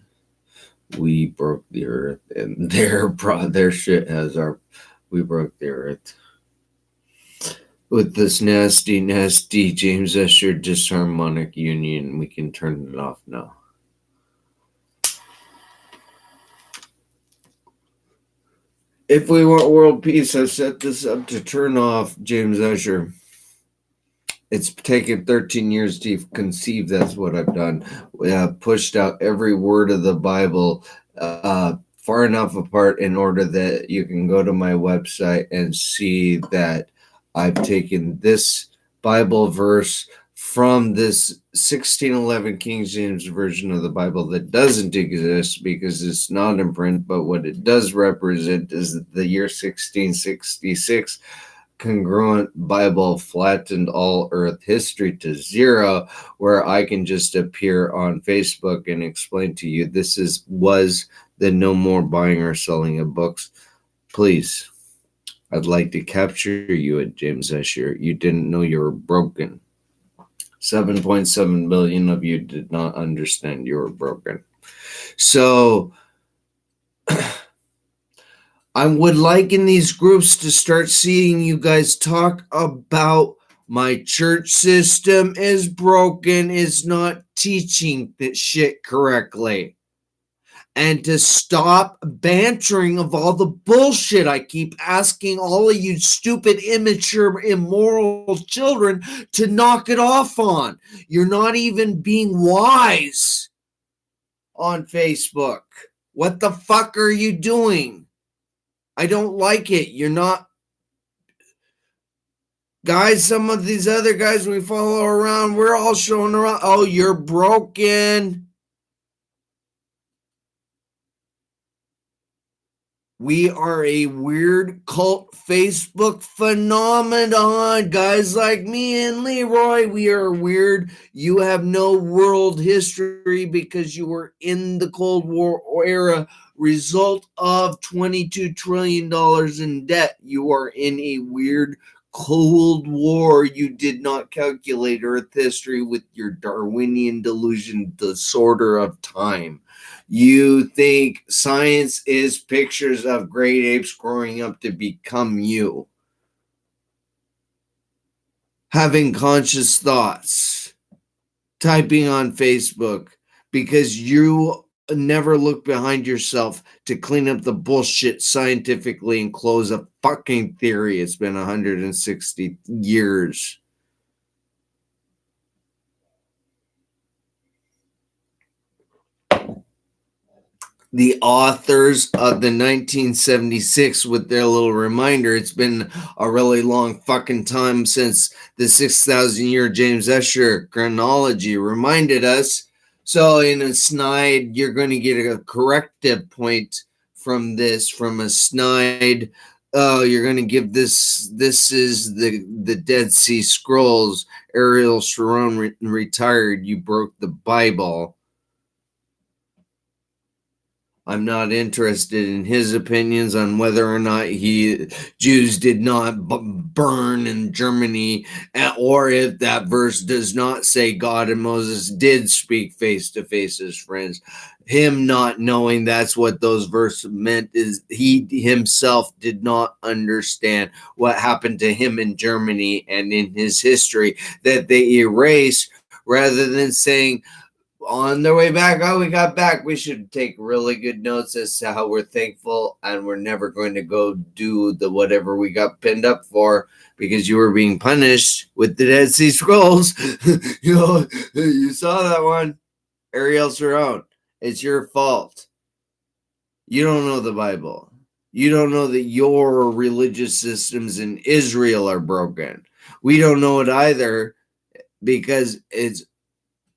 we broke the earth, and their shit has we broke the earth. With this nasty James Ussher disharmonic union, we can turn it off now. If we want world peace, I set this up to turn off James Ussher. It's taken 13 years to conceive. That's what I've done. We have pushed out every word of the Bible far enough apart in order that you can go to my website and see that I've taken this Bible verse from this 1611 King James version of the Bible that doesn't exist because it's not in print, but what it does represent is the year 1666 congruent Bible flattened all earth history to zero, where I can just appear on Facebook and explain to you this was the no more buying or selling of books. Please, I'd like to capture you at James Ussher. You didn't know you were broken. 7.7 billion of you did not understand you were broken. So I would like in these groups to start seeing you guys talk about my church system is broken, is not teaching that shit correctly. And to stop bantering of all the bullshit I keep asking all of you stupid, immature, immoral children to knock it off on. You're not even being wise on Facebook. What the fuck are you doing? I don't like it. You're not. Guys, some of these other guys we follow around, we're all showing around. Oh, you're broken. We are a weird cult Facebook phenomenon. Guys like me and Leroy, we are weird. You have no world history because you were in the Cold War era. Result of $22 trillion in debt. You are in a weird Cold War. You did not calculate Earth history with your Darwinian delusion disorder of time. You think science is pictures of great apes growing up to become you. Having conscious thoughts. Typing on Facebook because you never look behind yourself to clean up the bullshit scientifically and close a fucking theory. It's been 160 years. The authors of the 1976 with their little reminder. It's been a really long fucking time since the 6,000 year James Ussher chronology reminded us. So in a snide, you're going to get a corrective point from this, from a snide. Oh, you're going to give this is the Dead Sea Scrolls. Ariel Sharon retired. You broke the Bible. I'm not interested in his opinions on whether or not Jews did not burn in Germany, or if that verse does not say God and Moses did speak face to face as friends. Him not knowing that's what those verses meant is he himself did not understand what happened to him in Germany and in his history that they erased, rather than saying, on their way back, oh, we got back. We should take really good notes as to how we're thankful and we're never going to go do the whatever we got pinned up for because you were being punished with the Dead Sea Scrolls. You saw that one. Ariel Sharon. It's your fault. You don't know the Bible. You don't know that your religious systems in Israel are broken. We don't know it either because it's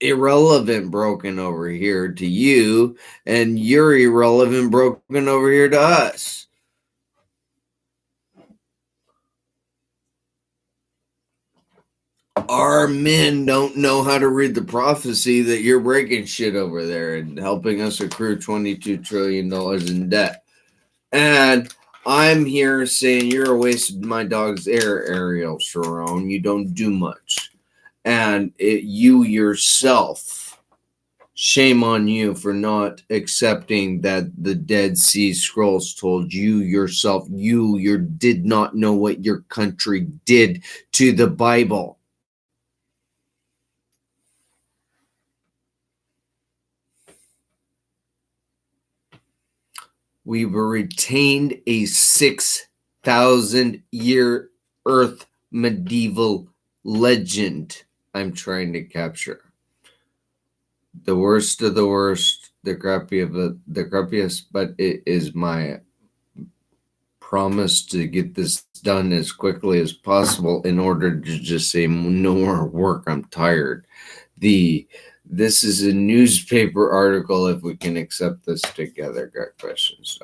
irrelevant broken over here to you, and you're irrelevant broken over here to us. Our men don't know how to read the prophecy that you're breaking shit over there and helping us accrue $22 trillion in debt. And I'm here saying you're a waste of my dog's air, Ariel Sharon. You don't do much. And you yourself, shame on you for not accepting that the Dead Sea Scrolls told you yourself you did not know what your country did to the Bible. We were retained a 6,000 year Earth medieval legend I'm trying to capture. The worst of the worst, the crappiest, but it is my promise to get this done as quickly as possible in order to just say no more work. I'm tired. This is a newspaper article. If we can accept this together, got questions.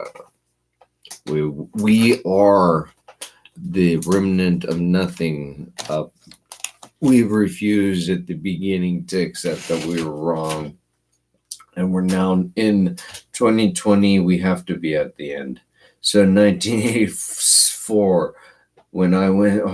We are the remnant of nothing. We refused at the beginning to accept that we were wrong. And we're now in 2020. We have to be at the end. So 1984, when I went,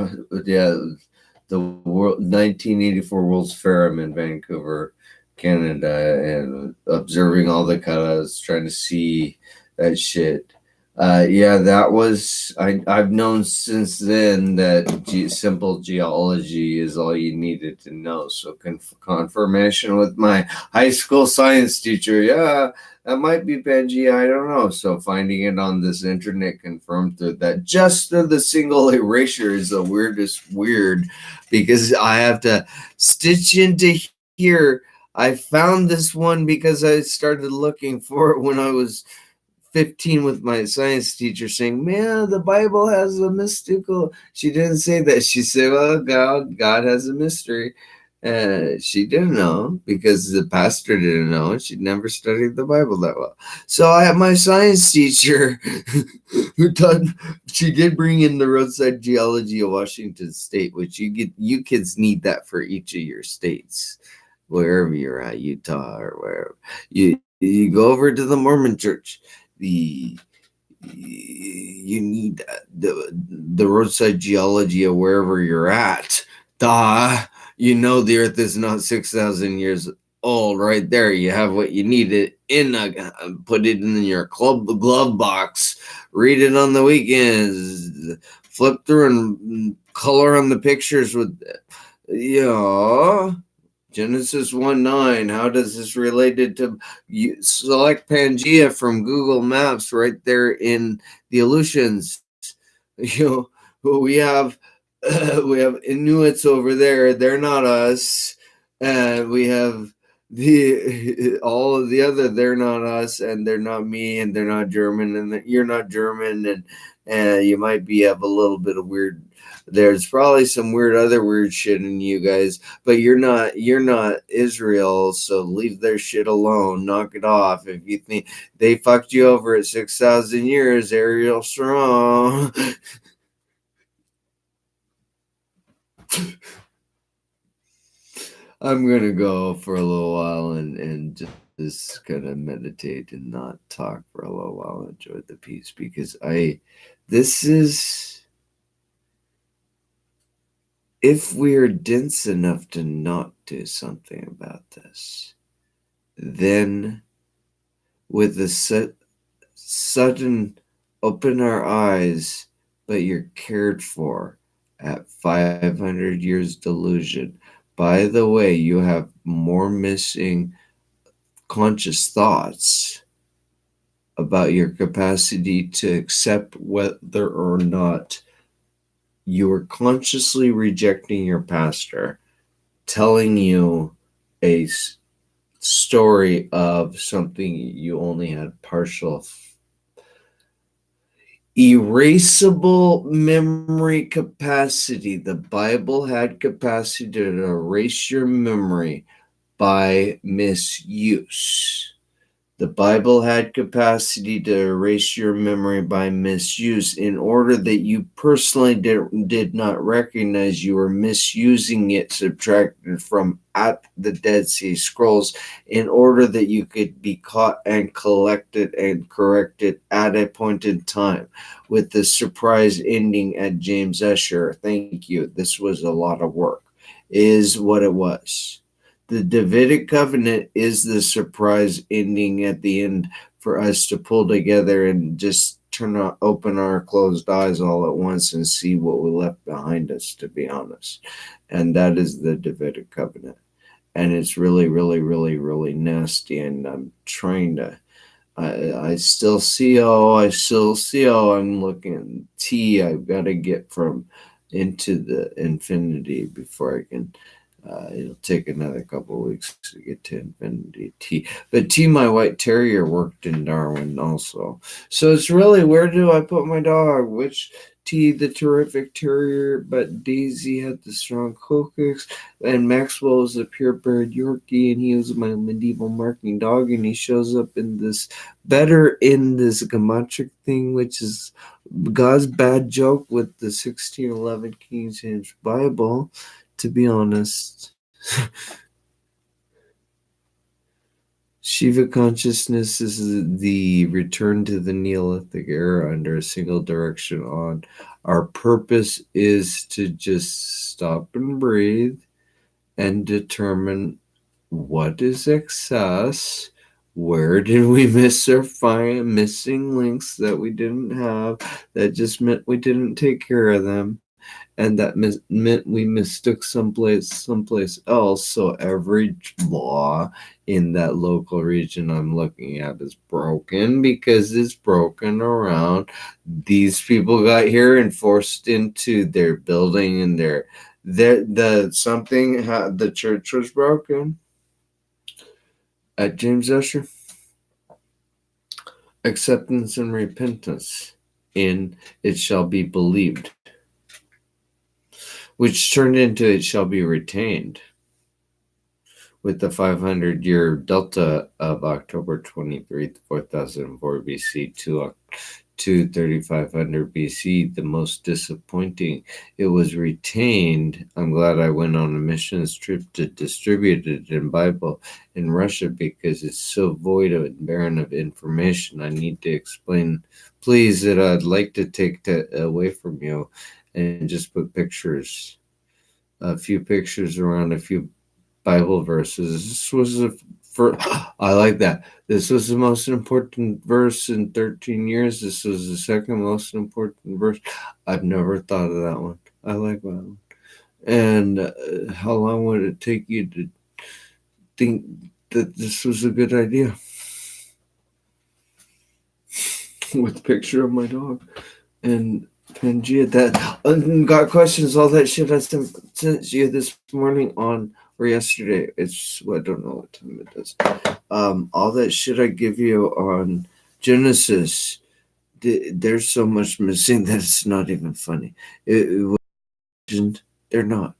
the 1984 World's Fair. I'm in Vancouver, Canada, and observing all the katas, trying to see that shit. Yeah, that was I've known since then that simple geology is all you needed to know. So confirmation with my high school science teacher. Yeah, that might be Pangea. I don't know. So finding it on this internet confirmed that just the single erasure is the weirdest weird, because I have to stitch into here. I found this one because I started looking for it when I was 15 with my science teacher, saying, "Man, the Bible has a mystical." She didn't say that. She said, "Well, God has a mystery." She didn't know because the pastor didn't know, and she'd never studied the Bible that well. So I had my science teacher who taught. She did bring in the roadside geology of Washington State, which you kids need that for each of your states, wherever you're at, Utah or wherever. You go over to the Mormon church. The you need the roadside geology of wherever you're at. Duh. You know the earth is not 6,000 years old. Right there, you have what you need. It in put it in your glove box. Read it on the weekends. Flip through and color on the pictures with, yeah. Genesis 1:9. How does this related to you? Select Pangea from Google Maps right there in the Aleutians. You know, we have we have Inuits over there. They're not us. We have the all of the other. They're not us, and they're not me, and they're not German, and you're not German, and you might be have a little bit of weird. There's probably some other weird shit in you guys, but you're not Israel, so leave their shit alone. Knock it off. If you think they fucked you over at 6,000 years, Ariel Strong. I'm gonna go for a little while and just kind of meditate and not talk for a little while. Enjoy the peace, because this is, if we are dense enough to not do something about this, then with a sudden open our eyes, but you're cared for at 500 years delusion. By the way, you have more missing conscious thoughts about your capacity to accept whether or not you are consciously rejecting your pastor, telling you a story of something you only had partial erasable memory capacity. The Bible had capacity to erase your memory by misuse. The Bible had capacity to erase your memory by misuse, in order that you personally did not recognize you were misusing it, subtracted from at the Dead Sea Scrolls, in order that you could be caught and collected and corrected at a point in time, with the surprise ending at James Ussher. Thank you. This was a lot of work, is what it was. The Davidic covenant is the surprise ending at the end for us to pull together and just open our closed eyes all at once and see what we left behind us, to be honest. And that is the Davidic covenant. And it's really, really, really, really nasty. And I'm trying to, I still see, I'm looking I've got to get from into the infinity before I can. It'll take another couple of weeks to get to infinity T. But T, my white terrier, worked in Darwin also. So it's really, where do I put my dog? Which T, the terrific terrier, but Daisy had the strong coax, and Maxwell was a purebred Yorkie, and he was my medieval marking dog, and he shows up in this geometric thing, which is God's bad joke with the 1611 King James Bible, to be honest. Shiva consciousness is the return to the Neolithic era under a single direction on. Our purpose is to just stop and breathe and determine what is excess, where did we miss our missing links that we didn't have, that just meant we didn't take care of them, and that meant we mistook someplace else. So every law in that local region I'm looking at is broken because it's broken around. These people got here and forced into their building, and the church was broken at James Ussher. Acceptance and repentance in it shall be believed, which turned into it shall be retained, with the 500-year delta of October 23, 4004 BC to 3500 BC, the most disappointing. It was retained. I'm glad I went on a missions trip to distribute it in Bible in Russia because it's so void of and barren of information. I need to explain, please, that I'd like to take that away from you and just put pictures, a few pictures around a few Bible verses. This was I like that. This was the most important verse in 13 years. This was the second most important verse. I've never thought of that one. I like that one. And how long would it take you to think that this was a good idea? With a picture of my dog and Pangea, that got questions, all that shit I sent you this morning on or yesterday. I don't know what time it is. All that shit I give you on Genesis, there's so much missing that it's not even funny. They're not,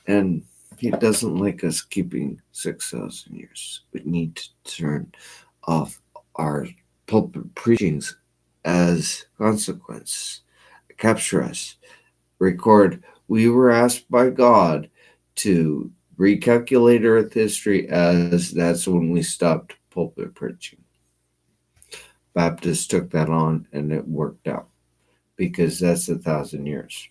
and he doesn't like us keeping 6,000 years. We need to turn off our pulpit preachings as consequence. Capture us, record. We were asked by God to recalculate Earth history, as that's when we stopped pulpit preaching. Baptists took that on and it worked out because that's 1,000 years.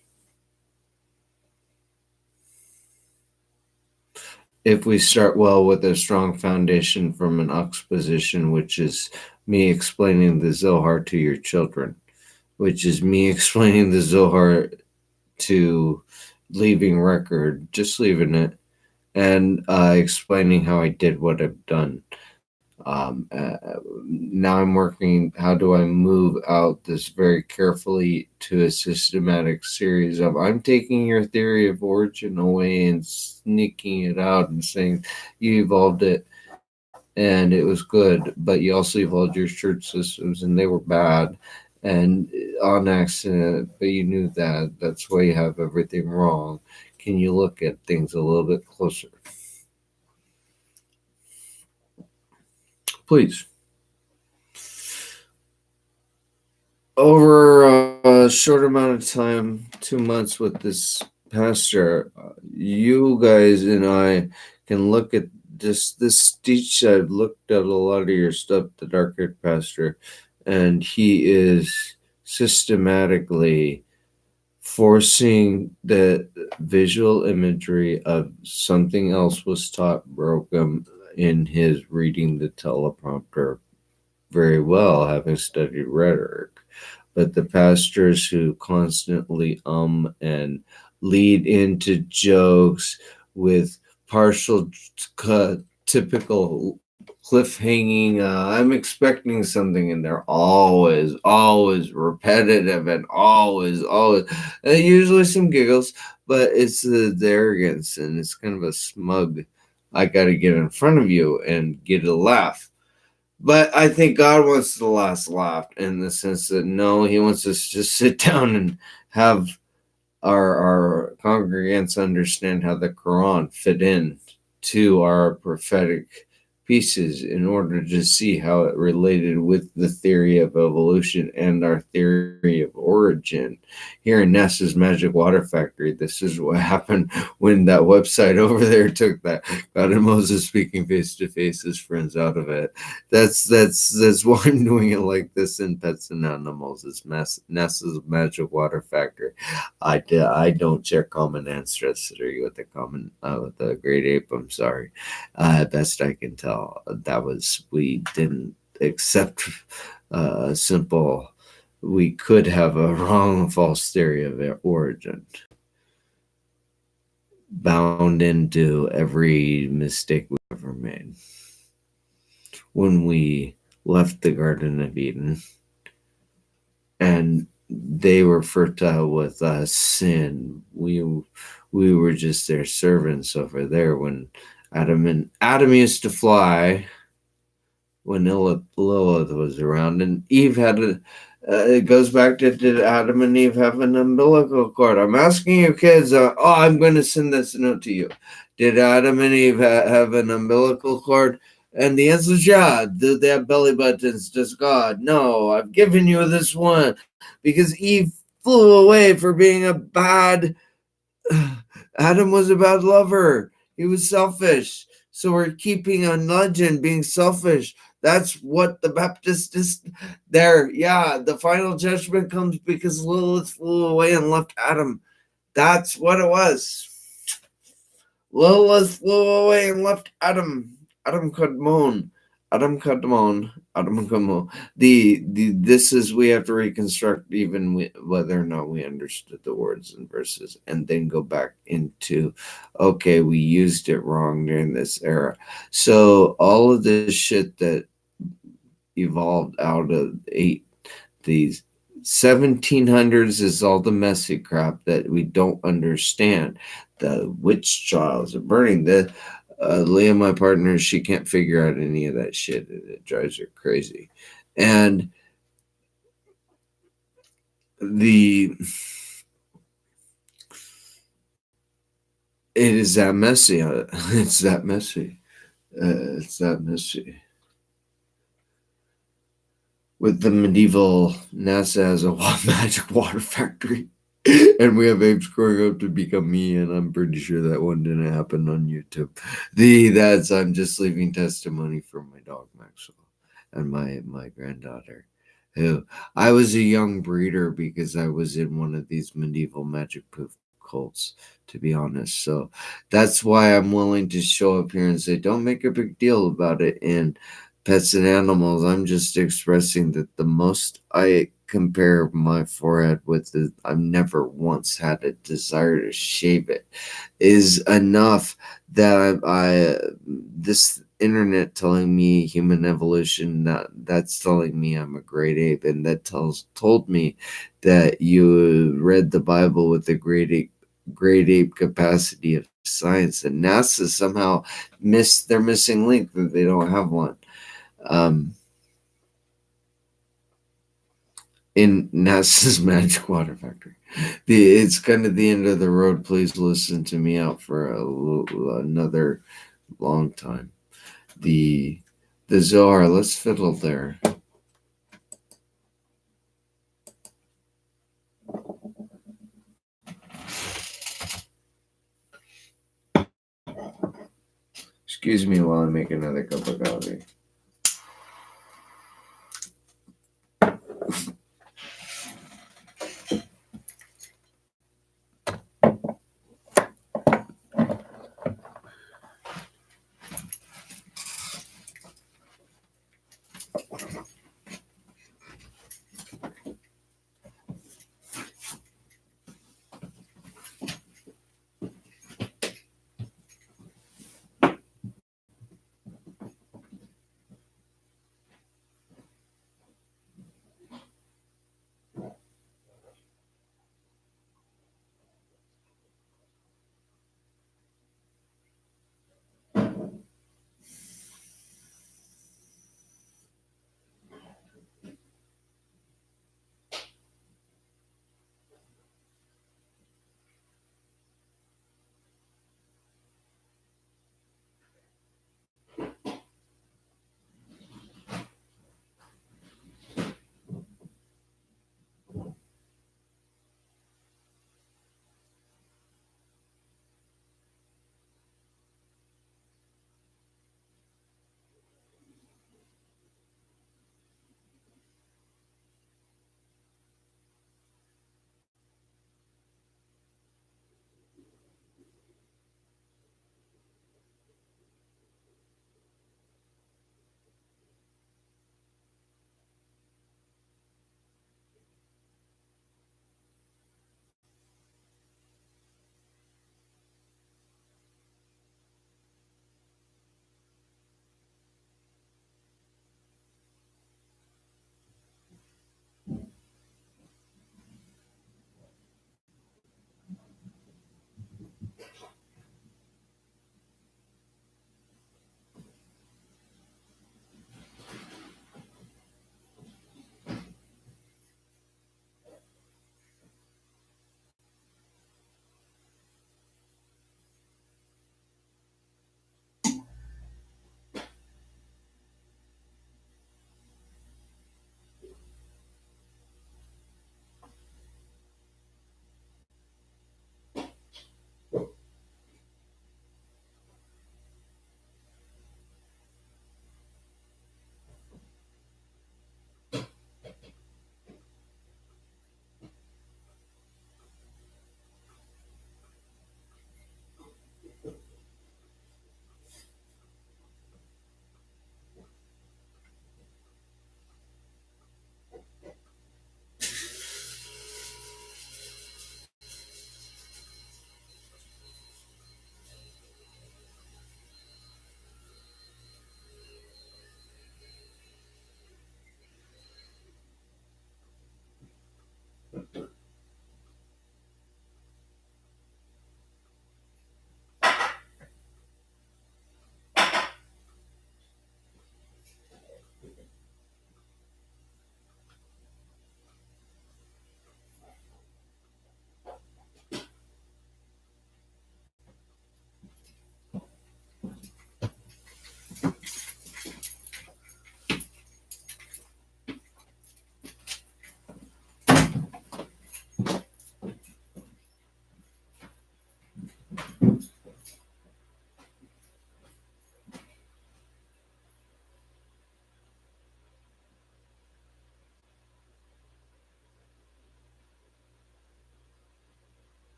If we start well with a strong foundation from an exposition, which is me explaining the Zohar to your children, which is me explaining the Zohar to leaving record, just leaving it, and explaining how I did what I've done. Now I'm working, how do I move out this very carefully to a systematic series of, I'm taking your theory of origin away and sneaking it out and saying, you evolved it and it was good, but you also evolved your church systems and they were bad and on accident, but you knew that. That's why you have everything wrong. Can you look at things a little bit closer? Please. Over a short amount of time, 2 months with this pastor, you guys and I can look at this teach. I've looked at a lot of your stuff, the dark haired pastor, and he is systematically forcing the visual imagery of something else was taught broken in his reading the teleprompter very well, having studied rhetoric. But the pastors who constantly and lead into jokes with partial typical cliffhanging, I'm expecting something, and they're always repetitive and always usually some giggles, but it's the arrogance, and it's kind of a smug, I got to get in front of you and get a laugh. But I think God wants the last laugh in the sense that, no, he wants us to just sit down and have our congregants understand how the Quran fit in to our prophetic pieces in order to see how it related with the theory of evolution and our theory of origin. Here in NASA's Magic Water Factory, this is what happened when that website over there took that God and Moses speaking face to face as friends out of it. That's why I'm doing it like this in Pets and Animals. It's NASA's Magic Water Factory. I don't share common ancestry with the great ape. I'm sorry. Best I can tell, we didn't accept simple. We could have a wrong, false theory of origin, bound into every mistake we ever made. When we left the Garden of Eden, and they were fertile with sin, we were just their servants over there. When Adam used to fly, when Lilith was around, and Eve had it goes back to, did Adam and Eve have an umbilical cord? I'm asking you kids, I'm going to send this note to you. Did Adam and Eve have an umbilical cord? And the answer is yeah. Did they have belly buttons? Does God? No, I've given you this one because Eve flew away for being a bad, Adam was a bad lover. He was selfish. So we're keeping a legend being selfish. That's what the Baptist is there. Yeah, the final judgment comes because Lilith flew away and left Adam. That's what it was. Lilith flew away and left Adam. Adam Kadmon. Adam Kadmon. Adam Kadmon. This is, we have to reconstruct even whether or not we understood the words and verses, and then go back into, okay, we used it wrong during this era. So all of this shit that evolved out of these 1700s is all the messy crap that we don't understand. The witch trials of burning. Leah, my partner, she can't figure out any of that shit. It drives her crazy. And it is that messy. It's that messy. It's that messy. With the medieval, NASA has a magic water factory. And we have apes growing up to become me, and I'm pretty sure that one didn't happen on YouTube. I'm just leaving testimony from my dog Maxwell and my granddaughter, who I was a young breeder because I was in one of these medieval magic proof cults, to be honest. So that's why I'm willing to show up here and say, don't make a big deal about it in Pets and Animals. I'm just expressing that the most I compare my forehead with it, I've never once had a desire to shave it, is enough that this internet telling me human evolution, that's telling me I'm a great ape, and that told me that you read the Bible with the great ape capacity of science, and NASA somehow missed their missing link, that they don't have one. In NASA's Magic Water Factory. It's kind of the end of the road. Please listen to me out for another long time. The Zohar, let's fiddle there. Excuse me while I make another cup of coffee.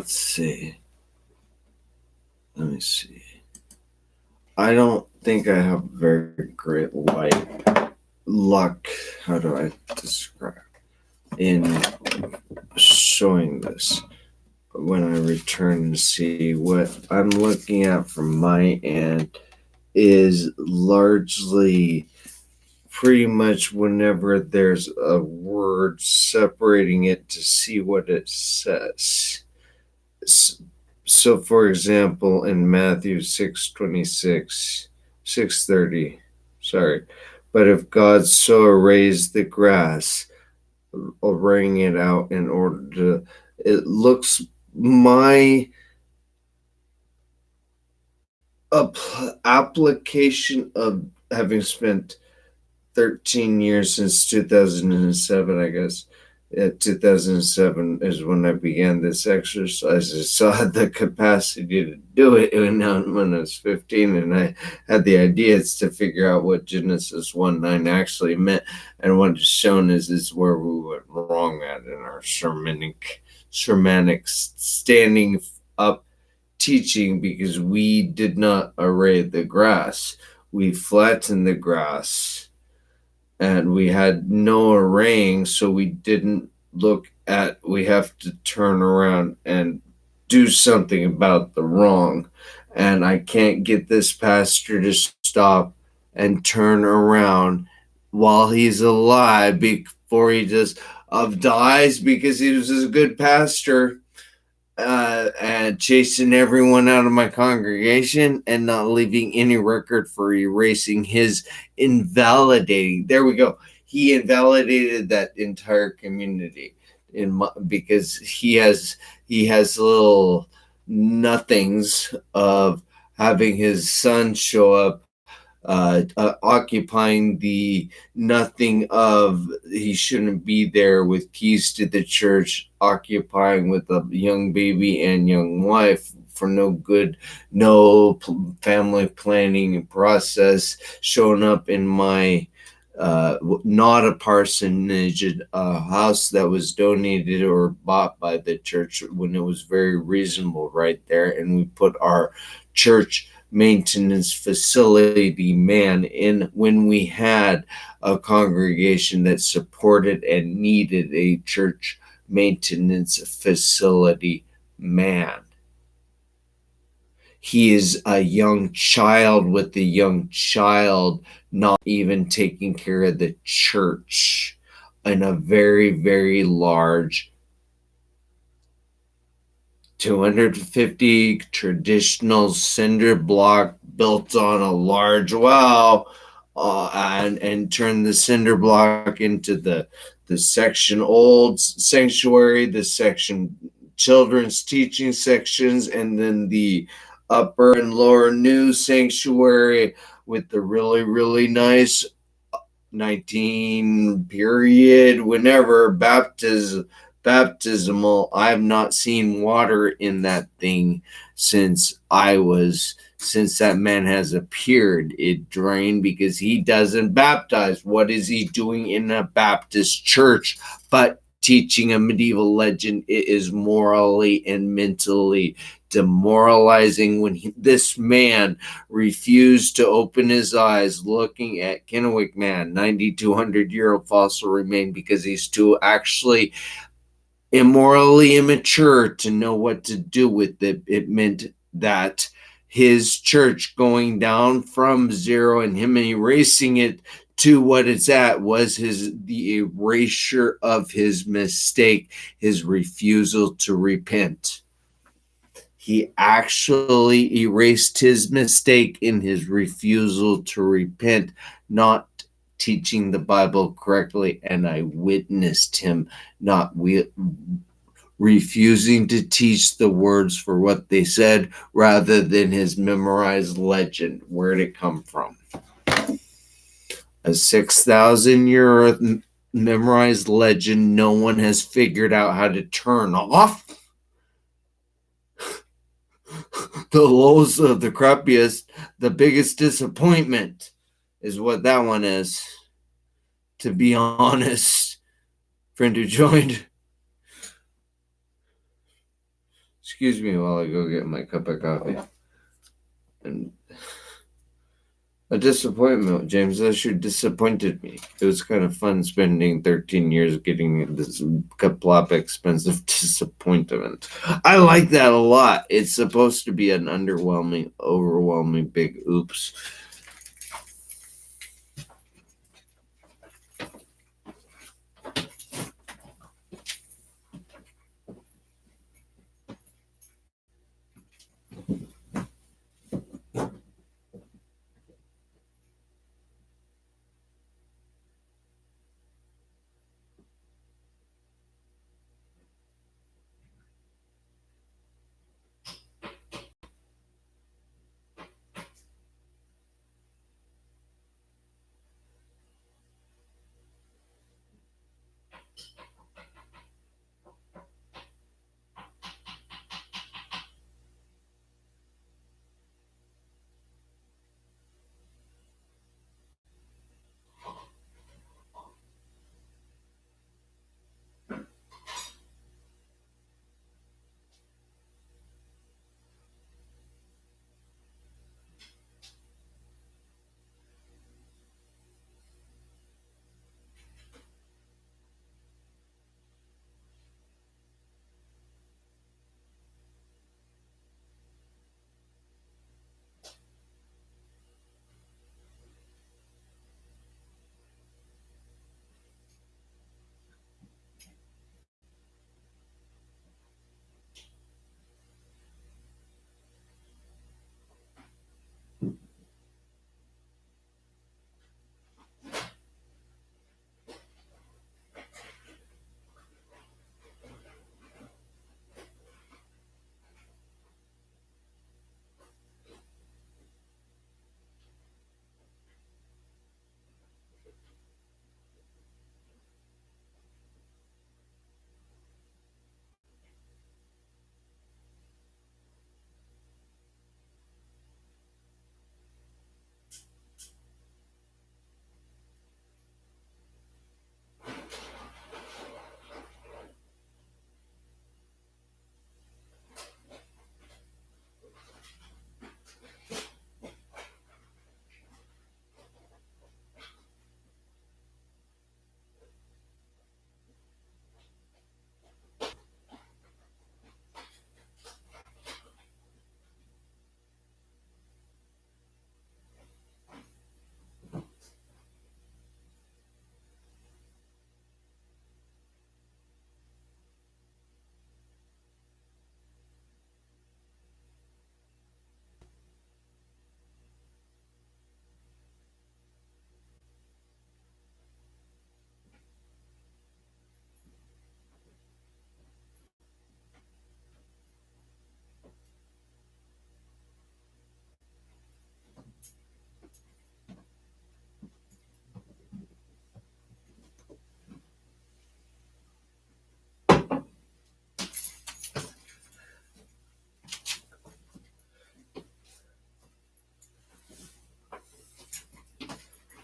let's see. Let me see. I don't think I have very great luck. How do I describe in showing this? When I return to see what I'm looking at from my end is largely pretty much whenever there's a word separating it to see what it says. So for example, in Matthew 6:26, 6:30, sorry, but if God so arrays the grass, arraying it out in order to, it looks my application of having spent 13 years since 2007, I guess. 2007 is when I began this exercise. I saw the capacity to do it when I was 15, and I had the ideas to figure out what Genesis 1:9 actually meant. And what is shown is where we went wrong at in our sermonic standing up teaching, because we did not array the grass. We flattened the grass and we had no arraying, so we didn't look at, we have to turn around and do something about the wrong. And I can't get this pastor to stop and turn around while he's alive before he just dies, because he was a good pastor. And chasing everyone out of my congregation and not leaving any record for erasing his invalidating. There we go. He invalidated that entire community because he has little nothings of having his son show up occupying the nothing of, he shouldn't be there with keys to the church, occupying with a young baby and young wife for no family planning process, showing up in my not a parsonage, a house that was donated or bought by the church when it was very reasonable right there. And we put our church maintenance facility man in when we had a congregation that supported and needed a church maintenance facility man. He is a young child with a young child, not even taking care of the church in a very, very large 250 traditional cinder block built on a large well, and turn the cinder block into the section old sanctuary, the section children's teaching sections, and then the upper and lower new sanctuary with the really, really nice 19 period, whenever baptismal. I have not seen water in that thing since that man has appeared. It drained because he doesn't baptize. What is he doing in a Baptist church but teaching a medieval legend? It is morally and mentally demoralizing when this man refused to open his eyes looking at Kennewick Man, 9,200-year-old fossil remain, because he's too actually immorally immature to know what to do with it. It meant that his church going down from zero and him erasing it to what it's at was the erasure of his mistake, his refusal to repent. He actually erased his mistake in his refusal to repent, not teaching the Bible correctly, and I witnessed him not refusing to teach the words for what they said rather than his memorized legend. Where'd it come from? A 6,000-year memorized legend no one has figured out how to turn off. The lowest of the crappiest, the biggest disappointment is what that one is, to be honest, friend who joined. Excuse me while I go get my cup of coffee. And a disappointment. James Ussher disappointed me. It was kind of fun spending 13 years getting this kaplop expensive disappointment. I like that a lot. It's supposed to be an overwhelming big oops.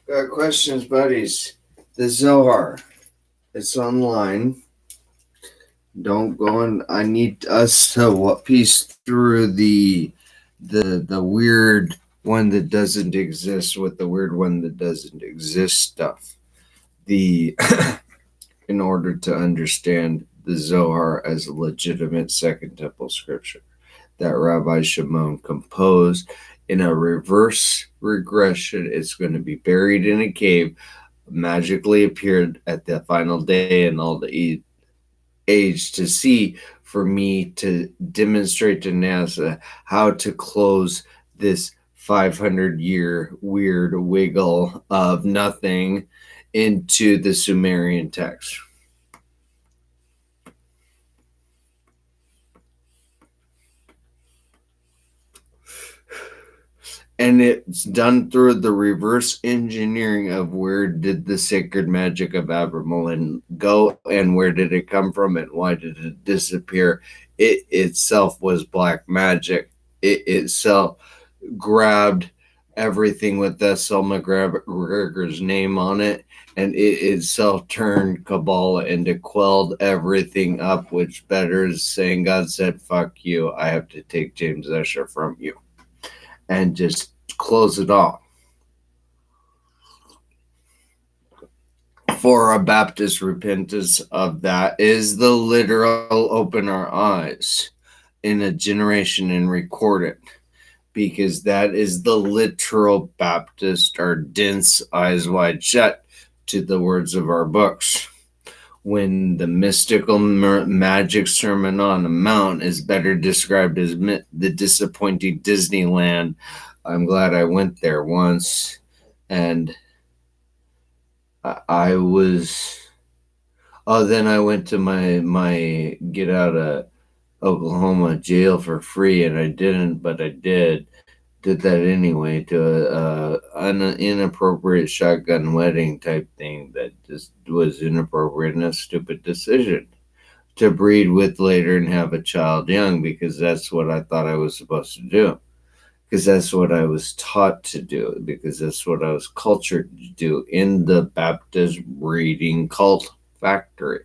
Got questions, buddies. The Zohar. It's online. Don't go in. I need us to piece through the weird one that doesn't exist with the weird one that doesn't exist stuff. The in order to understand the Zohar as a legitimate Second Temple scripture that Rabbi Shimon composed in a reverse regression. It's going to be buried in a cave, magically appeared at the final day and all the age to see, for me to demonstrate to NASA how to close this 500-year weird wiggle of nothing into the Sumerian text. And it's done through the reverse engineering of where did the sacred magic of Abramelin go and where did it come from and why did it disappear. It itself was black magic. It itself grabbed everything with S.L. McGregor's name on it, and it itself turned Kabbalah into quelled everything up, which better is saying God said, fuck you, I have to take James Ussher from you, and just close it off. For a Baptist repentance of that is the literal open our eyes in a generation and record it, because that is the literal Baptist, our dense eyes wide shut to the words of our books. When the mystical magic Sermon on the Mount is better described as the disappointing Disneyland. I'm glad I went there once, and I was. Oh, then I went to my get out of Oklahoma jail for free, and I didn't, but I did that anyway, to an inappropriate shotgun wedding type thing that just was inappropriate and a stupid decision to breed with later and have a child young, because that's what I thought I was supposed to do, because that's what I was taught to do, because that's what I was cultured to do in the Baptist breeding cult factory.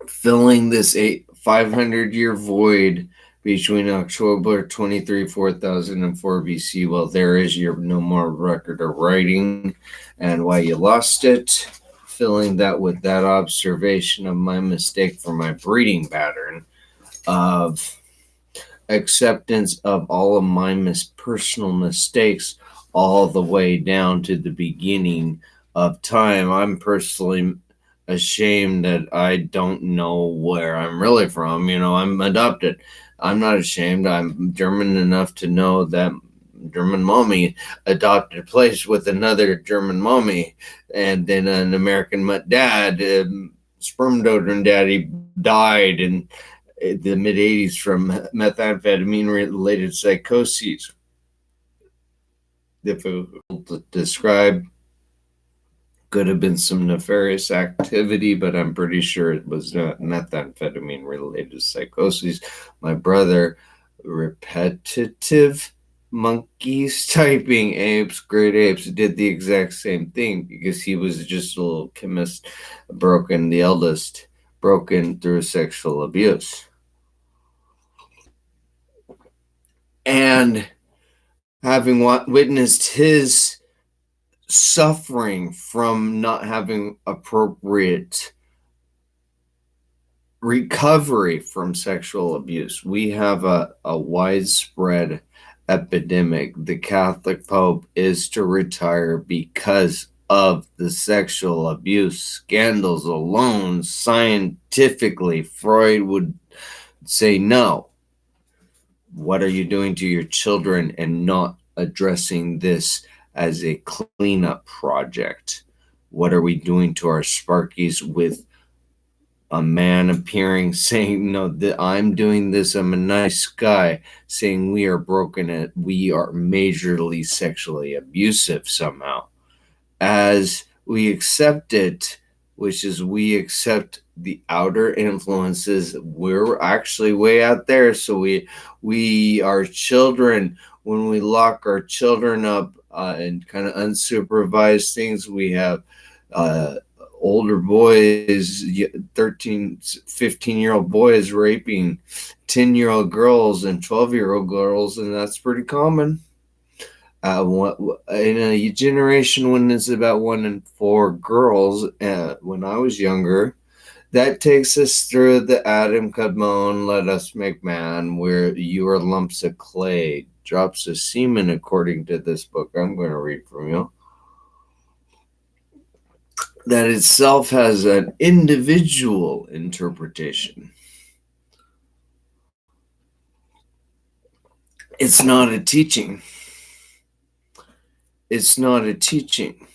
Filling this 500-year void between October 23, 4004 BC, well, there is your no more record of writing and why you lost it. Filling that with that observation of my mistake for my breeding pattern of acceptance of all of my personal mistakes all the way down to the beginning of time. I'm personally ashamed that I don't know where I'm really from. I'm adopted. I'm not ashamed. I'm German enough to know that German mommy adopted a place with another German mommy, and then an American dad, sperm donor and daddy died in the mid 80s from methamphetamine related psychoses. Difficult to describe. Could have been some nefarious activity, but I'm pretty sure it was not methamphetamine related psychosis. My brother, repetitive monkeys typing apes, great apes, did the exact same thing, because he was just a little chemist, the eldest, broken through sexual abuse. And having witnessed his suffering from not having appropriate recovery from sexual abuse, we have a widespread epidemic. The Catholic Pope is to retire because of the sexual abuse scandals alone. Scientifically, Freud would say no. What are you doing to your children and not addressing this as a cleanup project? What are we doing to our Sparkies with a man appearing saying, no, I'm doing this, I'm a nice guy, saying we are broken, we are majorly sexually abusive somehow? As we accept it, which is we accept the outer influences, we're actually way out there. So we are children. When we lock our children up and kind of unsupervised things, we have older boys, 13, 15-year-old boys raping 10-year-old girls and 12-year-old girls, and that's pretty common. In a generation when it's about 1 in 4 girls, when I was younger, that takes us through the Adam Kadmon, let us make man, where you are lumps of clay, drops of semen, according to this book I'm going to read from you. That itself has an individual interpretation. It's not a teaching. It's not a teaching.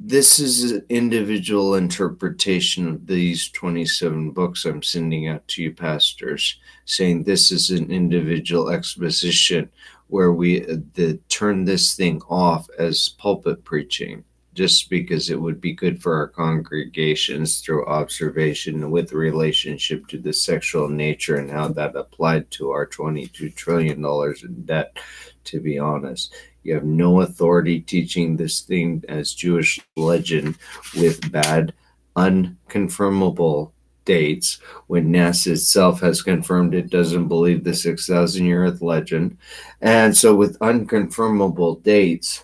This is an individual interpretation of these 27 books I'm sending out to you pastors, saying this is an individual exposition where we turn this thing off as pulpit preaching. just because it would be good for our congregations through observation with relationship to the sexual nature and how that applied to our $22 trillion in debt, to be honest. You have no authority teaching this thing as Jewish legend with bad, unconfirmable dates when NASA itself has confirmed it doesn't believe the 6,000 year Earth legend. And so, with unconfirmable dates,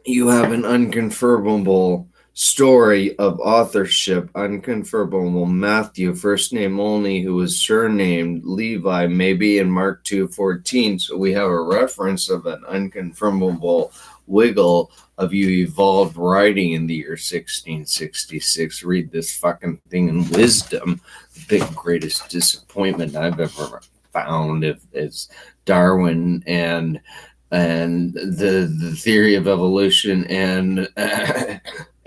you have an unconfirmable story of authorship, unconfirmable Matthew, first name only, who was surnamed Levi, maybe in Mark 2:14. So we have a reference of an unconfirmable wiggle of you evolved writing in the year 1666. Read this fucking thing in wisdom. The big greatest disappointment I've ever found is Darwin and the theory of evolution and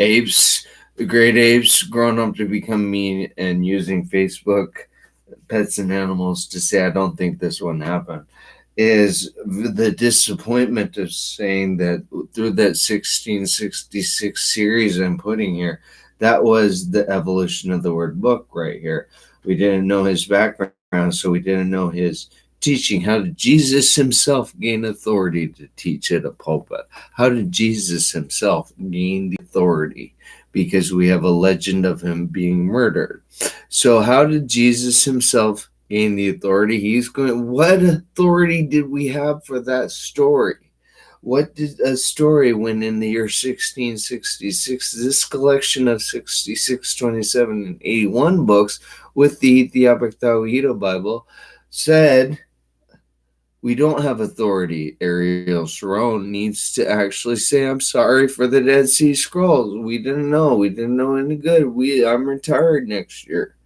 apes, great apes grown up to become mean and using Facebook, pets and animals to say I don't think this one happened, is the disappointment of saying that through that 1666 series I'm putting here, that was the evolution of the word book right here. We didn't know his background, so we didn't know his teaching. How did Jesus himself gain authority to teach at a pulpit? How did Jesus himself gain the authority? Because we have a legend of him being murdered. So how did Jesus himself gain the authority? What authority did we have for that story? What did a story when in the year 1666, this collection of 66, 27, and 81 books with the Ethiopic Tawido Bible said, we don't have authority. Ariel Sharon needs to actually say, I'm sorry for the Dead Sea Scrolls. We didn't know. We didn't know any good. I'm retired next year.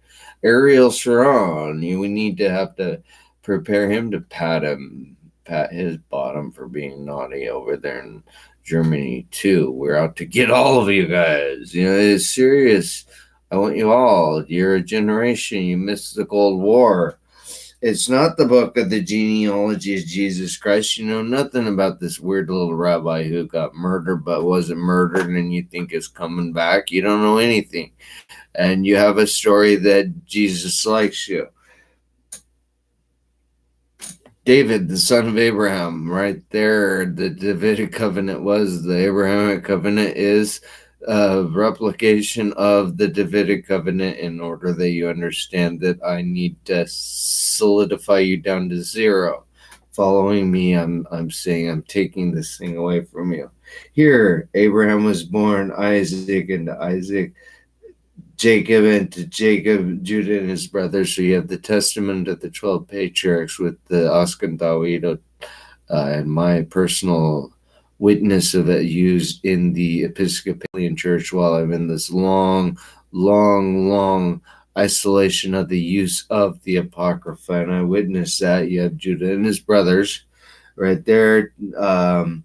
Ariel Sharon, we need to have to prepare him to pat his bottom for being naughty over there in Germany too. We're out to get all of you guys. It's serious. I want you all. You're a generation. You missed the Cold War. It's not the book of the genealogy of Jesus Christ. You know nothing about this weird little rabbi who got murdered but wasn't murdered and you think is coming back. You don't know anything. And you have a story that Jesus likes you. David, the son of Abraham, right there, the Davidic covenant was, the Abrahamic covenant is a replication of the Davidic covenant in order that you understand that I need to solidify you down to zero. Following me, I'm saying I'm taking this thing away from you. Here, Abraham was born, Isaac into Isaac, Jacob into Jacob, Judah and his brothers. So you have the testament of the 12 patriarchs with the Oscan Tawido and my personal witness of it used in the Episcopalian Church while I'm in this long isolation of the use of the Apocrypha. And I witnessed that. You have Judah and his brothers right there. To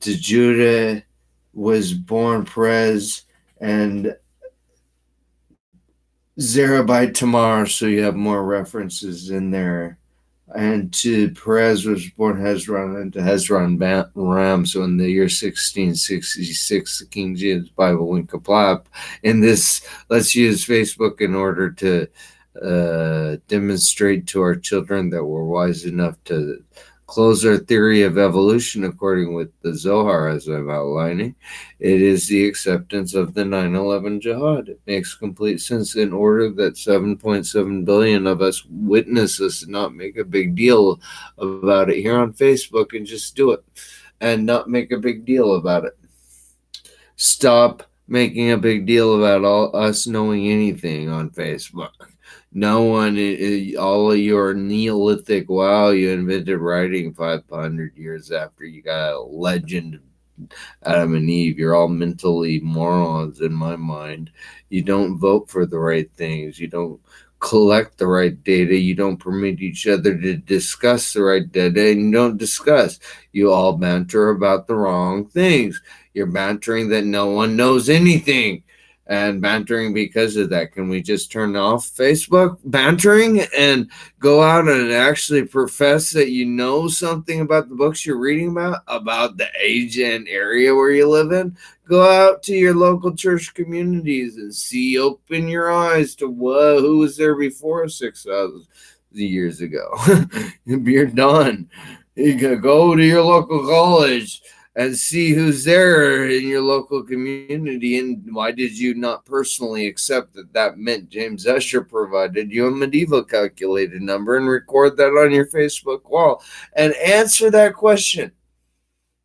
Judah was born Perez and Zerah by Tamar, so you have more references in there. And to Perez was born Hezron, and to Hezron Ram. So in the year 1666, the King James Bible went kaplap. In this, let's use Facebook in order to demonstrate to our children that we're wise enough to close our theory of evolution according with the Zohar, as I'm outlining. It is the acceptance of the 9/11 jihad. It makes complete sense in order that 7.7 billion of us witness us and not make a big deal about it here on Facebook and just do it and not make a big deal about it. Stop making a big deal about all us knowing anything on Facebook. No one, all of your Neolithic, wow, you invented writing 500 years after you got a legend, Adam and Eve. You're all mentally morons in my mind. You don't vote for the right things. You don't collect the right data. You don't permit each other to discuss the right data, and you don't discuss. You all banter about the wrong things. You're bantering that no one knows anything. and bantering because of that. Can we just turn off Facebook bantering and go out and actually profess that you know something about the books you're reading about the age and area where you live in? Go out to your local church communities and see, open your eyes to who was there before 6,000 years ago. You're done. You can go to your local college and see who's there in your local community, and why did you not personally accept that meant James Ussher provided you a medieval calculated number, and record that on your Facebook wall and answer that question,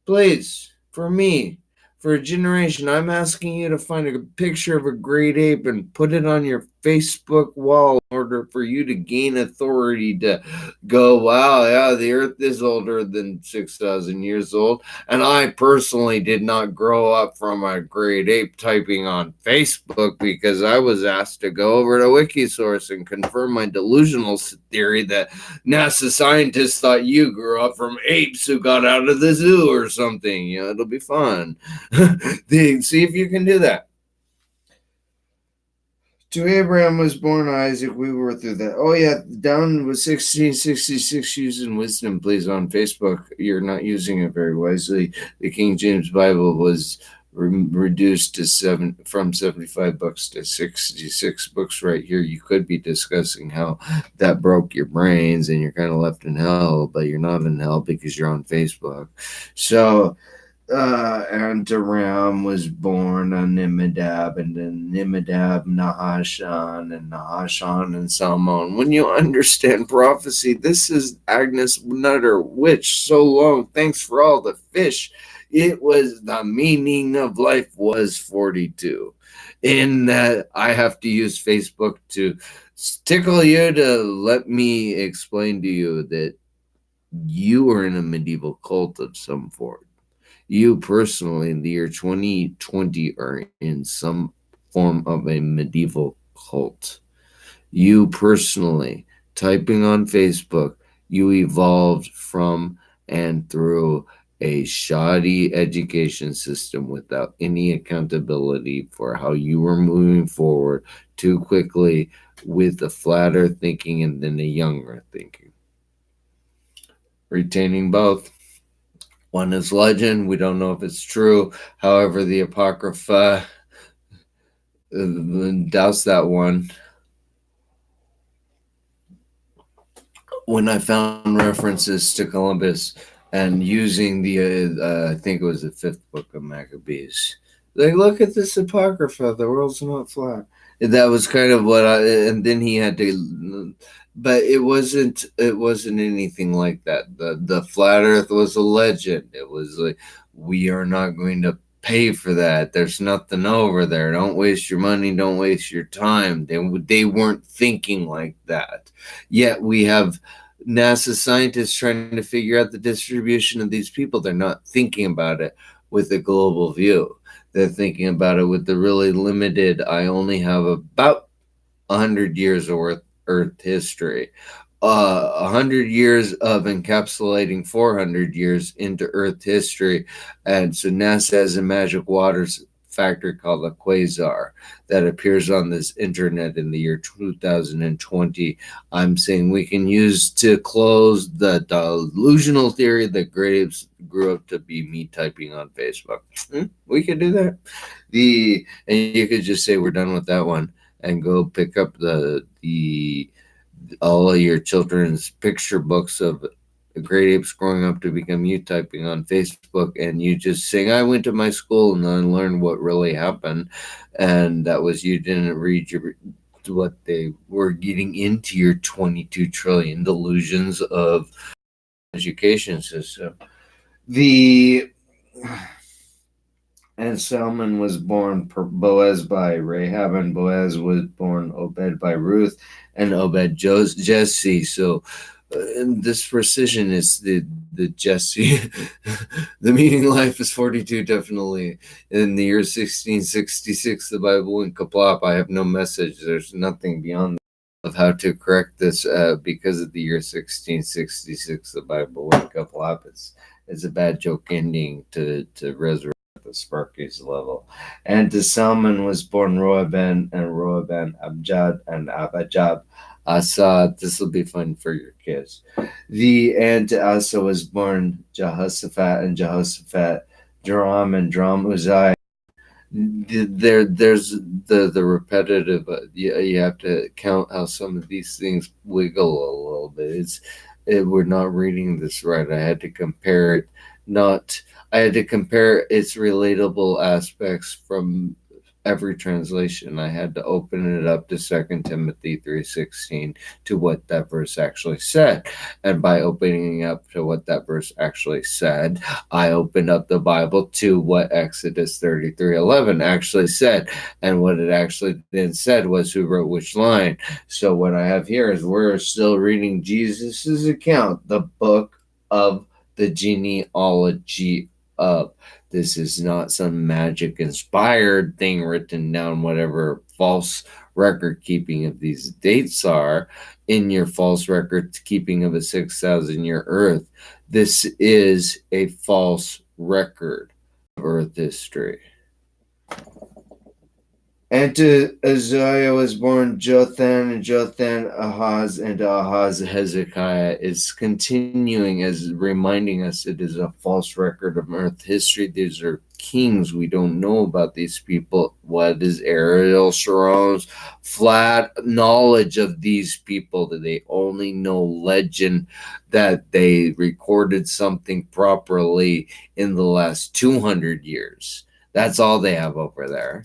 please, for me, for a generation. I'm asking you to find a picture of a great ape and put it on your Facebook wall in order for you to gain authority to go, wow, yeah, the earth is older than 6,000 years old. And I personally did not grow up from a great ape typing on Facebook, because I was asked to go over to Wikisource and confirm my delusional theory that NASA scientists thought you grew up from apes who got out of the zoo or something. It'll be fun. See if you can do that. To Abraham was born Isaac. We were through that. Oh, yeah. Down with 1666 using wisdom, please, on Facebook. You're not using it very wisely. The King James Bible was reduced to from 75 books to 66 books right here. You could be discussing how that broke your brains and you're kind of left in hell, but you're not in hell because you're on Facebook. So, and Aram was born on Nimidab, and then Nimidab, Nahashan, and Nahashan, and Salmon. When you understand prophecy, this is Agnes Nutter, witch, so long. Thanks for all the fish. It was the meaning of life was 42. In that, I have to use Facebook to tickle you to let me explain to you that you are in a medieval cult of some form. You personally, in the year 2020, are in some form of a medieval cult. You personally, typing on Facebook, you evolved from and through a shoddy education system without any accountability for how you were moving forward too quickly with a flatter thinking and then a younger thinking. Retaining both. One is legend. We don't know if it's true. However, the Apocrypha doubts that one. When I found references to Columbus and using the, I think it was the 5th book of Maccabees, like, look at this Apocrypha. The world's not flat. That was kind of what and then he had to, but it wasn't anything like that. The flat earth was a legend. It was like, we are not going to pay for that. There's nothing over there. Don't waste your money. Don't waste your time. They weren't thinking like that. Yet we have NASA scientists trying to figure out the distribution of these people. They're not thinking about it with a global view. They're thinking about it with the really limited, I only have about 100 years of Earth history. 100 years of encapsulating 400 years into Earth history. And so NASA has a magic waters factor called a quasar that appears on this internet in the year 2020. I'm saying we can use to close the delusional theory that Graves grew up to be me typing on Facebook. We could do that. And you could just say we're done with that one and go pick up the all of your children's picture books of great apes growing up to become you typing on Facebook, and you just saying, I went to my school and I learned what really happened, and that was you didn't read what they were getting into your 22 trillion delusions of education system. And Salmon was born Boaz by Rahab, and Boaz was born Obed by Ruth, and Obed Jesse. So this precision is the Jesse. The meaning of life is 42, definitely. In the year 1666, the Bible went kaplop. I have no message. There's nothing beyond of how to correct this because of the year 1666, the Bible went kaplop. It's a bad joke ending to resurrect the Sparky's level. And to Salmon was born Roaben, and Roaben Abjad, and Abajab Asa. This will be fun for your kids. And to Asa was born Jehoshaphat, and Jehoshaphat Joram, and Joram Uzziah. There's the repetitive. You have to count how some of these things wiggle a little bit. We're not reading this right. I had to compare it. Not I had to compare its relatable aspects from every translation. I had to open it up to 2 Timothy 3:16 to what that verse actually said. And by opening up to what that verse actually said, I opened up the Bible to what Exodus 33:11 actually said. And what it actually then said was who wrote which line. So what I have here is we're still reading Jesus's account, the book of the genealogy of. This is not some magic inspired thing written down, whatever false record keeping of these dates are in your false record keeping of a 6,000 year earth. This is a false record of earth history. And to Uzziah was born Jotham, and Jotham Ahaz, and Ahaz Hezekiah. It's continuing as reminding us it is a false record of earth history. These are kings. We don't know about these people. What is Ariel Sharon's flat knowledge of these people? That they only know legend, that they recorded something properly in the last 200 years. That's all they have over there.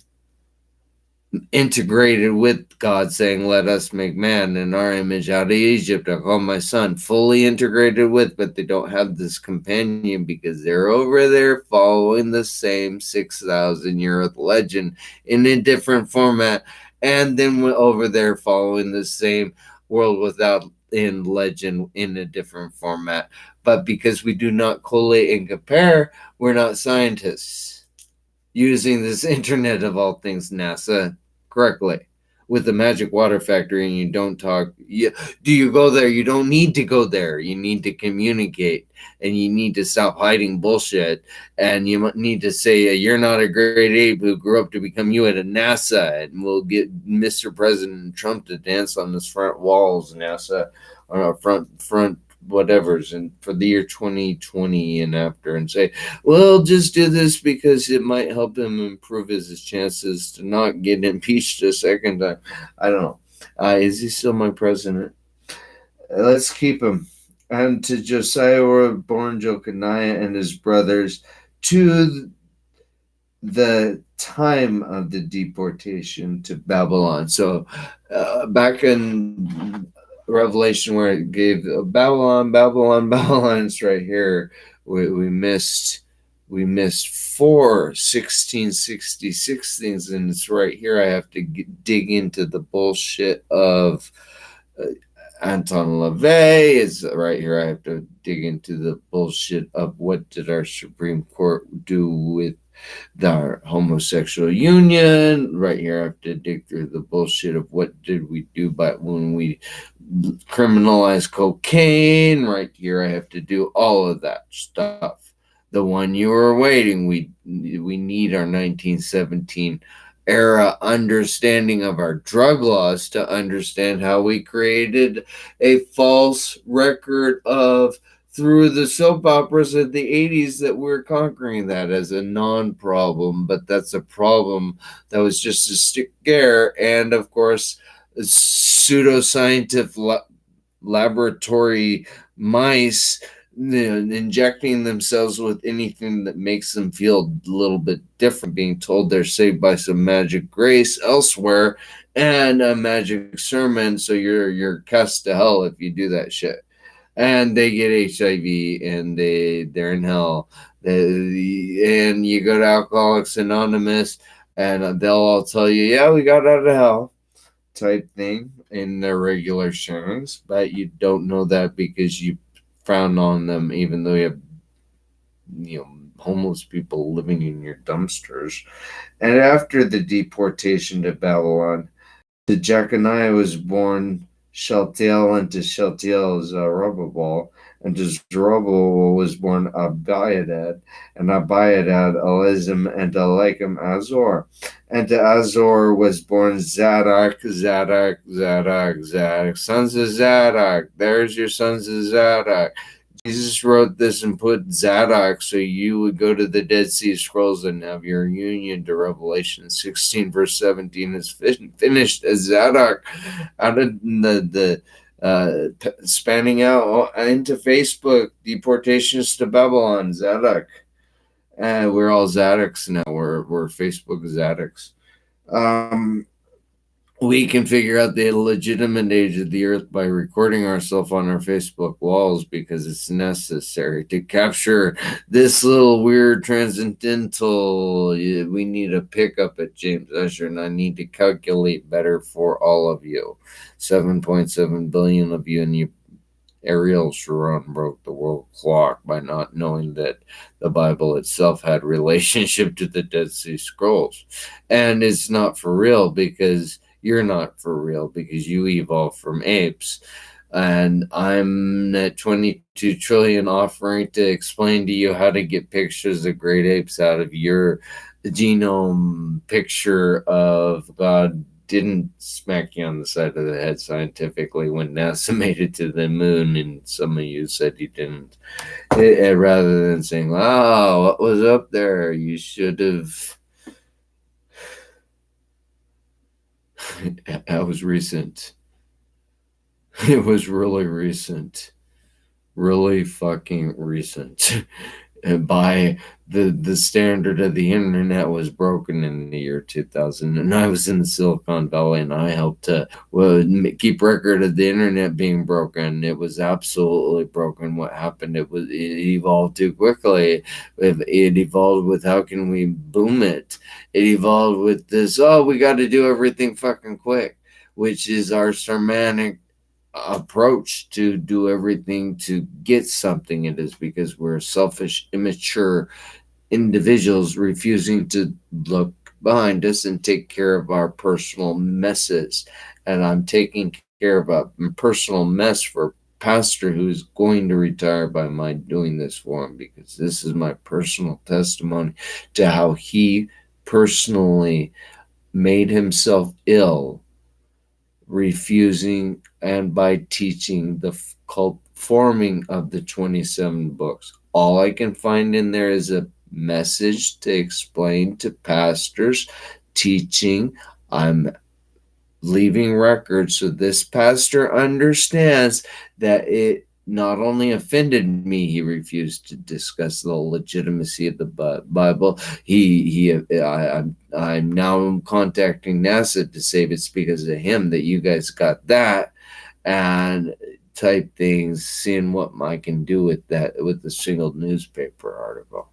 Integrated with God saying, let us make man in our image out of Egypt. I call my son fully integrated with, but they don't have this companion because they're over there following the same 6,000 year old legend in a different format. And then we're over there following the same world without in legend in a different format. But because we do not collate and compare, we're not scientists using this internet of all things, NASA, correctly with the magic water factory. And you don't talk. Do you go there? You don't need to go there. You need to communicate, and you need to stop hiding bullshit. And you need to say you're not a great ape who grew up to become you at a NASA, and we'll get Mr. President Trump to dance on his front walls, NASA, on our front whatever's, and for the year 2020 and after, and say, well, just do this because it might help him improve his chances to not get impeached a second time. I don't know. Is he still my president? Let's keep him. And to Josiah were born Jeconiah and his brothers to the time of the deportation to Babylon. So back in Revelation, where it gave Babylon, it's right here. We missed 1666 things, and it's right here. I have to dig into the bullshit of Anton LaVey. Is right here. I have to dig into the bullshit of what did our Supreme Court do with the homosexual union. Right here, I have to dig through the bullshit of what did we do by when we criminalized cocaine. Right here, I have to do all of that stuff. The one you were waiting. We need our 1917 era understanding of our drug laws to understand how we created a false record of through the soap operas of the 80s that we're conquering that as a non-problem, but that's a problem that was just a scare. And of course, pseudoscientific laboratory mice injecting themselves with anything that makes them feel a little bit different, being told they're saved by some magic grace elsewhere and a magic sermon, so you're cast to hell if you do that shit. And they get HIV and they're in hell. And you go to Alcoholics Anonymous and they'll all tell you, yeah, we got out of hell type thing in their regular sermons, but you don't know that because you frown on them, even though you have homeless people living in your dumpsters. And after the deportation to Babylon, to Jeconiah was born Shealtiel, and to Shealtiel is Zerubbabel, and to Zerubbabel was born Abiadad, and Abiadad Elizam, and Eliakim Azor. And to Azor was born Zadok, sons of Zadok. There's your sons of Zadok. Jesus wrote this and put Zadok so you would go to the Dead Sea Scrolls and have your union to Revelation 16, verse 17 is finished as Zadok out of the spanning out into Facebook, deportations to Babylon, Zadok. And we're all Zadoks now. We're Facebook Zadoks. We can figure out the legitimate age of the earth by recording ourselves on our Facebook walls because it's necessary to capture this little weird transcendental. We need a pickup at James Ussher, and I need to calculate better for all of you. 7.7 billion of you, and you Ariel Sharon broke the world clock by not knowing that the Bible itself had relationship to the Dead Sea Scrolls. And it's not for real because you're not for real because you evolved from apes. And I'm at 22 trillion offering to explain to you how to get pictures of great apes out of your genome picture of God didn't smack you on the side of the head scientifically when NASA made it to the moon, and some of you said you didn't. Rather than saying, wow, what was up there? You should have. That was recent. It was really recent. Really fucking recent. And by the standard of the internet was broken in the year 2000, and I was in the Silicon Valley, and I helped to keep record of the internet being broken. It was absolutely broken. What happened? It evolved too quickly. It evolved with how can we boom it? It evolved with this. Oh, we got to do everything fucking quick, which is our sermonic approach to do everything to get something. It is because we're selfish, immature individuals refusing to look behind us and take care of our personal messes. And I'm taking care of a personal mess for pastor who's going to retire by my doing this for him, because this is my personal testimony to how he personally made himself ill, refusing and by teaching the forming of the 27 books. All I can find in there is a message to explain to pastors, teaching. I'm leaving records so this pastor understands that it not only offended me, he refused to discuss the legitimacy of the Bible. I'm now contacting NASA to say it's because of him that you guys got that, and type things, seeing what I can do with that with a single newspaper article.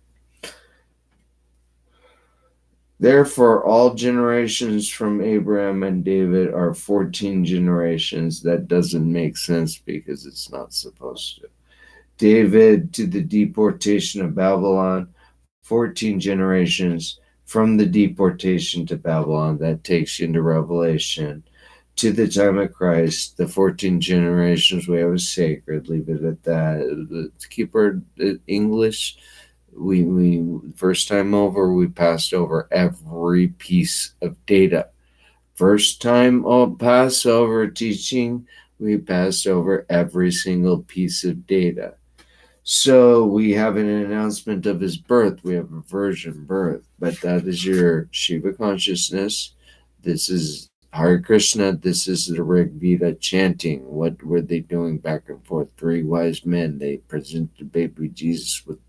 Therefore, all generations from Abraham and David are 14 generations. That doesn't make sense because it's not supposed to. David to the deportation of Babylon, 14 generations from the deportation to Babylon. That takes you into Revelation. To the time of Christ, the 14 generations we have is sacred. Leave it at that. Let's keep our English. We first time over, we passed over every piece of data. First time Passover teaching, we passed over every single piece of data. So we have an announcement of his birth. We have a virgin birth, but that is your Shiva consciousness. This is Hare Krishna. This is the Rig Veda chanting. What were they doing back and forth? 3 wise men. They presented baby Jesus with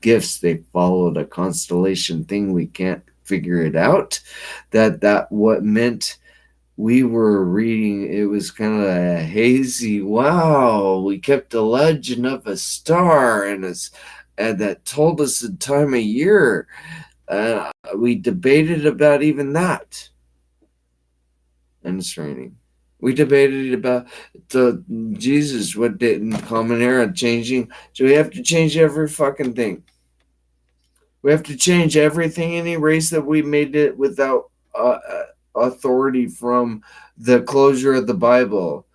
gifts. They followed a constellation thing. We can't figure it out. That what meant we were reading, it was kind of a hazy, wow, we kept a legend of a star and that told us the time of year. We debated about even that. And it's raining. We debated about the Jesus, what did in Common Era changing. So we have to change every fucking thing. We have to change everything and erase that we made it without authority from the closure of the Bible.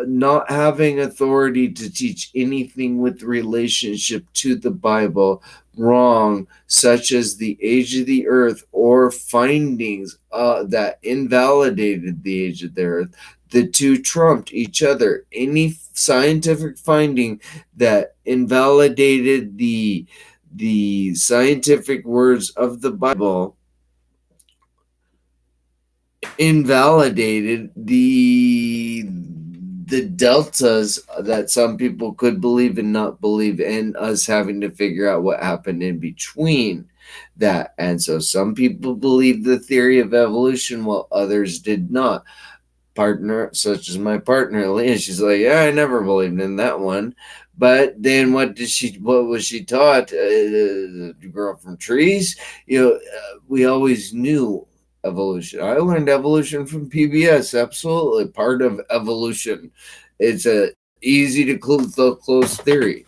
not having authority to teach anything with relationship to the Bible wrong, such as the age of the earth or findings that invalidated the age of the earth. The two trumped each other. Any scientific finding that invalidated the scientific words of the Bible invalidated the deltas that some people could believe and not believe, and us having to figure out what happened in between that. And so some people believe the theory of evolution while others did not. Partner such as my partner Leah, she's like, yeah, I never believed in that one. But then what was she taught? Grow from trees. We always knew evolution. I learned evolution from PBS. Absolutely part of evolution. It's a easy to close theory.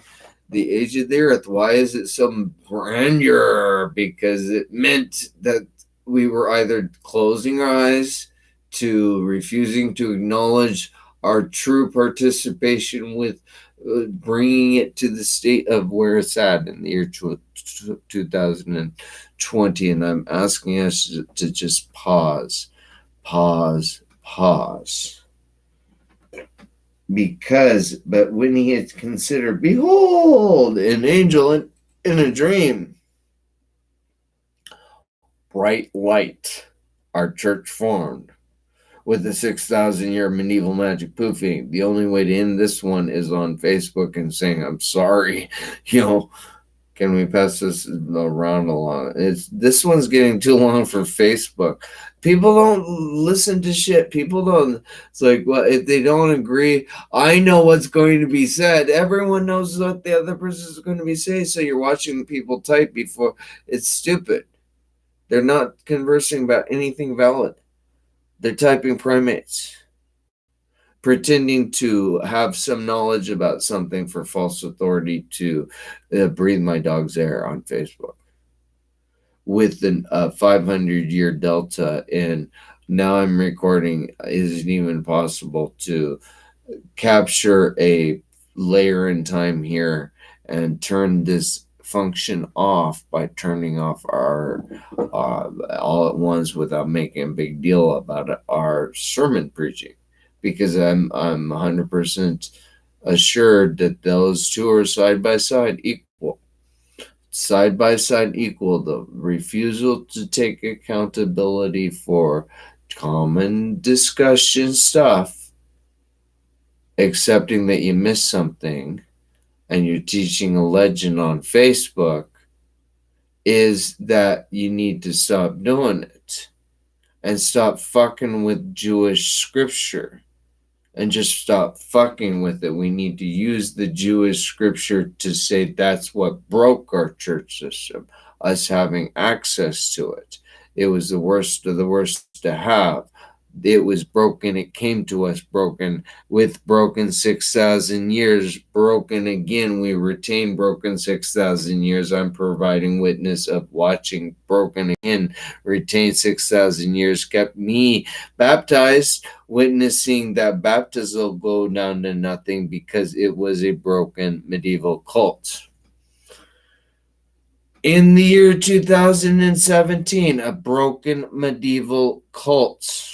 The age of the earth, why is it so grandeur? Because it meant that we were either closing our eyes to refusing to acknowledge our true participation with bringing it to the state of where it's at in the year 2020. And I'm asking us to just pause. But when he had considered, behold, an angel in a dream, bright light, our church formed with the 6,000-year medieval magic poofing. The only way to end this one is on Facebook and saying, I'm sorry, can we pass this around along? This one's getting too long for Facebook. People don't listen to shit. People don't. It's like, well, if they don't agree, I know what's going to be said. Everyone knows what the other person is going to be saying. So you're watching people type before. It's stupid. They're not conversing about anything valid. They're typing primates, pretending to have some knowledge about something for false authority to breathe my dog's air on Facebook with the 500-year delta. And now I'm recording. Isn't even possible to capture a layer in time here and turn this function off by turning off our all at once without making a big deal about it, our sermon preaching, because I'm 100% assured that those two are side by side equal. The refusal to take accountability for common discussion stuff, accepting that you missed something, and you're teaching a legend on Facebook, is that you need to stop doing it and stop fucking with Jewish scripture and just stop fucking with it. We need to use the Jewish scripture to say that's what broke our church system, us having access to it. It was the worst of the worst to have. It was broken. It came to us broken, with broken 6,000 years, broken again. We retain broken 6,000 years. I'm providing witness of watching broken again, retain 6,000 years, kept me baptized, witnessing that baptism go down to nothing because it was a broken medieval cult. In the year 2017, a broken medieval cult.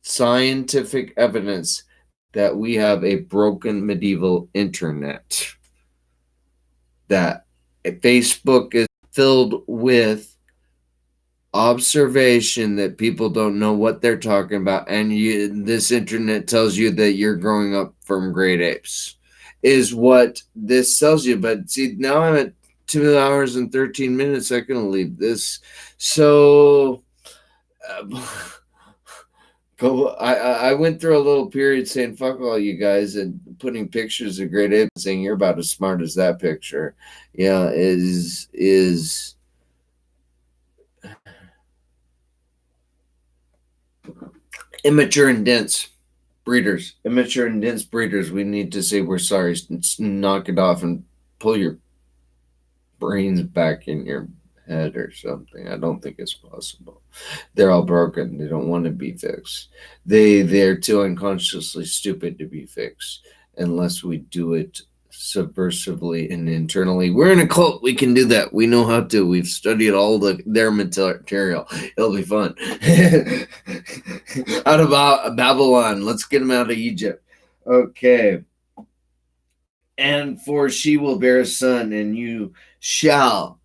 Scientific evidence that we have a broken medieval internet, that Facebook is filled with observation that people don't know what they're talking about, and this internet tells you that you're growing up from great apes, is what this tells you. But see, now I'm at 2 hours and 13 minutes. I can leave this. So I went through a little period saying fuck all you guys and putting pictures of great apes, saying you're about as smart as that picture. Yeah, is immature and dense breeders. Immature and dense breeders. We need to say we're sorry. Knock it off and pull your brains back in your head or something. I don't think it's possible. They're all broken. They don't want to be fixed. They're too unconsciously stupid to be fixed unless we do it subversively and internally. We're in a cult. We can do that. We know how to. We've studied all their material. It'll be fun. Out of Babylon. Let's get them out of Egypt. Okay. And for she will bear a son, and you shall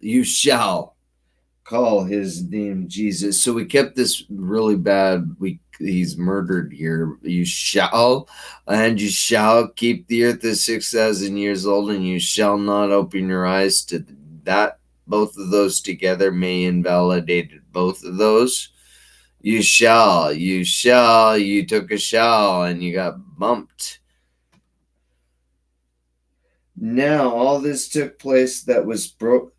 call his name Jesus. So we kept this really bad. He's murdered here. You shall keep the earth as 6,000 years old, and you shall not open your eyes to that. Both of those together may invalidate both of those. You took a shall, and you got bumped. Now all this took place that was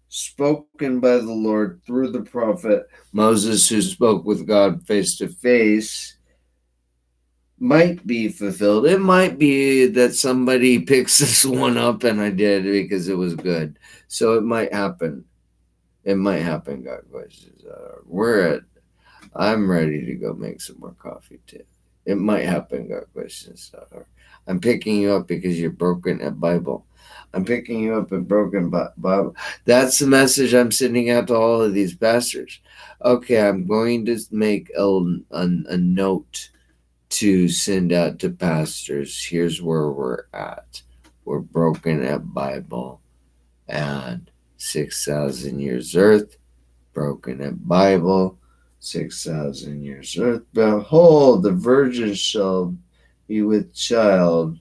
spoken by the Lord through the prophet Moses, who spoke with God face to face, might be fulfilled. It might be that somebody picks this one up, and I did because it was good. So it might happen. It might happen, God questions. I'm ready to go make some more coffee too. It might happen, God questions. I'm picking you up because you're broken at Bible. I'm picking you up at broken Bible. That's the message I'm sending out to all of these pastors. Okay, I'm going to make a note to send out to pastors. Here's where we're at. We're broken at Bible and 6,000 years earth. Broken at Bible, 6,000 years earth. Behold, the virgin shall be with child.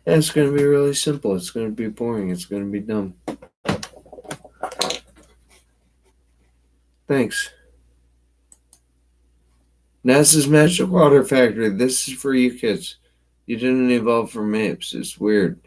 And it's going to be really simple. It's going to be boring. It's going to be dumb. Thanks. NASA's Magic Water Factory. This is for you kids. You didn't evolve from apes. It's weird.